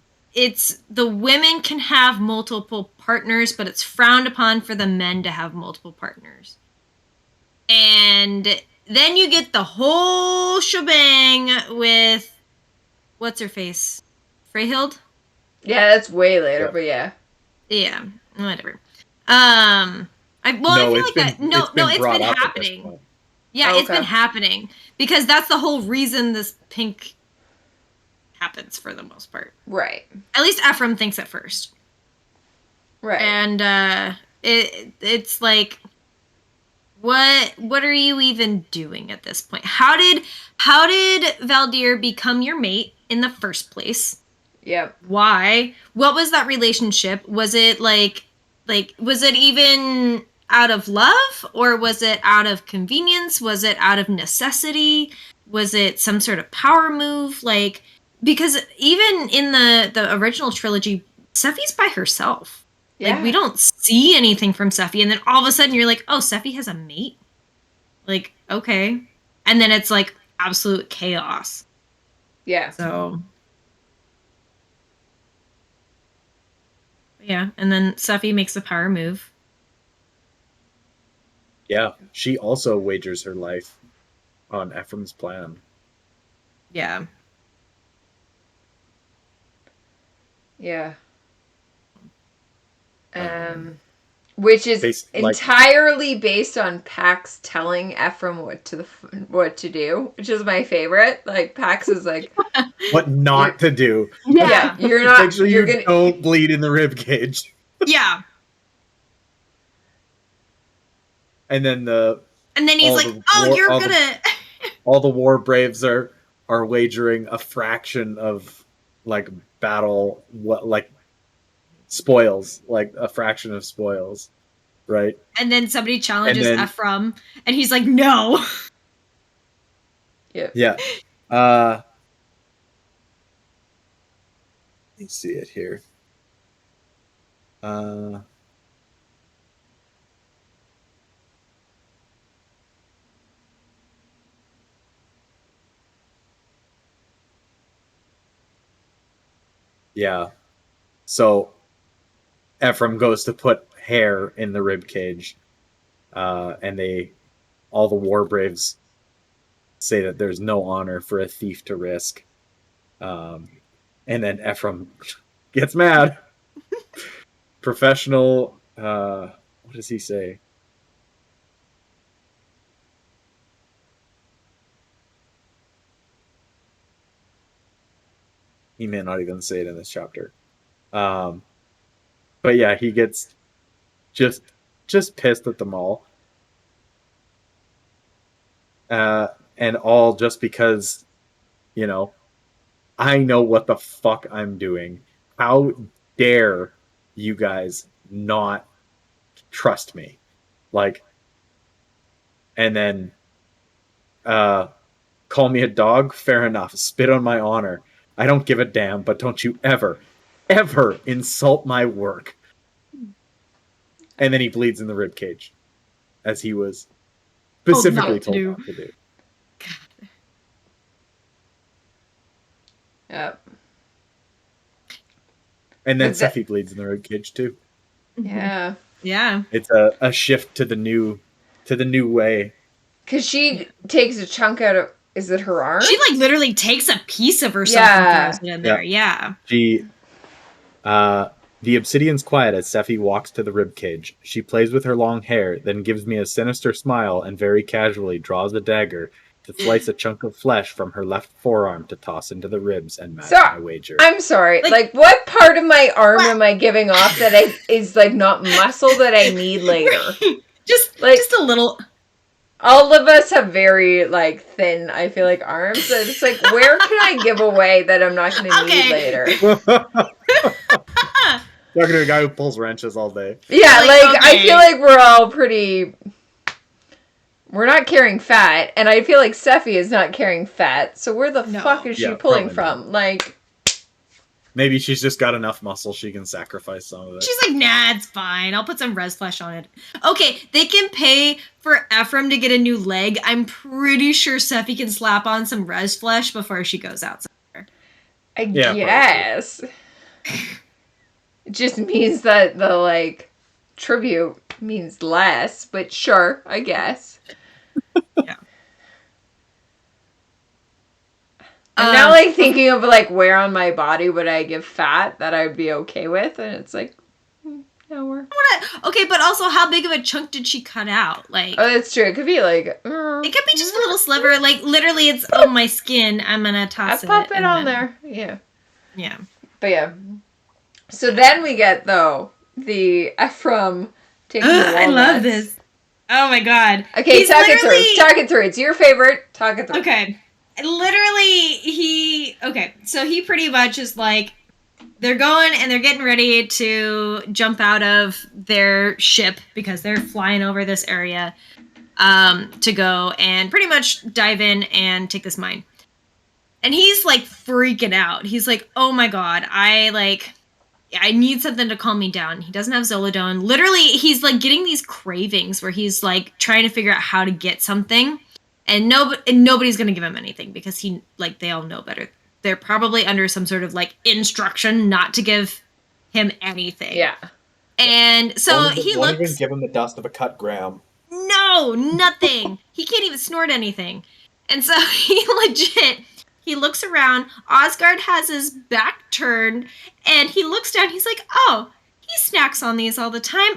the women can have multiple partners, but it's frowned upon for the men to have multiple partners. And then you get the whole shebang with what's her face, Freyhild. Yeah, that's way later, but yeah. Yeah, whatever. I feel like that. No, it's been happening. Yeah, it's been happening because that's the whole reason this pink happens for the most part. Right. At least Ephraim thinks at first. Right. And it's like, what are you even doing at this point? How did Valdir become your mate in the first place? Yep. Why? What was that relationship? Was it like was it even out of love, or was it out of convenience? Was it out of necessity? Was it some sort of power move? Like, because even in the original trilogy, Sephi's by herself. Yeah. Like, we don't see anything from Sephi, and then all of a sudden you're like, oh, Sephi has a mate? Like, okay. And then it's like absolute chaos. Yeah. So yeah, and then Sephi makes a power move. Yeah, she also wagers her life on Ephraim's plan. Yeah. Yeah. Which is entirely based on Pax telling Ephraim what to do, which is my favorite. Like, Pax is like, what not to do. Yeah, you're not. Make sure you don't bleed in the rib cage. Yeah. And then he's like, you're gonna. All the war braves are wagering a fraction of like battle, spoils, like a fraction of spoils, right? And then somebody challenges Ephraim, and he's like, no. Yeah. Yeah. Let me see it here. Yeah. So Ephraim goes to put hair in the rib cage, and all the war braves say that there's no honor for a thief to risk. And then Ephraim gets mad. Professional, what does he say? He may not even say it in this chapter. But yeah, he gets just pissed at them all. And all just because, I know what the fuck I'm doing. How dare you guys not trust me? Like, and then call me a dog? Fair enough. Spit on my honor. I don't give a damn, but don't you ever insult my work. And then he bleeds in the ribcage, as he was specifically told not to do. God. Yep. And then Sephi bleeds in the ribcage too. Yeah. Yeah. It's a shift to the new way. Because she takes a chunk out of, is it her arm? She like literally takes a piece of herself and throws it in there. Yeah. She the obsidian's quiet as Sephi walks to the ribcage. She plays with her long hair, then gives me a sinister smile and very casually draws a dagger to slice a chunk of flesh from her left forearm to toss into the ribs and match my wager. I'm sorry. Like what part of my arm am I giving off that is like not muscle that I need later? just a little. all of us have very, like, thin, I feel like, arms. So it's like, where can I give away that I'm not going to need later? Talking to a guy who pulls wrenches all day. Yeah, like I feel like we're all pretty... We're not carrying fat, and I feel like Steffi is not carrying fat, so where the fuck is she pulling from? Like... Maybe she's just got enough muscle she can sacrifice some of it. She's like, nah, it's fine. I'll put some res flesh on it. Okay, they can pay for Ephraim to get a new leg. I'm pretty sure Steffi can slap on some res flesh before she goes out somewhere. I guess. It just means that the, like, tribute means less, but sure, I guess. Yeah. I'm now, like, thinking of, like, where on my body would I give fat that I'd be okay with, and it's like, nowhere. Okay, but also, how big of a chunk did she cut out? Like, oh, that's true. It could be, like... it could be just a little sliver. Like, literally, it's, my skin. I'm gonna toss it. I'll pop it on there. Yeah. Yeah. But, yeah. So then we get, though, the Ephraim taking the walnuts. I love this. Oh, my God. Okay, talk it through. It's your favorite. Talk it through. Okay. Literally, so he pretty much is like, they're going and they're getting ready to jump out of their ship because they're flying over this area to go and pretty much dive in and take this mine. And he's like freaking out. He's like, oh my God, I need something to calm me down. He doesn't have Zolodone. Literally, he's like getting these cravings where he's like trying to figure out how to get something. And nobody's going to give him anything because they all know better. They're probably under some sort of like instruction not to give him anything. Yeah. And so he looks... Won't even give him the dust of a cut gram. No, nothing. He can't even snort anything. And so he looks around. Osgard has his back turned and he looks down. He's like, oh, he snacks on these all the time.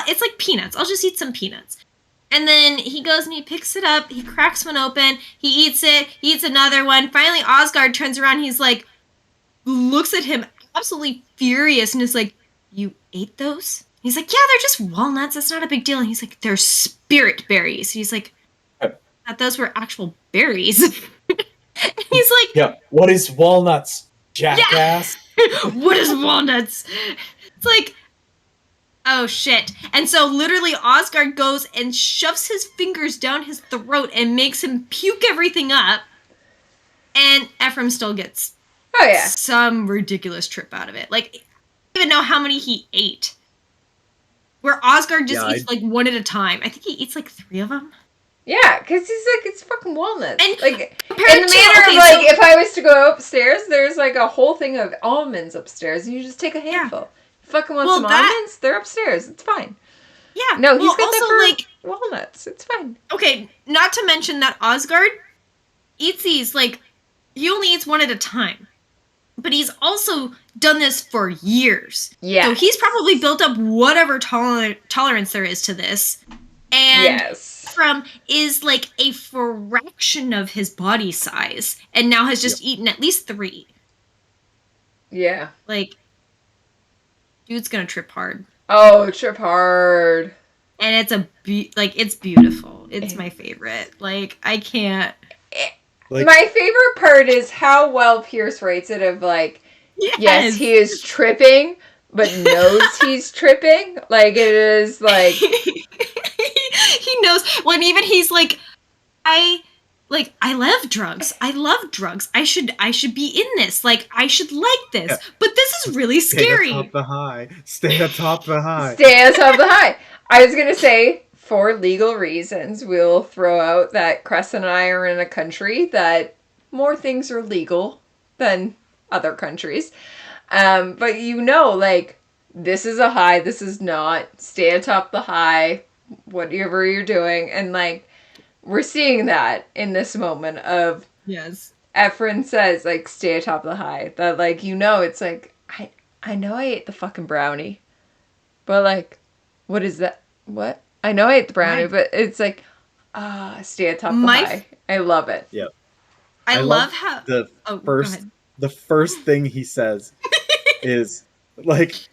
It's like peanuts. I'll just eat some peanuts. And then he goes and he picks it up. He cracks one open. He eats it. He eats another one. Finally, Osgard turns around. He's like, looks at him absolutely furious and is like, you ate those? He's like, yeah, they're just walnuts. It's not a big deal. And he's like, they're spirit berries. He's like, I thought those were actual berries. And he's like, yeah, what is walnuts, jackass? Yeah. What is walnuts? It's like, oh shit. And so literally Osgard goes and shoves his fingers down his throat and makes him puke everything up. And Ephraim still gets some ridiculous trip out of it. Like, I don't even know how many he ate. Where Osgard just eats like one at a time. I think he eats like 3 of them. Yeah, because he's like, it's fucking walnuts. And like, in the manner of like, if I was to go upstairs, there's like a whole thing of almonds upstairs, and you just take a handful. Yeah. Fucking want some almonds? They're upstairs. It's fine. Yeah. No, he's got also like walnuts. It's fine. Okay, not to mention that Osgard eats these like he only eats one at a time, but he's also done this for years. Yeah. So he's probably built up whatever tolerance there is to this, and Ephraim is like a fraction of his body size, and now has just eaten at least 3. Yeah. Like. Dude's gonna trip hard. Oh, trip hard. And it's it's beautiful. It's my favorite. Like, I can't. Like, my favorite part is how well Pierce writes it of like, yes, he is tripping, but knows he's tripping. Like, it is like. He knows. When even he's like, I love drugs. I love drugs. I should be in this. Like, I should like this. Yeah. But this is really scary. Stay atop the high. Stay atop the high. Stay atop the high. I was going to say, for legal reasons, we'll throw out that Crescent and I are in a country that more things are legal than other countries. But like, this is a high, this is not. Stay atop the high, whatever you're doing. And, like, we're seeing that in this moment of Ephraim says, like, stay atop the high. That, like, it's like, I know I ate the fucking brownie. But, like, what is that? What? I know I ate the brownie, but it's like, stay atop the high. I love it. Yeah. I love how... The first thing he says is, like,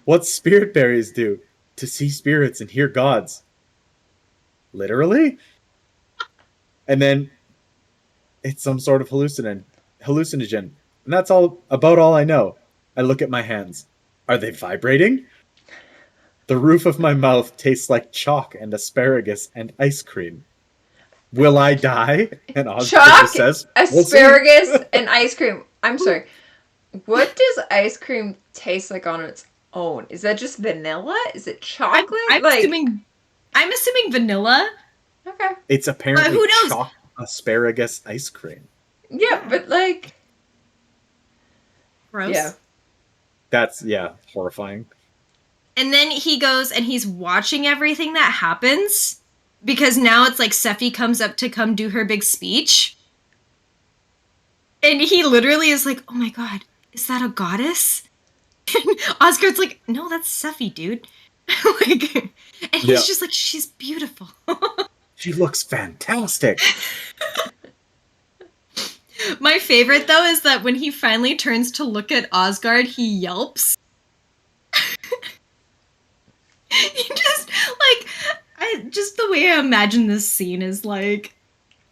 what spirit berries do? To see spirits and hear gods. literally? And then it's some sort of hallucinogen. And that's about all I know. I look at my hands. Are they vibrating? The roof of my mouth tastes like chalk and asparagus and ice cream. Will I die? And Oscar Chalk, just says, asparagus, and ice cream. I'm sorry. What does ice cream taste like on its own? Is that just vanilla? Is it chocolate? I'm assuming vanilla. Okay. It's apparently who knows? chalk asparagus ice cream. Yeah, but like... Gross. Yeah. That's, horrifying. And then he goes and he's watching everything that happens, because now it's like Sephi comes up to come do her big speech. And he literally is like, oh my god, is that a goddess? And Oscar's like, no, that's Sephi, dude. And he's just like, she's beautiful. She looks fantastic. My favorite, though, is that when he finally turns to look at Osgard, he yelps. He just, just the way I imagine this scene is like,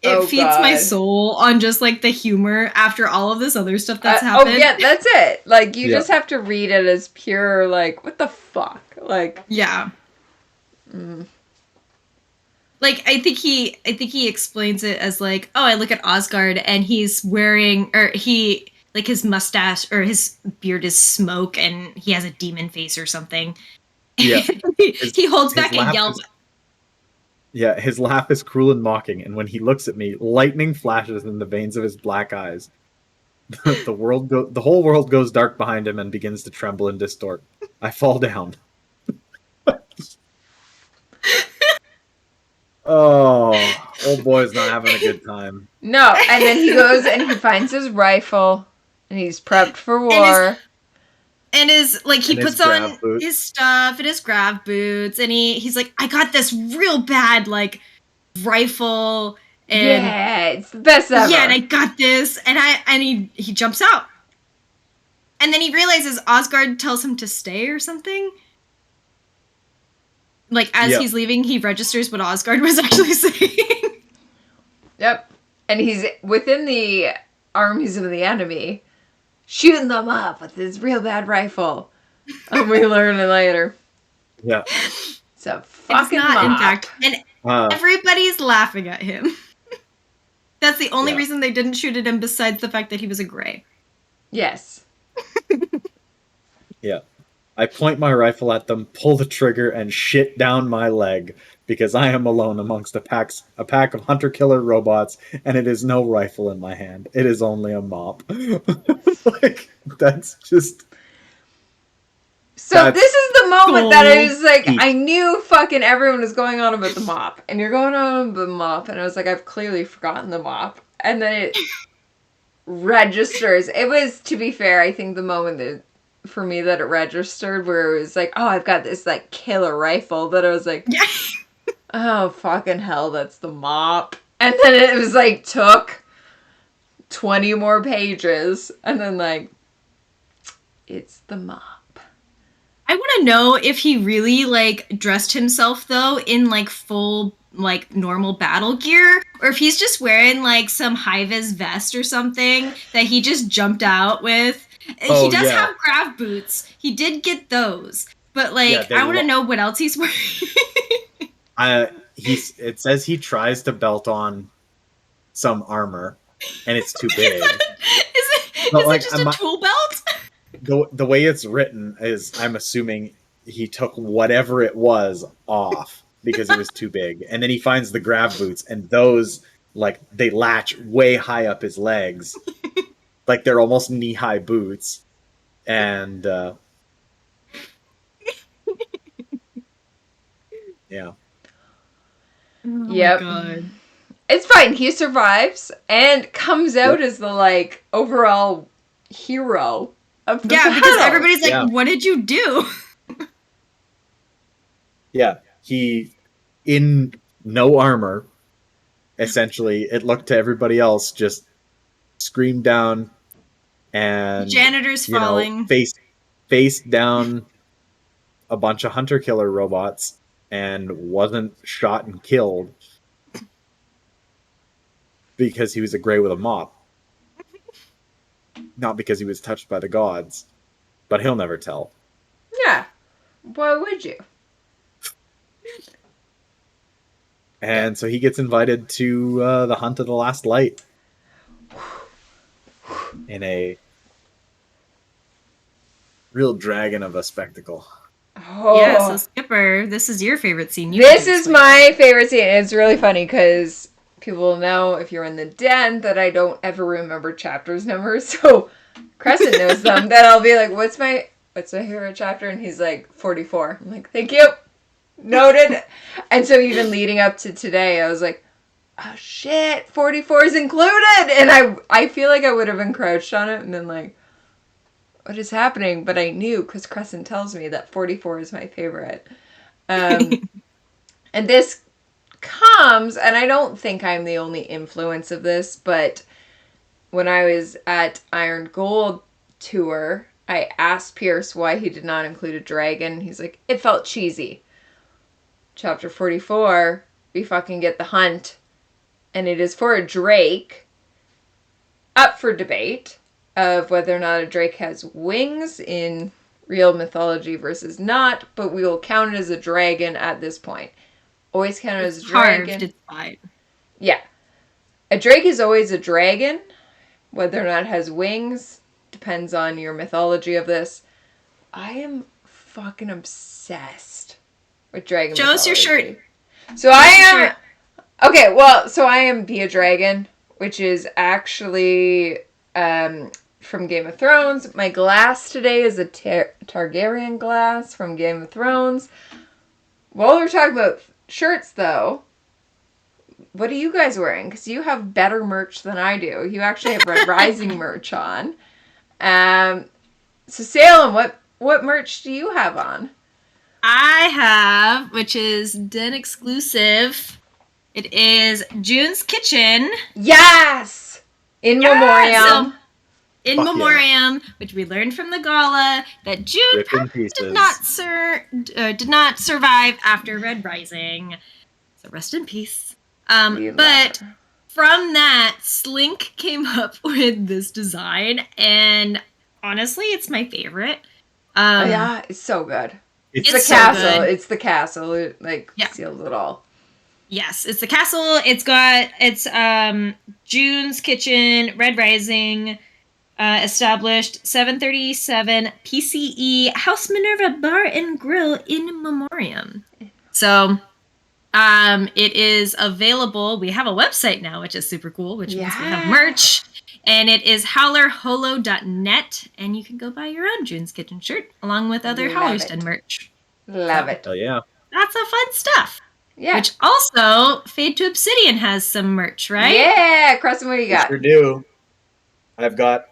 it feeds my soul on just like the humor after all of this other stuff that's happened. Oh yeah, that's it. Like you just have to read it as pure like what the fuck? Like yeah. Like I think he explains it as like, oh, I look at Osgard and he's wearing his mustache or his beard is smoke and he has a demon face or something. Yeah. he holds back a yelp. His laugh is cruel and mocking, and when he looks at me, lightning flashes in the veins of his black eyes. The whole world goes dark behind him and begins to tremble and distort. I fall down. Oh, old boy's not having a good time. No, and then he goes and he finds his rifle, and he's prepped for war. And he puts on his stuff and his grav boots, and he's like, I got this real bad, like, rifle, and it's the best ever. Yeah, and I got this, and he jumps out. And then he realizes Osgard tells him to stay or something. Like, as he's leaving, he registers what Osgard was actually saying. Yep. And he's within the armies of the enemy, shooting them up with his real bad rifle. And we learn it later. Yeah. So fucking it's not mop. intact. And everybody's laughing at him. That's the only reason they didn't shoot at him besides the fact that he was a gray. Yes. Yeah. I point my rifle at them, pull the trigger, and shit down my leg, because I am alone amongst a pack of hunter-killer robots, and it is no rifle in my hand. It is only a mop. That's just... So this is the moment that I was like, I knew fucking everyone was going on about the mop, and you're going on about the mop, and I was like, I've clearly forgotten the mop, and then it registers. It was, to be fair, I think the moment that for me that it registered where it was like, oh, I've got this like killer rifle, that I was like, oh fucking hell, that's the mop. And then it was like took 20 more pages, and then like, it's the mop. I want to know if he really like dressed himself though in like full like normal battle gear, or if he's just wearing like some high-vis vest or something that he just jumped out with. He does have grav boots. He did get those. But, like, I want to know what else he's wearing. It says he tries to belt on some armor, and it's too big. Is it just a tool belt? The way it's written is, I'm assuming he took whatever it was off because it was too big. And then he finds the grav boots, and those, like, they latch way high up his legs. Like, they're almost knee-high boots. And, yeah. Oh yep. My God. It's fine. He survives and comes out as the, like, overall hero of the battle. Because everybody's like, what did you do? Yeah. He, in no armor, essentially, it looked to everybody else, just screamed down and janitor's falling, face down a bunch of hunter killer robots, and wasn't shot and killed because he was a gray with a mop. Not because he was touched by the gods. But he'll never tell. Yeah. Why would you? And so he gets invited to the Hunt of the Last Light in a real dragon of a spectacle. Oh. Yeah, so Skipper, this is your favorite scene. This is my favorite scene. It's really funny because people will know if you're in the den that I don't ever remember chapters numbers. So Crescent knows them. Then I'll be like, what's my favorite chapter? And he's like, 44. I'm like, thank you. Noted. And so even leading up to today, I was like, oh shit, 44 is included. And I feel like I would have encroached on it and been like, what is happening? But I knew because Crescent tells me that 44 is my favorite. And this comes, and I don't think I'm the only influence of this, but when I was at Iron Gold tour, I asked Pierce why he did not include a dragon. He's like, it felt cheesy. Chapter 44, we fucking get the hunt, and it is for a drake, up for debate of whether or not a drake has wings in real mythology versus not, but we will count it as a dragon at this point. Always count it as a dragon. Carved, it's fine. Yeah. A drake is always a dragon, whether or not it has wings, depends on your mythology of this. I am fucking obsessed with dragon Show us your mythology. shirt. So I am... Okay, well, so I am Be a Dragon, which is actually from Game of Thrones. My glass today is a Targaryen glass from Game of Thrones. While we're talking about shirts, though, what are you guys wearing? Because you have better merch than I do. You actually have Red Rising merch on. So Salem, what merch do you have on? I have, which is Den exclusive. It is June's Kitchen. Yes! In memoriam. So, in memoriam, which we learned from the gala that June did not survive after Red Rising. So rest in peace. But from that, Slink came up with this design, and honestly, it's my favorite. Yeah, it's so good. It's the so castle. good. It's the castle. It seals it all. Yes, it's the castle. It's June's Kitchen, Red Rising, established 737 PCE, House Minerva Bar and Grill in memoriam. So, it is available. We have a website now, which is super cool, which means we have merch. And it is howlerholo.net, and you can go buy your own June's Kitchen shirt, along with other Howler's Den merch. Love it. Oh, yeah. Lots of fun stuff. Yeah. Which also, Fade to Obsidian has some merch, right? Yeah, Crescent, what do you got? Sure do. I've got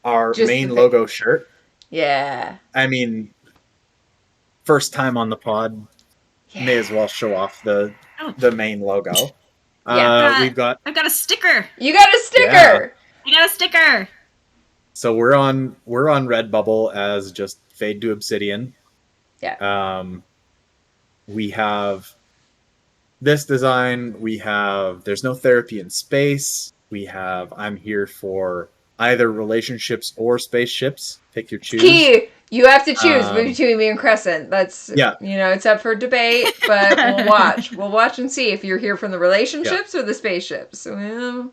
our main logo shirt. Yeah. I mean, first time on the pod, may as well show off the main logo. I've got a sticker. You got a sticker. Yeah. I got a sticker. So we're on Redbubble as just Fade to Obsidian. Yeah. We have this design. We have There's No Therapy in Space. We have I'm Here for either relationships or spaceships. Pick your choose. Key. You have to choose between me and Crescent. That's, it's up for debate, but we'll watch. We'll watch and see if you're here from the relationships or the spaceships. Well,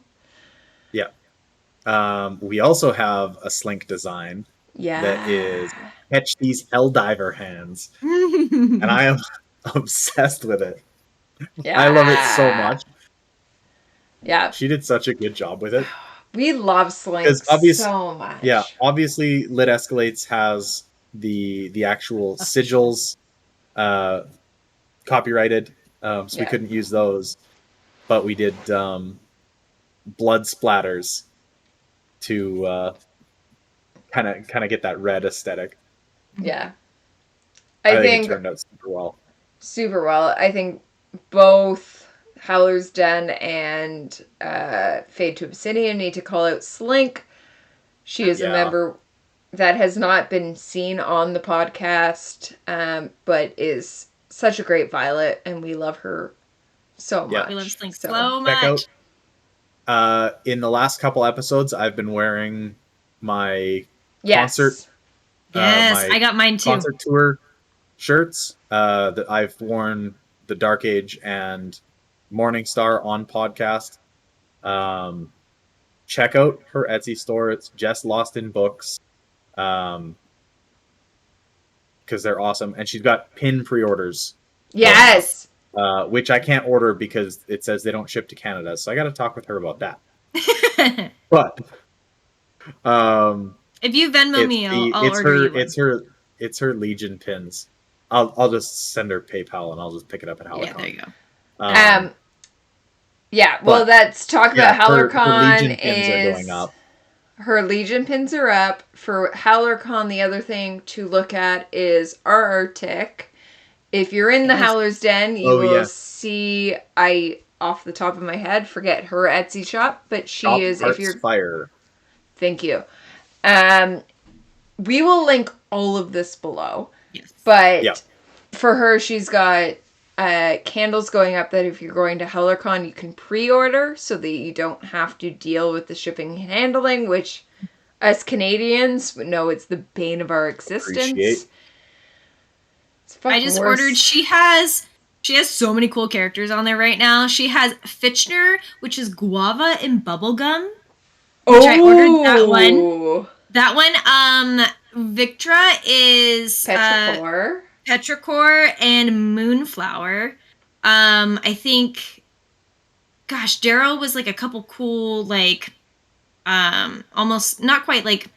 we also have a Slink design that is Catch These Helldiver Hands. And I am obsessed with it. Yeah. I love it so much. Yeah. She did such a good job with it. We love Slink so much. Yeah, obviously Lit Escalates has the actual sigils copyrighted, so we couldn't use those. But we did blood splatters to kind of get that red aesthetic. Yeah. I think it turned out super well. Super well. I think both Howler's Den and Fade to Obsidian need to call out Slink. She is a member that has not been seen on the podcast, but is such a great Violet, and we love her so Yeah. much. We love Slink So- so Check much. out. In the last couple episodes, I've been wearing my Yes. concert. Yes, my I got mine too. concert tour shirts. That I've worn the Dark Age and Morning Star on podcast. Check out her Etsy store. It's Jess Lost in Books. Because they're awesome, and she's got pin pre-orders. Yes. Which I can't order because it says they don't ship to Canada. So I got to talk with her about that. But if you Venmo me, I'll order you one. It's her Legion pins. I'll just send her PayPal and I'll just pick it up at HallerCon. Yeah, there you go. Yeah, well, let's talk about HallerCon. Her Legion pins are going up. Her Legion pins are up. For HallerCon, the other thing to look at is Arctic. If you're in the Howler's Den, you will see, off the top of my head, forget her Etsy shop, but she is, if you're... Fire. Thank you. We will link all of this below. Yes. But for her, she's got candles going up that if you're going to HellerCon, you can pre-order so that you don't have to deal with the shipping and handling, which us Canadians know it's the bane of our existence. I just ordered. She has so many cool characters on there right now. She has Fitchner, which is guava and bubblegum. Which I ordered that one. That one, Victra is Petrichor and Moonflower. I think, gosh, Daryl was like a couple cool, like, almost not quite like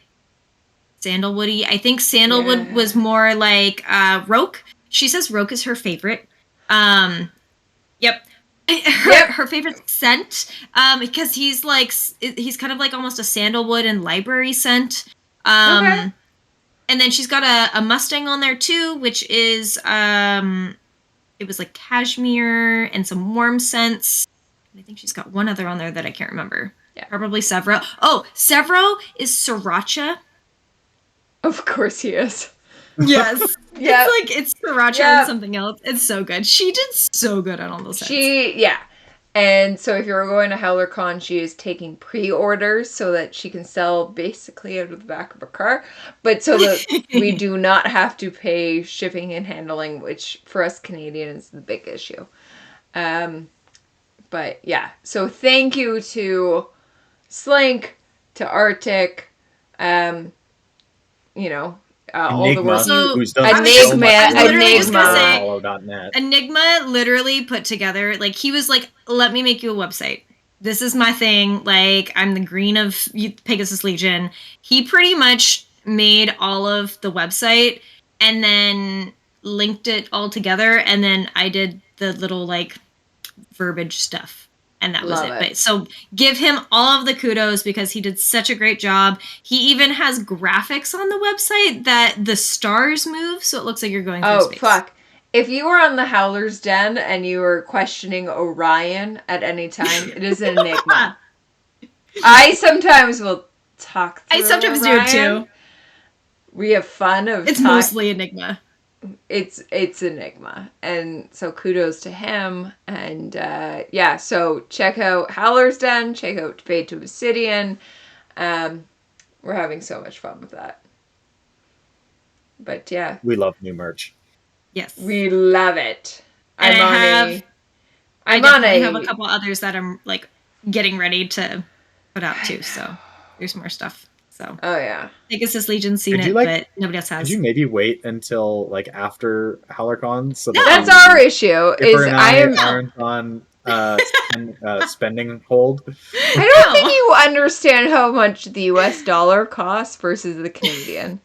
sandalwoody. I think sandalwood was more like Roke. She says Roke is her favorite. Yep. Her favorite scent, because he's kind of like almost a sandalwood and library scent. And then she's got a Mustang on there too, which is it was like cashmere and some warm scents. And I think she's got one other on there that I can't remember. Yeah, probably Severo. Oh, Severo is Sriracha. Of course he is. Yes. Yeah. It's Sriracha and something else. It's so good. She did so good on all those sets. And so if you're going to HellerCon, she is taking pre-orders so that she can sell basically out of the back of a car. But so that we do not have to pay shipping and handling, which for us Canadians is the big issue. But yeah, so thank you to Slink, to Arctic, all the work who's done Enigma literally put together, like, he was like, let me make you a website. This is my thing. Like, I'm the green of Pegasus Legion. He pretty much made all of the website and then linked it all together. And then I did the little, like, verbiage stuff. And that was it. But so give him all of the kudos because he did such a great job. He even has graphics on the website that the stars move, so it looks like you're going through space. Oh, fuck. If you were on the Howler's Den and you were questioning Orion at any time, it is an enigma. I sometimes will talk through I sometimes Orion. do it too. We have fun of It's mostly Enigma. It's Enigma, and so kudos to him. And so check out Howler's Den, check out Fade to Obsidian. We're having so much fun with that. But yeah, we love new merch. Yes, we love it. And I have a couple others that I'm like getting ready to put out too. So there's more stuff. So Pegasus Legion's seen it, but nobody else has. Could you maybe wait until like after HallerCon? So that's our issue. Aren't on spending hold. I don't think you understand how much the US dollar costs versus the Canadian.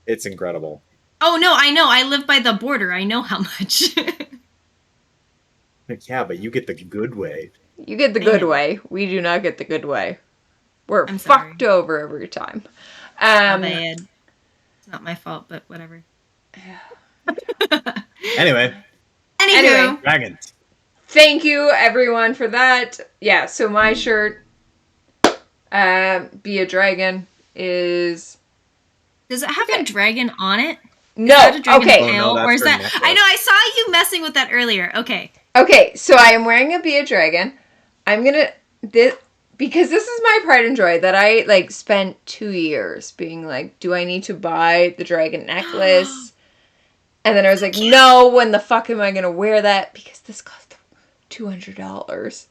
It's incredible. Oh no, I know. I live by the border. I know how much. Yeah, but you get the good way. You get the good way. We do not get the good way. We're fucked over every time. My bad. It's not my fault, but whatever. Anyway. Dragons. Thank you, everyone, for that. Yeah, so my shirt, Be a Dragon, is... Does it have a dragon on it? No, Is that a dragon's okay. tail? Oh, no, or is that's her that... necklace. I know, I saw you messing with that earlier. Okay. Okay, so I am wearing a Be a Dragon. I'm gonna... Because this is my pride and joy that I, like, spent 2 years being like, do I need to buy the dragon necklace? And then I was like, no, when the fuck am I gonna wear that? Because this cost $200.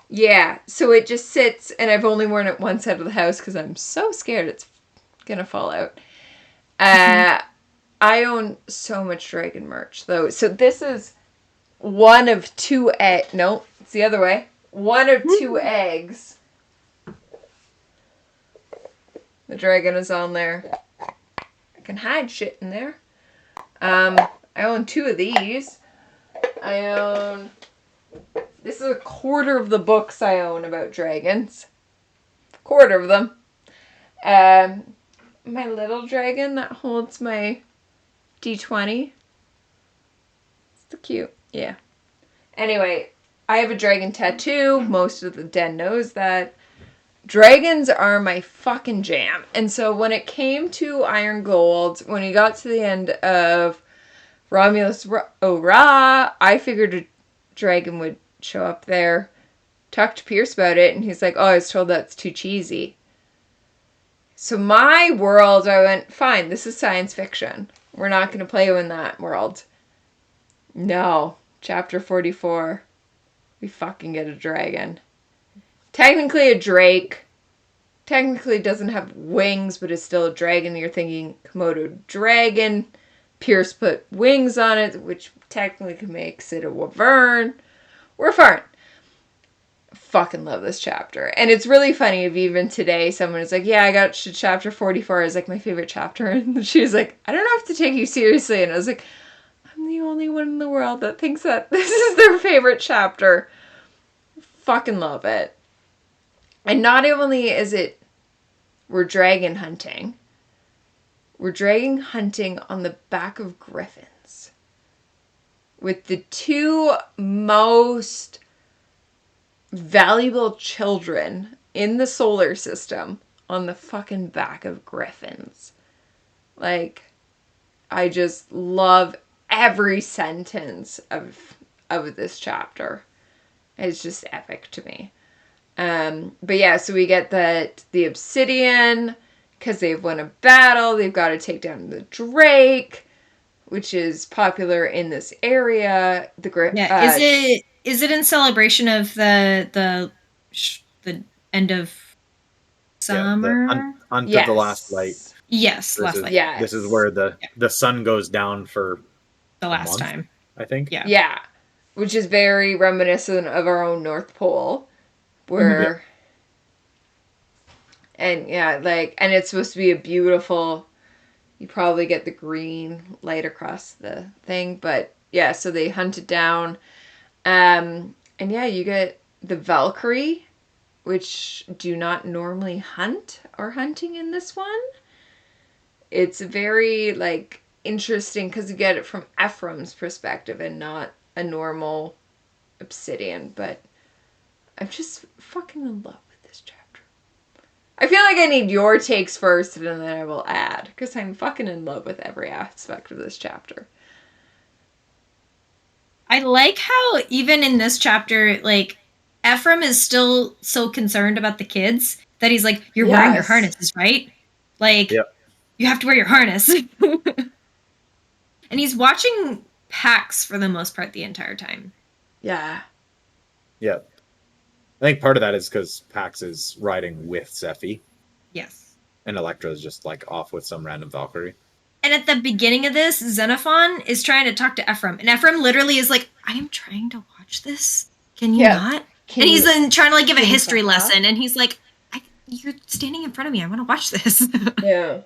Yeah, so it just sits, and I've only worn it one side of the house because I'm so scared it's gonna fall out. I own so much dragon merch, though. So this is one of two eggs. No, it's the other way. One of two eggs. The dragon is on there. I can hide shit in there. I own 2 of these. I own... This is a quarter of the books I own about dragons. Quarter of them. My little dragon that holds my D20. It's so cute. Yeah. Anyway, I have a dragon tattoo. Most of the den knows that. Dragons are my fucking jam. And so when it came to Iron Gold, when he got to the end of Romulus Ora, I figured a dragon would show up there. Talked to Pierce about it, and he's like, oh, I was told that's too cheesy. So my world, I went, fine, this is science fiction. We're not going to play in that world. No. Chapter 44. We fucking get a dragon. Technically a drake. Technically doesn't have wings, but is still a dragon. You're thinking Komodo dragon. Pierce put wings on it, which technically makes it a wyvern. We're fine. Fucking love this chapter. And it's really funny if even today someone is like, yeah, I got chapter 44 is like my favorite chapter. And she was like, I don't have to take you seriously. And I was like, I'm the only one in the world that thinks that this is their favorite chapter. Fucking love it. And not only is it we're dragon hunting. We're dragon hunting on the back of griffins. With the 2 most valuable children in the solar system on the fucking back of griffins. Like, I just love every sentence of this chapter. It's just epic to me. But yeah, so we get the obsidian, because they've won a battle, they've got to take down the drake, which is popular in this area. Is it in celebration of the end of summer? Yeah, hunt of the last light. Yes, last light. Yes. This is where the sun goes down for the last time, I think. Yeah. Yeah. Which is very reminiscent of our own North Pole. Where... And yeah, like... And it's supposed to be a beautiful... You probably get the green light across the thing. But yeah, so they hunt it down. And yeah, you get the Valkyrie, which do not normally hunt or hunting in this one. It's very, like, interesting because you get it from Ephraim's perspective and not a normal obsidian. But I'm just fucking in love with this chapter. I feel like I need your takes first and then I will add because I'm fucking in love with every aspect of this chapter. I like how even in this chapter, like, Ephraim is still so concerned about the kids that he's like, you're wearing your harnesses, right? Like, you have to wear your harness. And he's watching Pax for the most part the entire time. Yeah. Yeah. I think part of that is because Pax is riding with Zephy. Yes. And Electra is just, like, off with some random Valkyrie. And at the beginning of this, Xenophon is trying to talk to Ephraim. And Ephraim literally is like, I am trying to watch this. Can you not? And he's then trying to, like, give a history lesson. And he's like, you're standing in front of me. I want to watch this. Yeah.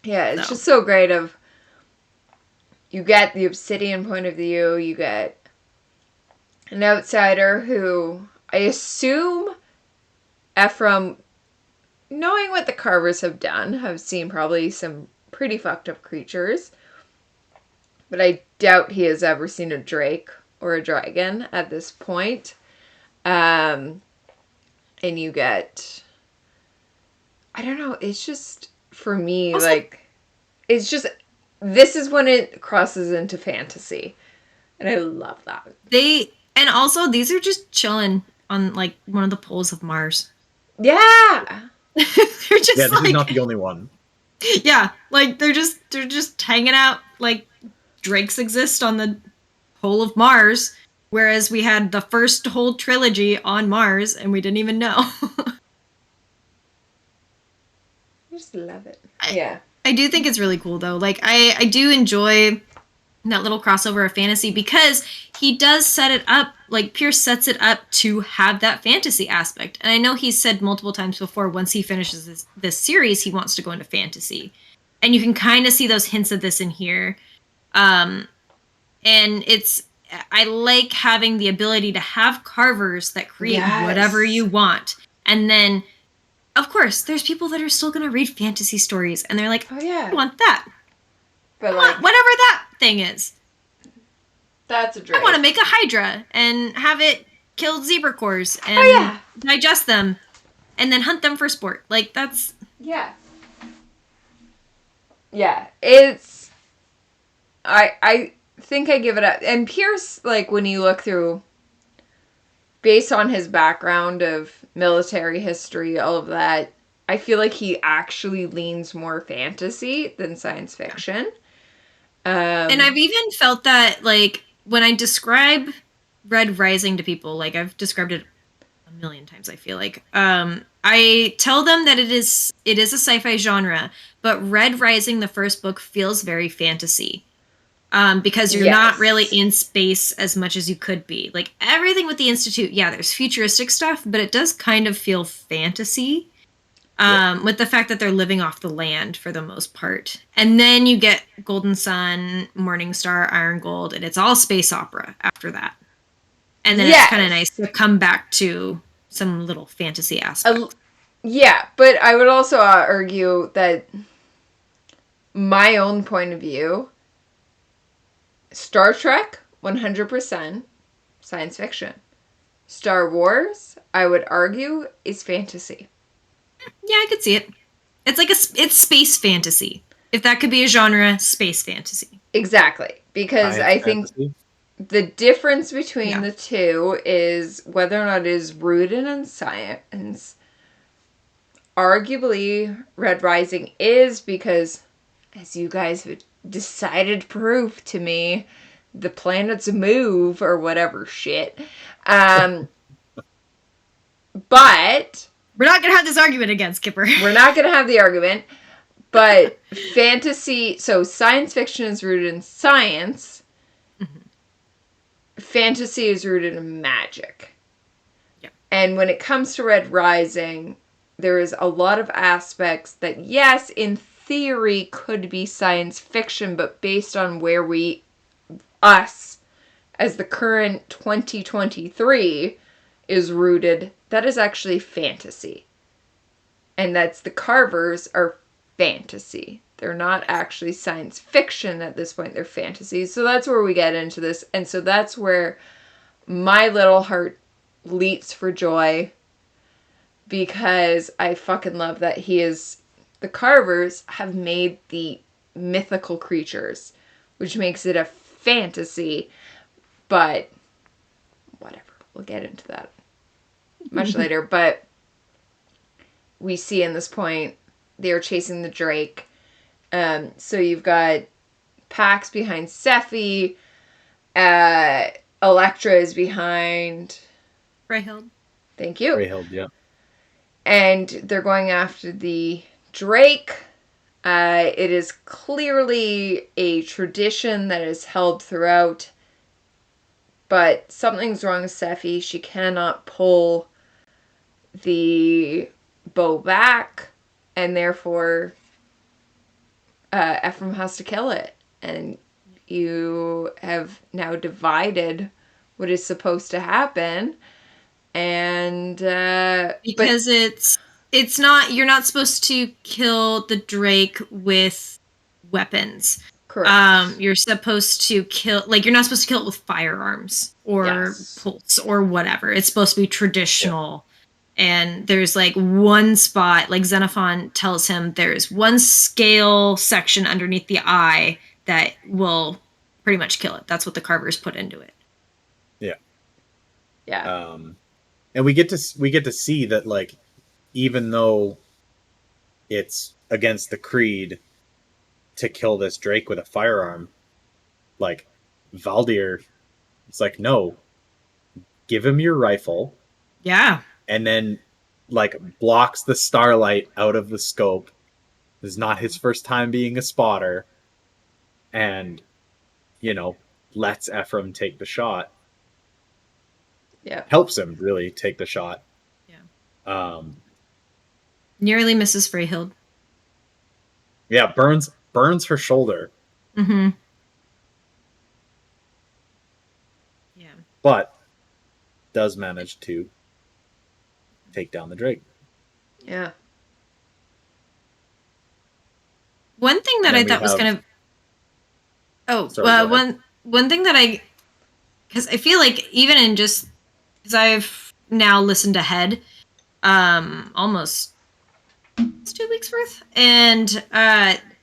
Yeah, it's just so great of... You get the obsidian point of view. You get an outsider who... I assume... Ephraim, knowing what the Carvers have done, have seen probably some pretty fucked up creatures. But I doubt he has ever seen a drake or a dragon at this point. and you get, I don't know, it's just, for me, Also, like, it's just, this is when it crosses into fantasy. And I love that. And also, these are just chilling on, like, one of the poles of Mars. Yeah! They're just Yeah, this like, is not the only one. yeah, like, they're just hanging out, like, drakes exist on the pole of Mars, whereas we had the first whole trilogy on Mars, and we didn't even know. I just love it. Yeah. I do think it's really cool, though. Like, I do enjoy that little crossover of fantasy because he does set it up, like, Pierce sets it up to have that fantasy aspect. And I know he's said multiple times before, once he finishes this series, he wants to go into fantasy. And you can kind of see those hints of this in here. And I like having the ability to have carvers that create whatever you want. And then, of course, there's people that are still going to read fantasy stories, and they're like, oh, yeah. I want that. But, I want whatever that thing is. That's a drake. I want to make a Hydra and have it kill zebra cores and digest them and then hunt them for sport. Like, that's... Yeah. Yeah. It's... I think I give it up. And Pierce, like, when you look through, based on his background of military history, all of that, I feel like he actually leans more fantasy than science fiction. And I've even felt that, like, when I describe Red Rising to people, like, I've described it a million times, I feel like, I tell them that it is a sci-fi genre, but Red Rising, the first book, feels very fantasy. Because you're not really in space as much as you could be. Like, everything with the Institute, yeah, there's futuristic stuff, but it does kind of feel fantasy. With the fact that they're living off the land for the most part. And then you get Golden Sun, Morning Star, Iron Gold, and it's all space opera after that. And then it's kind of nice to come back to some little fantasy aspects. Yeah, but I would also argue that my own point of view, Star Trek, 100% science fiction. Star Wars, I would argue, is fantasy. Yeah, I could see it. It's like it's space fantasy. If that could be a genre, space fantasy. Exactly. Because I think the difference between the two is whether or not it is rooted in science. Arguably, Red Rising is because, as you guys have decided proof to me, the planets move or whatever shit. But... We're not going to have this argument again, Skipper. We're not going to have the argument. But fantasy... So science fiction is rooted in science. Mm-hmm. Fantasy is rooted in magic. Yeah. And when it comes to Red Rising, there is a lot of aspects that, yes, in theory could be science fiction, but based on where us, as the current 2023, is rooted, that is actually fantasy. And that's the carvers are fantasy. They're not actually science fiction at this point, they're fantasy. So that's where we get into this. And so that's where my little heart leaps for joy, because I fucking love that the carvers have made the mythical creatures, which makes it a fantasy, but whatever. We'll get into that much later. But we see in this point, they're chasing the Drake. So you've got Pax behind Sephi. Elektra is behind... Freyhild. Thank you. Freyhild, yeah. And they're going after the Drake. It is clearly a tradition that is held throughout. But something's wrong with Sephi. She cannot pull the bow back. And therefore, Ephraim has to kill it. And you have now divided what is supposed to happen. And because it's not, you're not supposed to kill the Drake with weapons. Correct. You're supposed to kill, like, you're not supposed to kill it with firearms or pulse or whatever. It's supposed to be traditional And there's like one spot, like Xenophon tells him there's one scale section underneath the eye that will pretty much kill it. That's what the carvers put into it. Yeah. Yeah. And we get to see that, like, even though it's against the creed to kill this Drake with a firearm, like, Valdir, it's like, no, give him your rifle. Yeah. And then, like, blocks the starlight out of the scope. This is not his first time being a spotter. And, you know, lets Ephraim take the shot. Yeah. Helps him, really, take the shot. Yeah. Nearly misses Freyhild. Yeah, burns her shoulder. Mm-hmm. Yeah. But does manage to take down the Drake. Yeah. One thing that I thought was kind of... Oh, sorry, one thing that because I feel like even in just... Because I've now listened ahead almost 2 weeks worth. And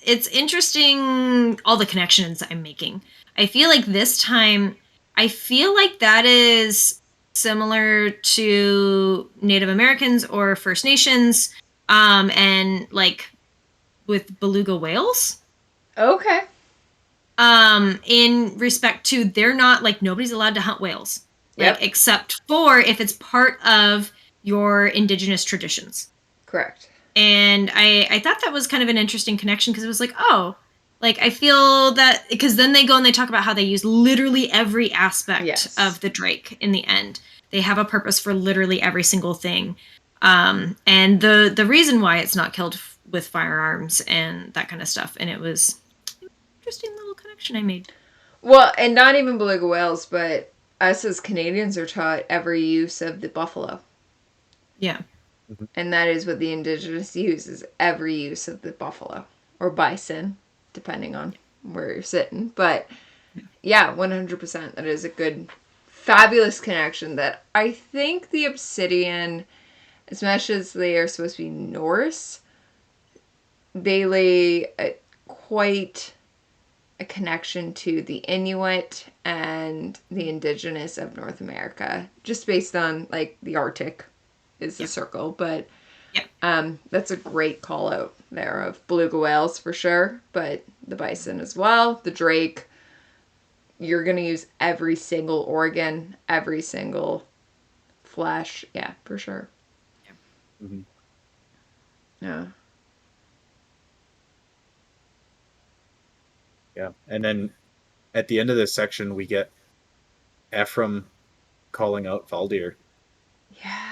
it's interesting all the connections I'm making. I feel like this time, I feel like that is similar to Native Americans or First Nations, and like with beluga whales. Okay. In respect to, they're not, like, nobody's allowed to hunt whales. Like, Yep. except for if it's part of your indigenous traditions. Correct. And I thought that was kind of an interesting connection, because it was like, oh, like, I feel that, because then they go and they talk about how they use literally every aspect of the Drake in the end. They have a purpose for literally every single thing. And the reason why it's not killed with firearms and that kind of stuff. And it was an interesting little connection I made. Well, and not even beluga whales, but us as Canadians are taught every use of the buffalo. Yeah. And that is what the indigenous use, is every use of the buffalo. Or bison, depending on where you're sitting. But, yeah, 100%. That is a good, fabulous connection that I think the Obsidian, as much as they are supposed to be Norse, they lay quite a connection to the Inuit and the indigenous of North America, just based on, like, the Arctic is the circle, but that's a great call out there of beluga whales for sure, but the bison as well, the Drake. You're gonna use every single organ, every single flesh, yeah, for sure. Mm-hmm. Yeah. Yeah, and then at the end of this section, we get Ephraim calling out Valdir. Yeah.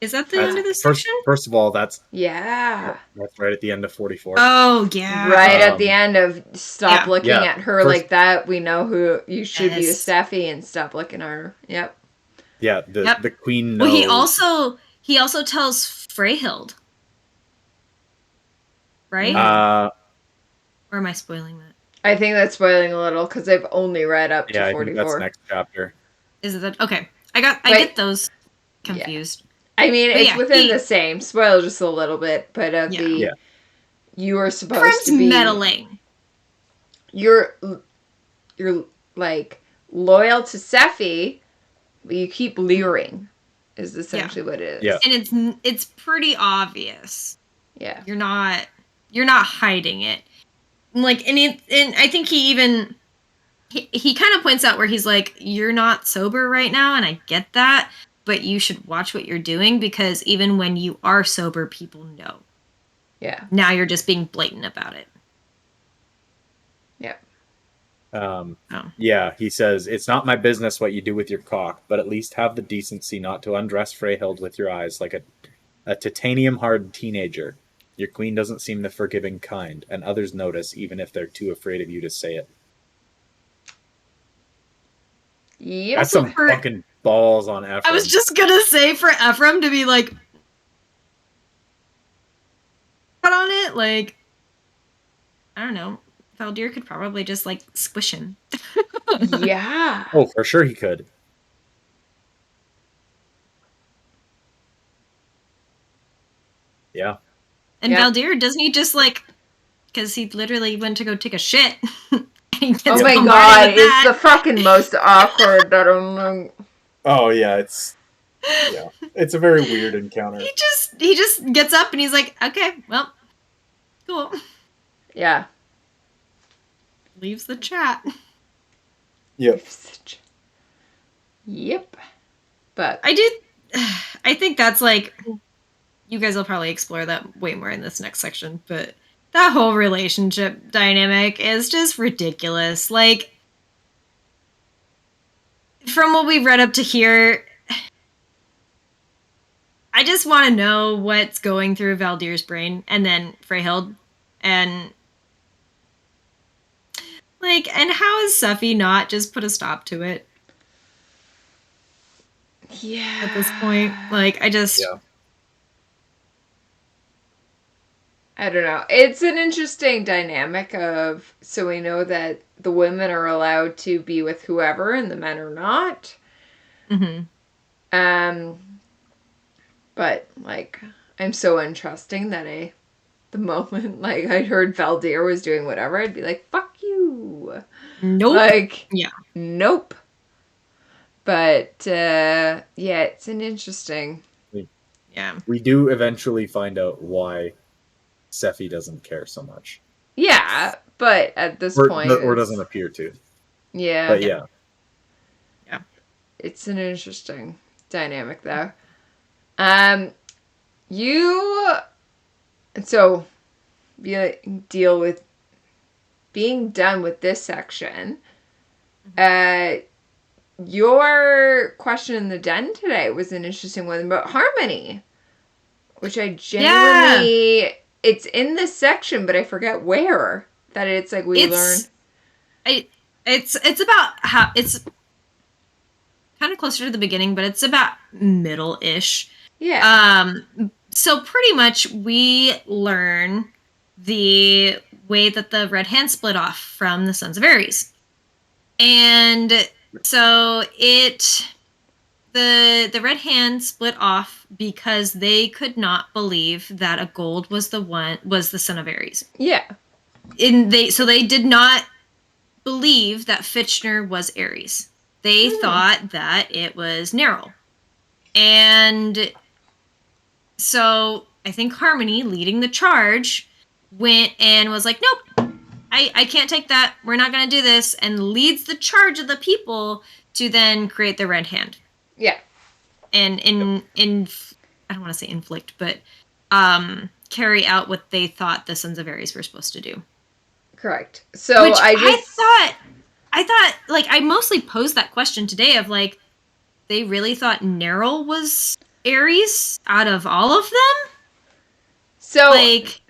Is that the end of this section? First of all, that's right at the end of 44. Oh, yeah. Right at the end of stop looking at her like that. We know who you should be to Steffi, and stop looking at her. Yep. Yeah, the queen knows. Well, he also tells Freyhild. Right? Or am I spoiling that? I think that's spoiling a little, because I've only read up to 44. I think that's next chapter. Is it that? Okay. I get those confused. Yeah. I mean, it's within the same. Spoil just a little bit, but you are supposed to be meddling. You're like loyal to Sephi, but you keep luring. Is essentially what it is. Yeah. And it's pretty obvious. Yeah. You're not hiding it. Like, and I think he even he kind of points out where he's like, you're not sober right now, and I get that, but you should watch what you're doing, because even when you are sober, people know. Yeah. Now you're just being blatant about it. Yeah. Yeah, he says, it's not my business what you do with your cock, but at least have the decency not to undress Freyhild with your eyes like a titanium-hard teenager. Your queen doesn't seem the forgiving kind, and others notice, even if they're too afraid of you to say it. Yep. That's some fucking balls on Ephraim. I was just gonna say, for Ephraim to be like, put on it, like, I don't know. Valdir could probably just, like, squish him. Yeah. Oh, for sure he could. And Valdir, doesn't he just like, because he literally went to go take a shit. Oh my god, it's the fucking most awkward that I'm like... Oh yeah, it's a very weird encounter. He just gets up and he's like, okay, well, cool. Yeah. Leaves the chat. Yep. Yep. But I think that's like, you guys will probably explore that way more in this next section, but that whole relationship dynamic is just ridiculous. Like, from what we've read up to here, I just want to know what's going through Valdir's brain, and then Freyhild, and like, and how has Seffi not just put a stop to it? Yeah. At this point, like, I don't know. It's an interesting dynamic of, so we know that the women are allowed to be with whoever and the men are not. But like, I'm so untrusting that the moment like I heard Valdir was doing whatever, I'd be like, fuck you. Nope. Like, yeah. Nope. But yeah, it's an interesting. Yeah. We do eventually find out why Seffi doesn't care so much. Yeah, but at this point, or doesn't appear to. Yeah. But yeah. It's an interesting dynamic though. So deal with being done with this section. Your question in the den today was an interesting one about harmony, which I genuinely, it's in this section, but I forget where that it's like learn. It's about how it's kind of closer to the beginning, but it's about middle-ish. Yeah. So pretty much we learn the way that the Red Hand split off from the Sons of Ares. And so the Red Hand split off because they could not believe that a gold was the son of Ares. Yeah. So they did not believe that Fitchner was Ares. They thought that it was Neril. And so I think Harmony, leading the charge, went and was like, nope, I can't take that. We're not going to do this. And leads the charge of the people to then create the Red Hand. Yeah. And I don't want to say inflict, but carry out what they thought the Sons of Ares were supposed to do. Correct. So which I thought, like, I mostly posed that question today of, like, they really thought Neril was Ares out of all of them? So, like,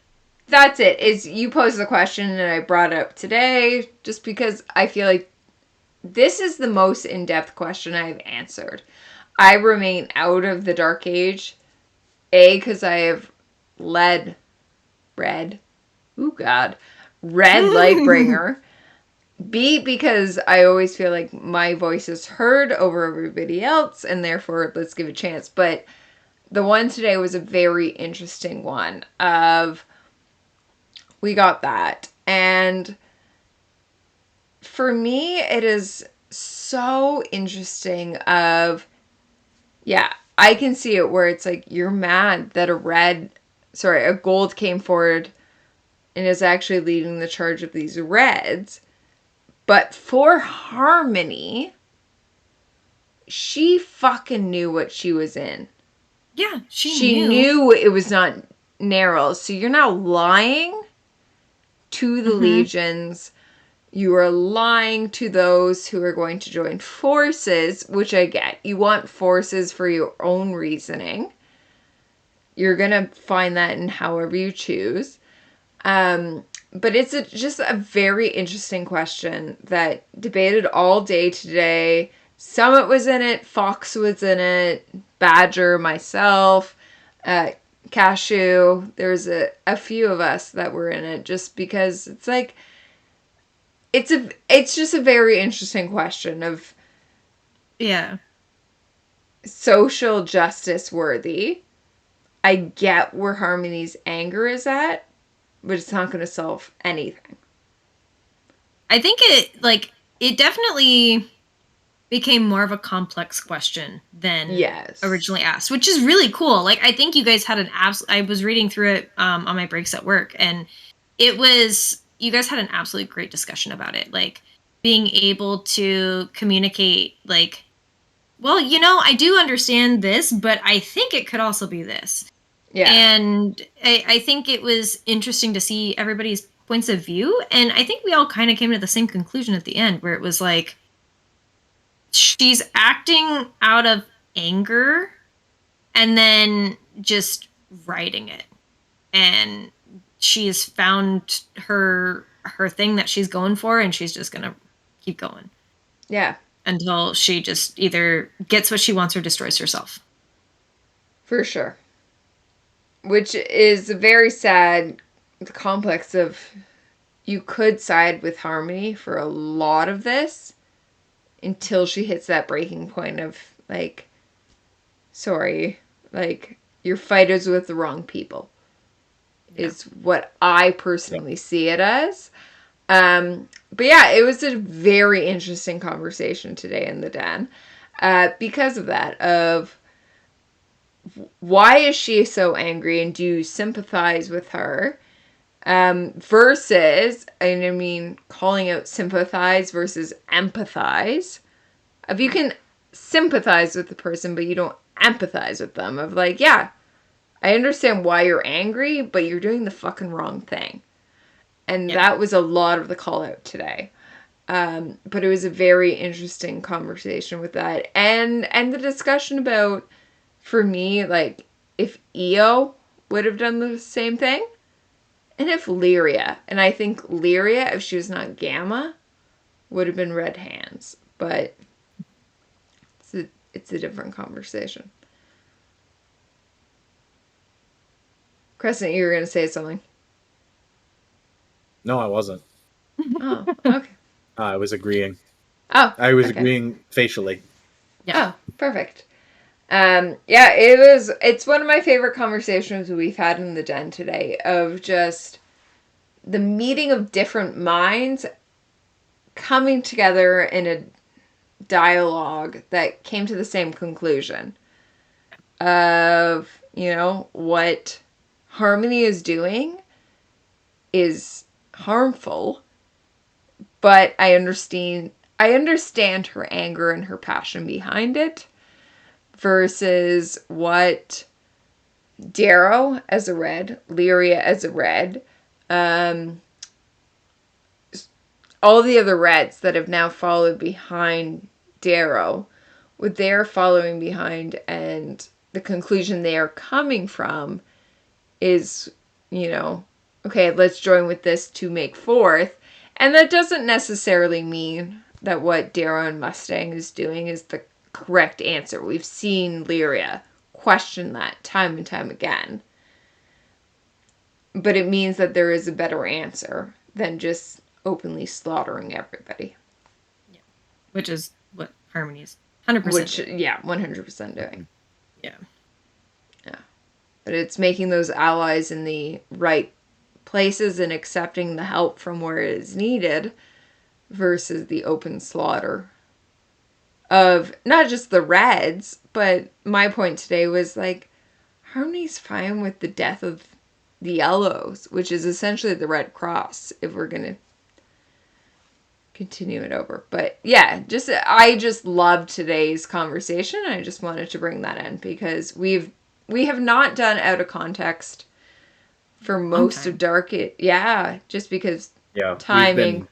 that's it. Is you posed the question and I brought it up today just because I feel like this is the most in-depth question I've answered. I remain out of the Dark Age. A, because I have Red Lightbringer. B, because I always feel like my voice is heard over everybody else, and therefore let's give it a chance. But the one today was a very interesting one we got that. And for me, it is so interesting I can see it where it's like, you're mad that a gold came forward and is actually leading the charge of these reds. But for Harmony, she fucking knew what she was in. Yeah, she knew it was not Neril. So you're now lying to the legions. You are lying to those who are going to join forces, which I get. You want forces for your own reasoning. You're going to find that in however you choose. But it's just a very interesting question that debated all day today. Summit was in it. Fox was in it. Badger, myself, Cashew. There's a few of us that were in it just because it's like, it's just a very interesting question of social justice worthy. I get where Harmony's anger is at, but it's not going to solve anything. I think it definitely became more of a complex question than originally asked, which is really cool. Like, I think you guys had I was reading through it on my breaks at work, and you guys had an absolutely great discussion about it. Like, being able to communicate, like, well, I do understand this, but I think it could also be this. Yeah. And I think it was interesting to see everybody's points of view. And I think we all kind of came to the same conclusion at the end, where it was like, she's acting out of anger and then just writing it. And she has found her thing that she's going for, and she's just going to keep going. Yeah. Until she just either gets what she wants or destroys herself. For sure. Which is very sad, the complex of, you could side with Harmony for a lot of this until she hits that breaking point of, like, sorry, like, you're fighters with the wrong people. Yeah. Is what I personally see it as. But yeah, it was a very interesting conversation today in the den. Because of that, of why is she so angry, and do you sympathize with her? Versus, and I mean, calling out sympathize versus empathize. If you can sympathize with the person, but you don't empathize with them, of like, yeah, I understand why you're angry, but you're doing the fucking wrong thing. And that was a lot of the call out today. But it was a very interesting conversation with that. And the discussion about, for me, like, if Io would have done the same thing, and if Lyria, and I think Lyria, if she was not Gamma, would have been red hands. But it's a different conversation. Crescent, you were going to say something. No, I wasn't. Oh, okay. I was agreeing. Oh, I was agreeing facially. Yeah. Oh, perfect. Yeah, it's one of my favorite conversations we've had in the den today, of just the meeting of different minds coming together in a dialogue that came to the same conclusion of, what Harmony is doing is harmful, but I understand her anger and her passion behind it, versus what Darrow as a red, Lyria as a red, all the other reds that have now followed behind Darrow, what they're following behind, and the conclusion they are coming from is, okay, let's join with this to make forth. And that doesn't necessarily mean that what Darrow and Mustang is doing is the correct answer. We've seen Lyria question that time and time again. But it means that there is a better answer than just openly slaughtering everybody. Yeah. Which is what Harmony is 100% doing. Yeah, 100% doing. Yeah. Yeah. But it's making those allies in the right places and accepting the help from where it is needed, versus the open slaughter of not just the reds, but my point today was, like, Harmony's fine with the death of the yellows, which is essentially the Red Cross, if we're going to continue it over. But yeah, I just loved today's conversation. I just wanted to bring that in because we have not done out of context for most of Dark. Just because timing. We've been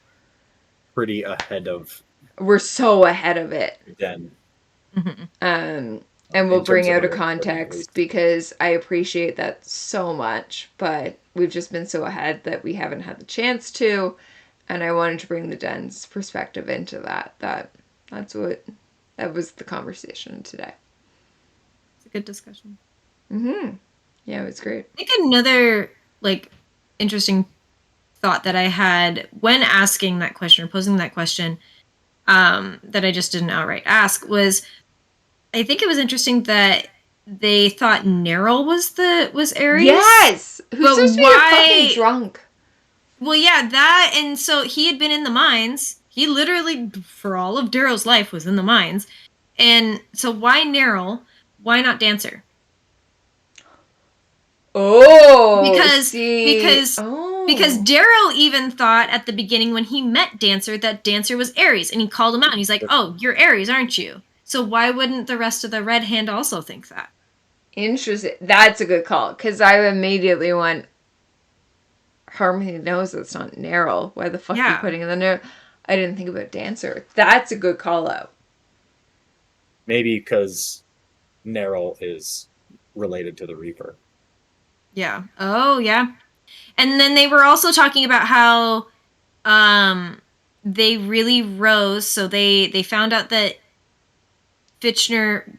pretty ahead of. We're so ahead of it. Then. And we'll bring out a context because I appreciate that so much, but we've just been so ahead that we haven't had the chance to, and I wanted to bring the den's perspective into that. That was the conversation today. It's a good discussion. Yeah, it was great. I think another interesting thought that I had when asking that question or posing that question, that I just didn't outright ask, was I think it was interesting that they thought Neryl was Ares. Yes! Who's But supposed to be a fucking drunk? Well, yeah, that, and so he had been in the mines. He literally, for all of Darrow's life, was in the mines. And so why Neryl? Why not Dancer? Oh, because Darrow even thought at the beginning when he met Dancer that Dancer was Ares, and he called him out, and he's like, "Oh, you're Ares, aren't you?" So why wouldn't the rest of the Red Hand also think that? Interesting. That's a good call, because I immediately went, Harmony knows it's not Neryl. Why the fuck are you putting in the Neryl? I didn't think about Dancer. That's a good call out. Maybe because Neryl is related to the Reaper. Yeah. Oh, yeah. And then they were also talking about how they really rose. So they found out that Fitchner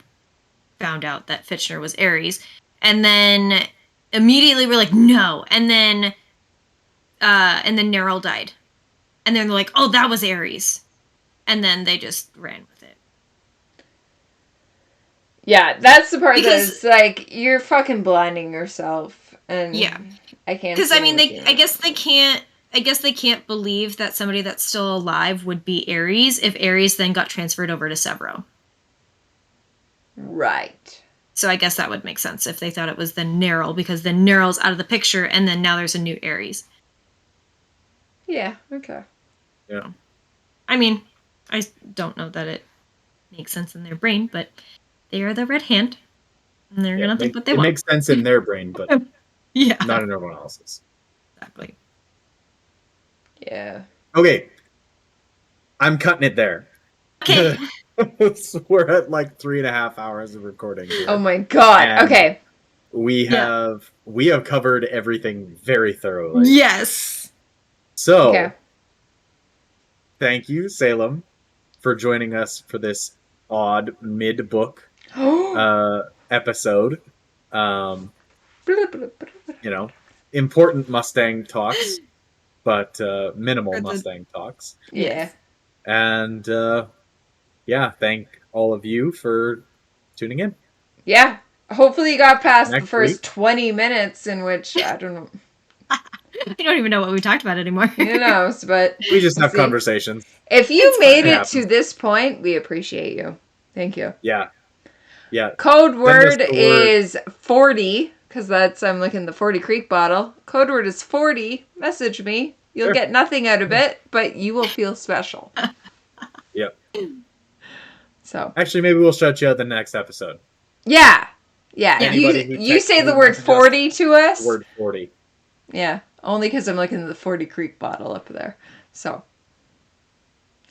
was Ares, and then immediately we're like, no. And then Neryl died, and then they're like, oh, that was Ares, and then they just ran with it. Yeah, that's the part that's like, you're fucking blinding yourself, and yeah, I can't. Because I mean, I guess they can't believe that somebody that's still alive would be Ares if Ares then got transferred over to Severo. Right. So I guess that would make sense if they thought it was the Neryl, because then Neryl's out of the picture, and then now there's a new Ares. Yeah. Okay. Yeah. I mean, I don't know that it makes sense in their brain, but they are the Red Hand, and they're gonna think what they want. It makes sense in their brain, but yeah, not in everyone else's. Exactly. Yeah. Okay. I'm cutting it there. Okay. We're at like 3.5 hours of recording here. Oh my god. And okay. We have covered everything very thoroughly. Yes. So, thank you, Salem, for joining us for this odd mid-book episode. Important Mustang talks, but minimal Mustang talks. Yeah. And thank all of you for tuning in. Yeah. Hopefully you got past the first week. 20 minutes in which, I don't know. I don't even know what we talked about anymore. Who knows, but... We just have conversations. If you made it to this point, we appreciate you. Thank you. Yeah. Yeah. Code word is 40, because that's, I'm looking, the 40 Creek bottle. Code word is 40. Message me. You'll get nothing out of it, but you will feel special. Yep. So. Actually, maybe we'll shout you out the next episode. Yeah. Yeah. You say the word 40 to us. Word 40. Yeah. Only because I'm looking at the 40 Creek bottle up there. So.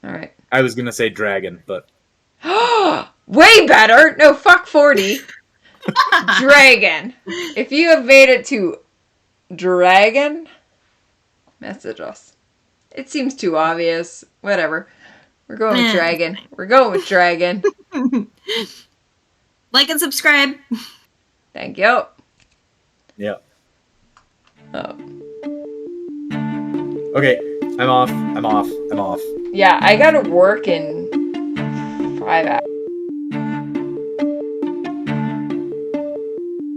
All right. I was going to say dragon, but. Way better. No, fuck 40. Dragon. If you have made it to dragon, message us. It seems too obvious. Whatever. We're going with dragon. We're going with dragon. Like and subscribe. Thank you. Yeah. Oh. Okay. I'm off. Yeah, I gotta work in 5 hours.